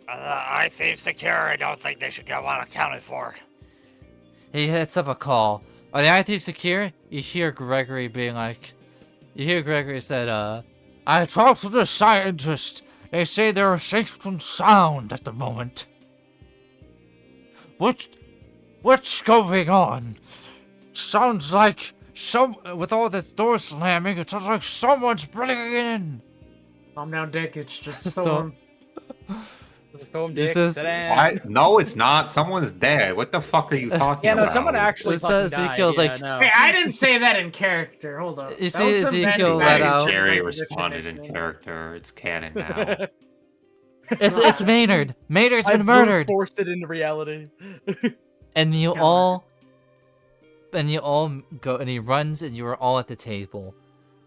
I Thief Secure, I don't think they should go unaccounted for. He hits up a call. Are the I Thief secure? You hear Gregory being like, said, I talked to the scientist. They say they're safe from sound at the moment. What's going on? Sounds like with all this door slamming, it sounds like someone's breaking in. Calm down, Dick. It's just a Storm. The storm, This Dick. is- Sit down. What? No, it's not. Someone's dead. What the fuck are you talking Yeah, no, about? someone actually This, fucking died. Ezekiel's Yeah, like- no. Hey, I didn't say that in character. Hold up. You That see was some Ezekiel Mandy let Bag out- Jerry Chicken responded in Edition. character. It's canon now. It's Maynard. Maynard's I been murdered. forced it into reality. And you Come all go, and he runs, and you are all at the table.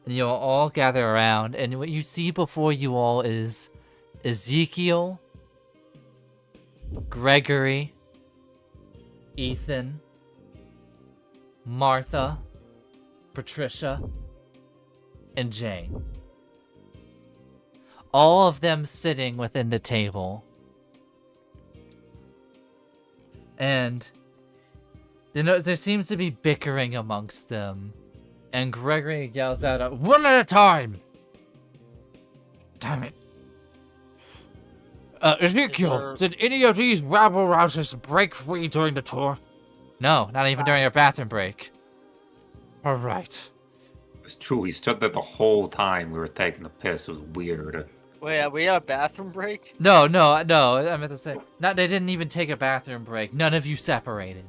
And you'll all gather around, and what you see before you all is Ezekiel, Gregory, Ethan, Martha, Patricia, and Jane. All of them sitting within the table. And there seems to be bickering amongst them. And Gregory yells out, one at a time! Damn it. Ezekiel, did any of these rabble-rousers break free during the tour? No, not even during our bathroom break. Alright. It's true. He stood there the whole time we were taking the piss. It was weird. Wait, we had a bathroom break? No, I meant to say, they didn't even take a bathroom break. None of you separated.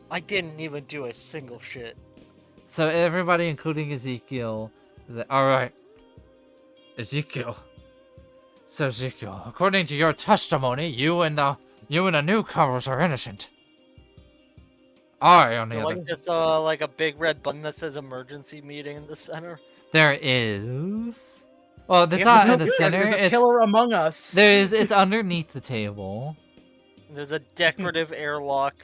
I didn't even do a single shit. So everybody, including Ezekiel, is like, alright. Ezekiel. So Ezekiel, according to your testimony, you and the newcomers are innocent. I, on the So, other, like just like a big red button that says emergency meeting in the center. there is. Well, it's Yeah, not no in the good. center. There's a It's killer among us. it's underneath the table. There's a decorative airlock.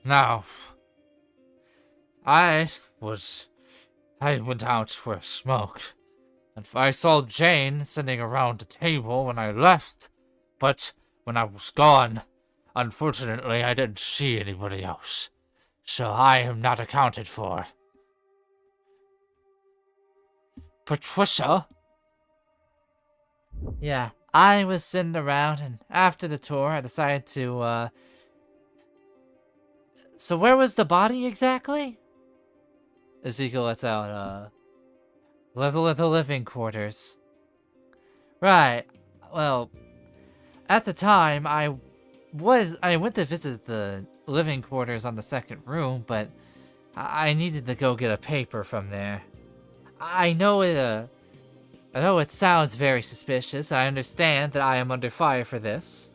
Now, I went out for a smoke, and I saw Jane sitting around the table when I left, but when I was gone, unfortunately, I didn't see anybody else, so I am not accounted for. Patricia? Yeah, I was sitting around, and after the tour, I decided to, So where was the body exactly? Ezekiel lets out, level of the living quarters. Right. Well, at the time, I went to visit the living quarters on the second room, but I needed to go get a paper from there. I know it sounds very suspicious, and I understand that I am under fire for this.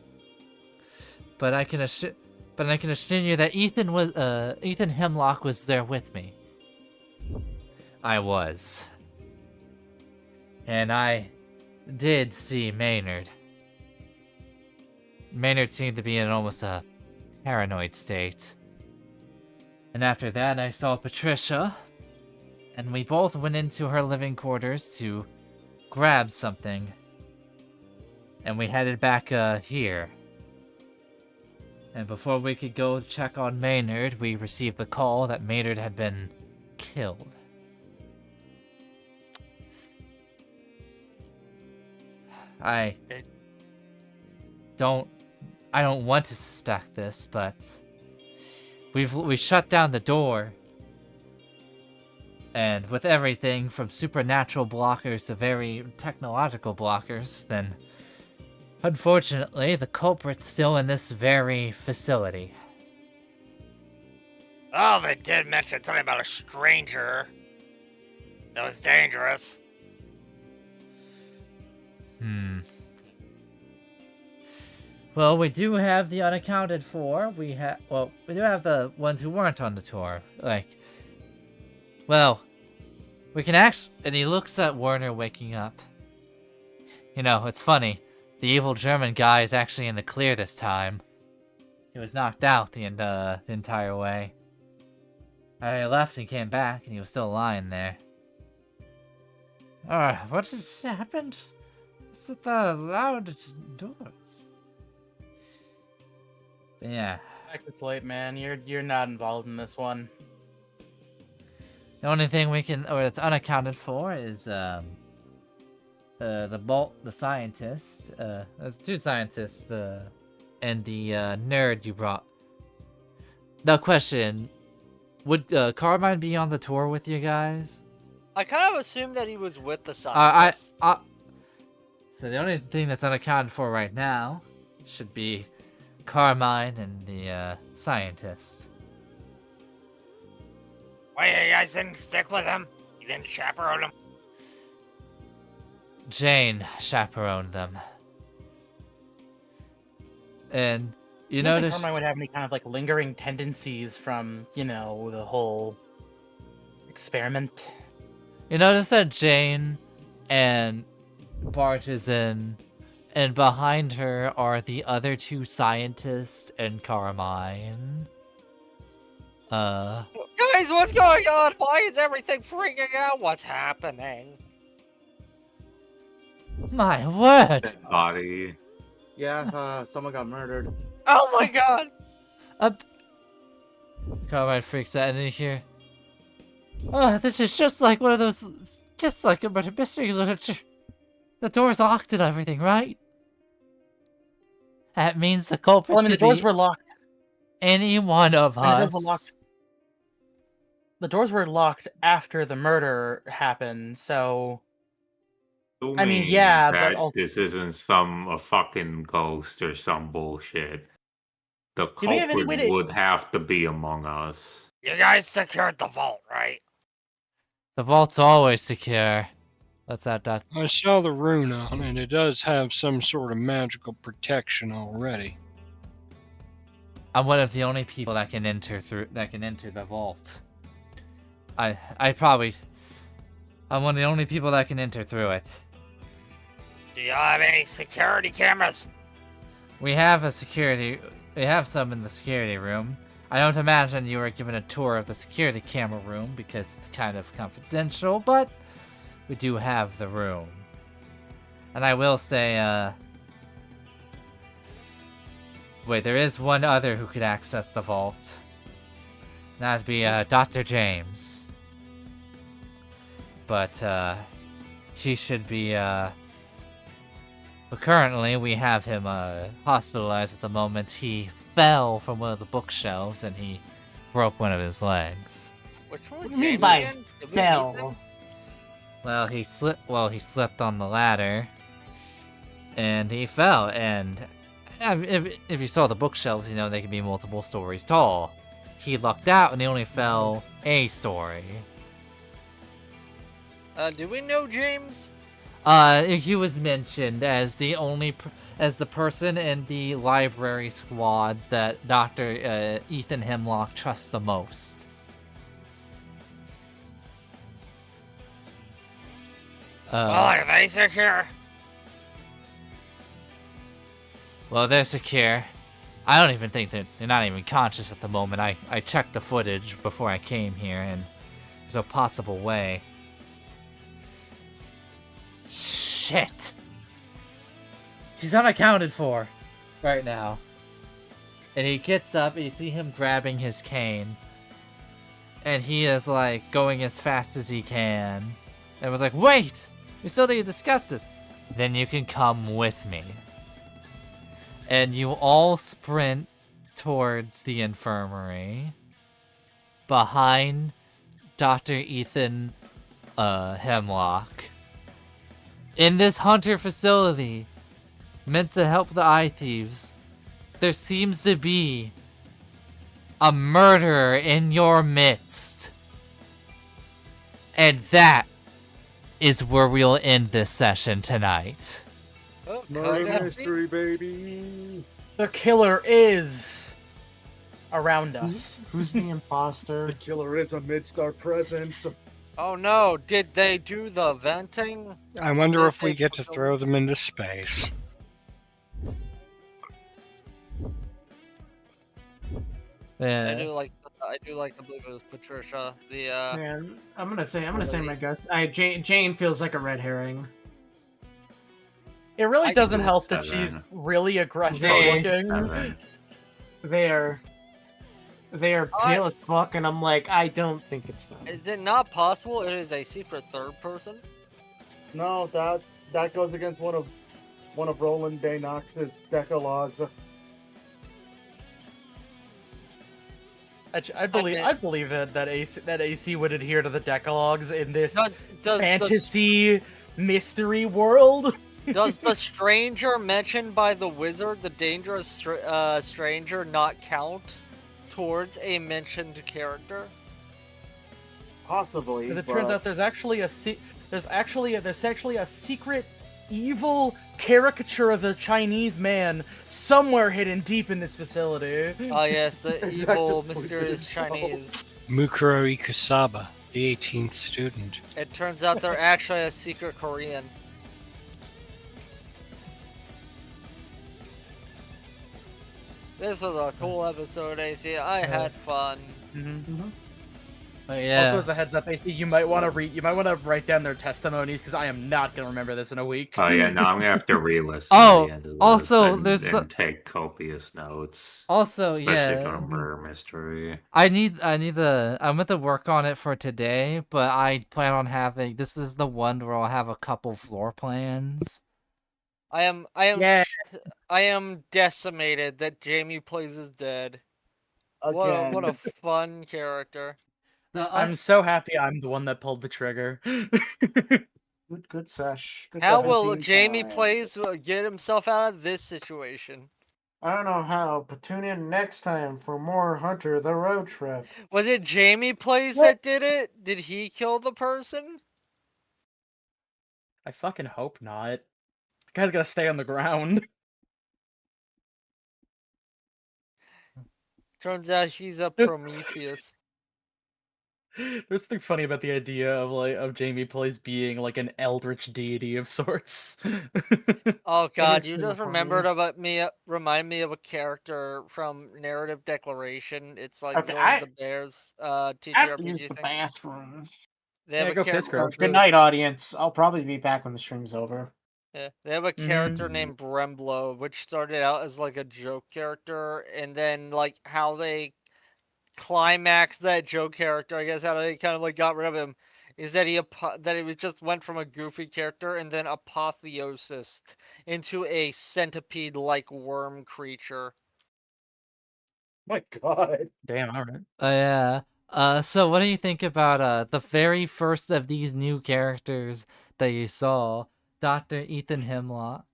But I can assure you that Ethan Hemlock was there with me. I was. And I did see Maynard. Maynard seemed to be in almost a paranoid state. And after that, I saw Patricia, and we both went into her living quarters to grab something. And we headed back here. And before we could go check on Maynard, we received the call that Maynard had been killed. I don't want to suspect this, but we shut down the door. And with everything from supernatural blockers to very technological blockers, then unfortunately the culprit's still in this very facility. Oh, they did mention something about a stranger that was dangerous. Well, we do have the unaccounted for. We do have the ones who weren't on the tour. We can actually. And he looks at Werner waking up. You know, it's funny. The evil German guy is actually in the clear this time. He was knocked out the entire way. I left and came back, and he was still lying there. What just happened? What's with the loud doors? But yeah. It's late, man. You're not involved in this one. The only thing that's unaccounted for is the scientist. There's 2 scientists, and the nerd you brought. Now, question: would Carmine be on the tour with you guys? I kind of assumed that he was with the scientist. So the only thing that's unaccounted for right now should be Carmine and the scientist. Why you guys didn't stick with him? You didn't chaperone him? Jane chaperoned them. And you I don't think notice Carmine would have any kind of like lingering tendencies from, you know, the whole experiment. You notice that Jane and Bart is in, and behind her are the other 2 scientists and Carmine. Guys, what's going on? Why is everything freaking out? What's happening? My word! Dead body. Yeah, someone got murdered. Oh my god! Carmine freaks out and you hear, "Oh, this is just like one of those, just like a murder mystery literature. The door's locked and everything, right? That means the culprit Well, I mean, the could doors be were locked. any one of I mean, the doors were us." locked. The doors were locked after the murder happened, so. I mean, yeah, but also this isn't a fucking ghost or some bullshit. The Do we have any culprit way to- would have to be among us. You guys secured the vault, right? The vault's always secure. Let's add that. I saw the rune on it. It does have some sort of magical protection already. I'm one of the only people that can enter the vault. I'm one of the only people that can enter through it. Do you have any security cameras? We have some in the security room. I don't imagine you were given a tour of the security camera room because it's kind of confidential, but we do have the room. And I will say, wait, there is one other who could access the vault. That'd be, Dr. James. But, he should be, but currently we have him, hospitalized at the moment. He fell from one of the bookshelves and he broke one of his legs. Which one? What do you mean by fell? Well, he slipped on the ladder, and he fell. And if you saw the bookshelves, you know they can be multiple stories tall. He lucked out, and he only fell a story. Do we know James? He was mentioned as the person in the library squad that Dr. Ethan Hemlock trusts the most. Well, are they secure? Well, they're secure. I don't even think they're not even conscious at the moment. I checked the footage before I came here, and there's no possible way. Shit! He's unaccounted for right now. And he gets up, and you see him grabbing his cane. And he is, like, going as fast as he can. And was like, wait! We still need to discuss this. Then you can come with me. And you all sprint towards the infirmary. Behind Dr. Ethan, Hemlock. In this hunter facility, meant to help the eye thieves, there seems to be a murderer in your midst. And that is where we'll end this session tonight. Murder mystery, baby. The killer is around us. Who's the imposter? The killer is amidst our presence. Oh no, did they do the venting? I wonder Did if we they get to put throw them into space. I Yeah. do like to believe it was Patricia. The Man, I'm gonna say my guess. Jane feels like a red herring. It really I doesn't do help that 7. she's really aggressive Zane. looking. 7. They are pale as fuck, and I'm like, I don't think it's them. is it not possible it is a secret third person? No, that goes against one of Roland Day Knox's decalogues. I believe that AC would adhere to the decalogues in this Does fantasy mystery world. does the stranger mentioned by the wizard, the dangerous stranger, not count towards a mentioned character? Possibly. Because it turns out there's actually a secret evil caricature of a Chinese man somewhere hidden deep in this facility. Oh yes, the Zach evil, just pointed mysterious himself. Chinese. Mukuro Ikusaba, the 18th student. It turns out they're actually a secret Korean. This was a cool episode, AC. I had fun. Oh, yeah. Also, as a heads up, AC, you might want to write down their testimonies because I am not gonna remember this in a week. Oh yeah, no, I'm gonna have to re-listen Oh, to the end of this also, and, there's and take copious notes. Also, especially yeah. on a murder mystery. I'm gonna work on it for today, but I plan on having, this is the one where I'll have a couple floor plans. I am decimated that Jamie Plays is dead. Again. What a fun character. I'm so happy I'm the one that pulled the trigger. Good sesh. Good How will 17 Jamie time. Plays get himself out of this situation? I don't know how, but tune in next time for more Hunter the Road Trip. Was it Jamie Plays that did it? Did he kill the person? I fucking hope not. The guy's gotta stay on the ground. Turns out he's a Prometheus. There's something funny about the idea of Jamie Plays being like an eldritch deity of sorts. Oh god, is you pretty just funny. remembered about me. Remind me of a character from Narrative Declaration. It's like Okay, Zora the Bear's I have to TTRPG use the thing. bathroom. They have Yeah, a go piss, character. Chris. Good night, audience. I'll probably be back when the stream's over. Yeah, they have a character named Bremblo, which started out as like a joke character, and then like how they climaxed that joke character, I guess how they kind of like got rid of him, is that that it was just went from a goofy character and then apotheosis into a centipede-like worm creature. My God. Damn, alright. Oh yeah. So what do you think about the very first of these new characters that you saw, Dr. Ethan Hemlock?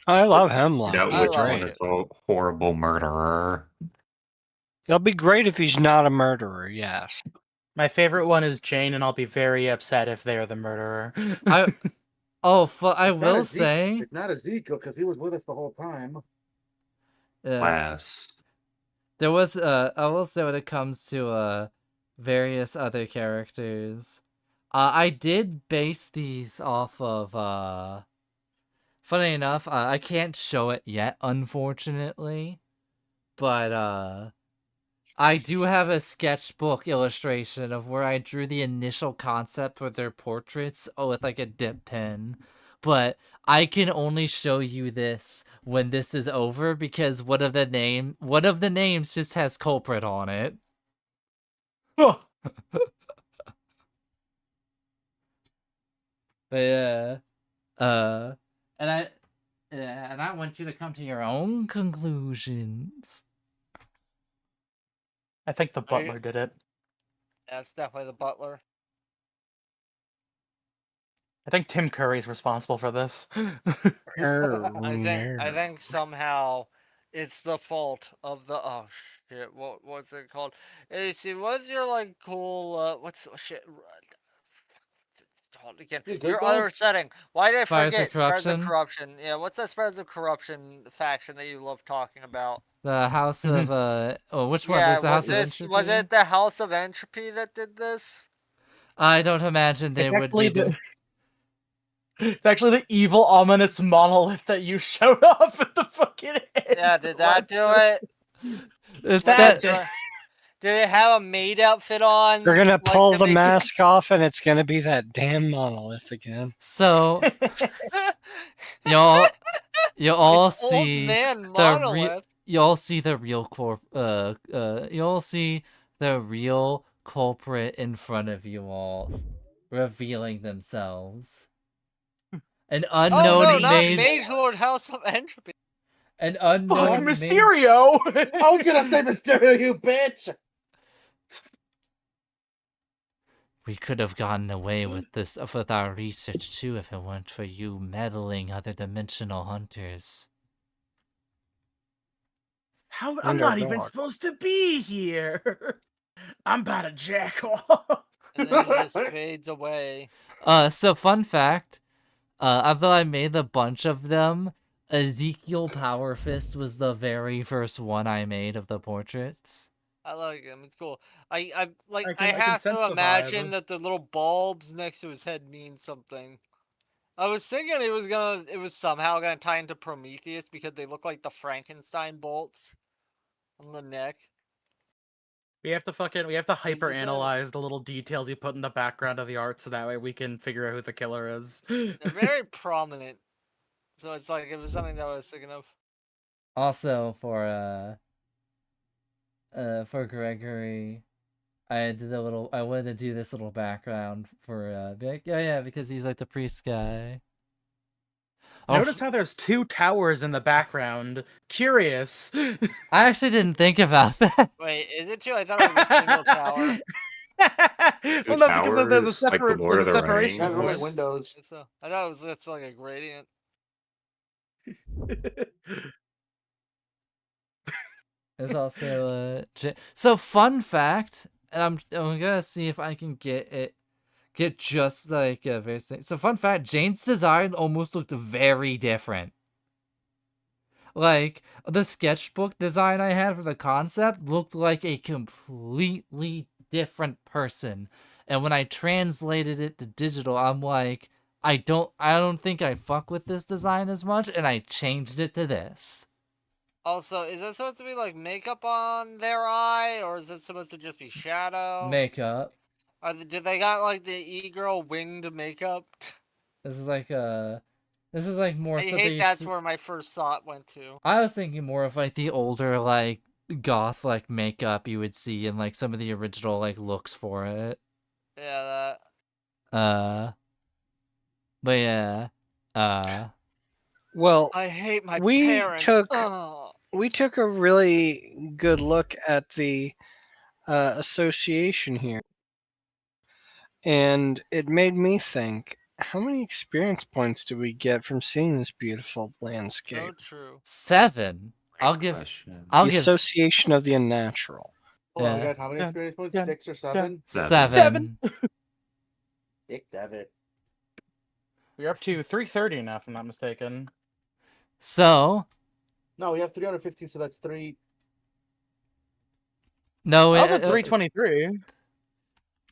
I love Hemlock. Yeah, I which like one is a horrible murderer? It'll be great if he's not a murderer, yes. My favorite one is Jane, and I'll be very upset if they're the murderer. I Not will a Zeke- say, It's not Ezekiel because he was with us the whole time. Less. there was I will say when it comes to various other characters, I did base these off of funny enough, I can't show it yet, unfortunately, but I do have a sketchbook illustration of where I drew the initial concept for their portraits with like a dip pen. But I can only show you this when this is over because one of the names just has culprit on it. Huh. But yeah. And I want you to come to your own conclusions. I think the Are you- butler did it. Yeah, it's definitely the butler. I think Tim Curry's responsible for this. I think somehow it's the fault of the shit. What's it called? Hey, see, what's your like cool what's shit? called again? You good, Your bro? other setting. Why did I Spires of forget? Spires of Corruption? Corruption. Yeah, what's that Spires of Corruption faction that you love talking about? The House of oh, which one? Yeah, There's the was House of was Entropy. it the House of Entropy that did this? I don't imagine they It's would actually be. It's actually the evil, ominous monolith that you showed off at the fucking end. Yeah, did that do it? It's That that. Did it have a maid outfit on? They're gonna like, pull to the make it- mask off, and it's gonna be that damn monolith again. So you'll all It's old see man the monolith. you'll see the real you'll see the real culprit in front of you all revealing themselves. An Oh unknown no, not mage. Mage Lord House of Entropy. An Fuck unknown mage. Mysterio! I was gonna say Mysterio, you bitch! We could have gotten away with this with our research too if it weren't for you meddling other dimensional hunters. How? And I'm their not even dog. supposed to be here. I'm about to jack off. And then he just fades away. So fun fact, although I made a bunch of them, Ezekiel Power Fist was the very first one I made of the portraits. I like him. It's cool. I can have sense to the imagine vibe. that the little bulbs next to his head mean something. I was thinking it was somehow gonna tie into Prometheus because they look like the Frankenstein bolts on the neck. We have to hyper is that? analyze the little details you put in the background of the art so that way we can figure out who the killer is. They're very prominent. So it's like it was something that I was thinking of. Also for Gregory, I wanted to do this little background for be like, yeah, because he's like the priest guy. Notice how there's two towers in the background. Curious. I actually didn't think about that. Wait, is it two? I thought it was a single tower. Well, no, because there's a towers, like the separate Lord of the separation. Yeah, they're Rings. like windows. So I thought it was it's like a gradient. There's also so fun fact, and I'm gonna see if I can get just like a very so fun fact. Jane's design almost looked very different. Like the sketchbook design I had for the concept looked like a completely different person, and when I translated it to digital, I'm like, I don't think I fuck with this design as much, and I changed it to this. Also, is that supposed to be like makeup on their eye, or is it supposed to just be shadow? Makeup. Did they got like the e-girl winged makeup? This is like more I something. hate that's where my first thought went to. I was thinking more of like the older like goth like makeup you would see in like some of the original like looks for it. Yeah, that. But yeah. Well, I hate my we parents. we took a really good look at the association here, and it made me think: how many experience points do we get from seeing this beautiful landscape? So true. 7. I'll give The association of the unnatural. Hold on, Yeah. guys, how many experience points? 6 or 7? 7. Dick David. We're up to 330 now, if I'm not mistaken. So No, we have 315, so that's 3. no, I was at 323.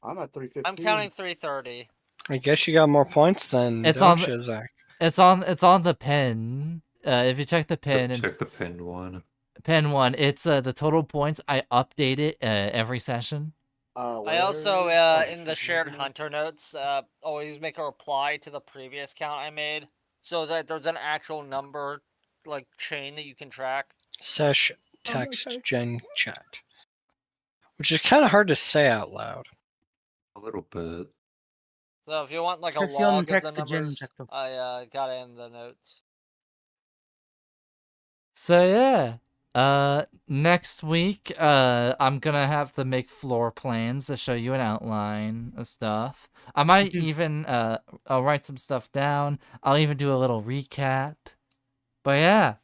I'm at 315. I'm counting 330. I guess you got more points than It's don't on you, Zach? it's on the pen. If you check the pen and Check the pinned one. pen 1, it's the total points. I update it every session. I also, in the shared hunter notes, always make a reply to the previous count I made, so that there's an actual number, like, chain that you can track. Sesh text gen chat, which is kind of hard to say out loud. A little bit. So if you want, like, a Session log of the text to gen numbers, check the- I got it in the notes. So yeah. Next week, I'm gonna have to make floor plans to show you an outline of stuff. I might even, I'll write some stuff down. I'll even do a little recap. But yeah,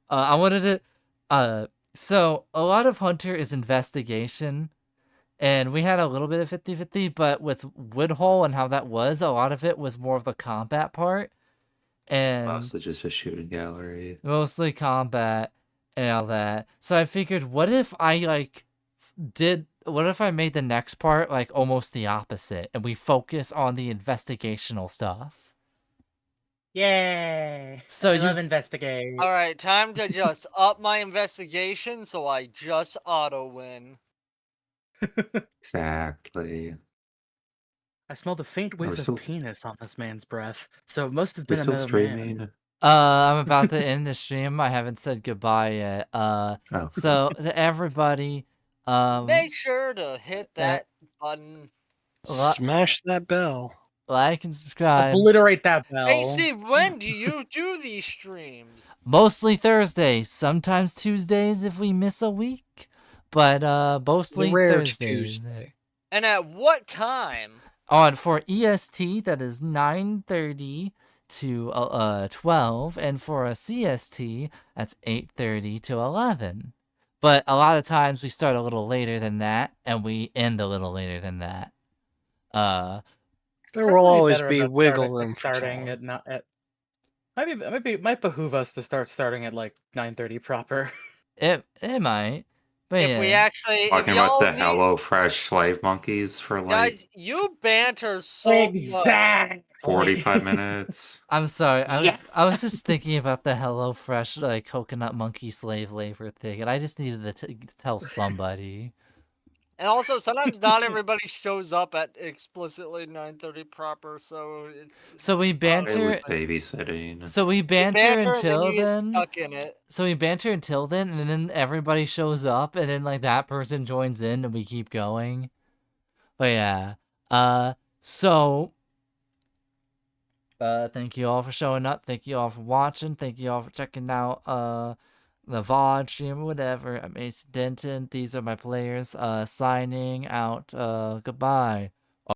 I wanted to, so a lot of Hunter is investigation, And we had a little bit of 50-50, but with Woodhull and how that was, a lot of it was more of the combat part. And Mostly just a shooting gallery. mostly combat and all that. So I figured, what if I what if I made the next part like almost the opposite and we focus on the investigational stuff? Yay! So I love investigate. All right, time to just up my investigation so I just auto win. Exactly. I smell the faint whiff still- of penis on this man's breath, so it must have We're been still another streaming. man. I'm about to end the stream. I haven't said goodbye yet. So to everybody, Make sure to hit that button. Smash that bell. Like and subscribe. Obliterate that bell. Hey, Steve, when do you do these streams? Mostly Thursdays, sometimes Tuesdays if we miss a week, but mostly rare Thursdays. Tuesday. And at what time? For EST, that is 9:30 to 12, and for a CST, that's 8:30 to 11. But a lot of times we start a little later than that, and we end a little later than that. There will always better be about wiggle room for starting talent. at might behoove us to start starting at like 9:30 proper. It might, but If we yeah. actually, if Talking about y'all the need, Hello Fresh slave monkeys for like guys, you banter so much. 45 minutes. I'm sorry. I was just thinking about the HelloFresh like coconut monkey slave labor thing, and I just needed to tell somebody. And also, sometimes not everybody shows up at explicitly 9:30 proper, so So we It banter. was babysitting. So we banter banter until and then. You get then. stuck in it. So we banter until then, and then everybody shows up, and then like that person joins in, and we keep going. But yeah. So. Thank you all for showing up. Thank you all for watching. Thank you all for checking out the VOD stream or whatever. I'm Ace Denton. These are my players. Signing out. Goodbye.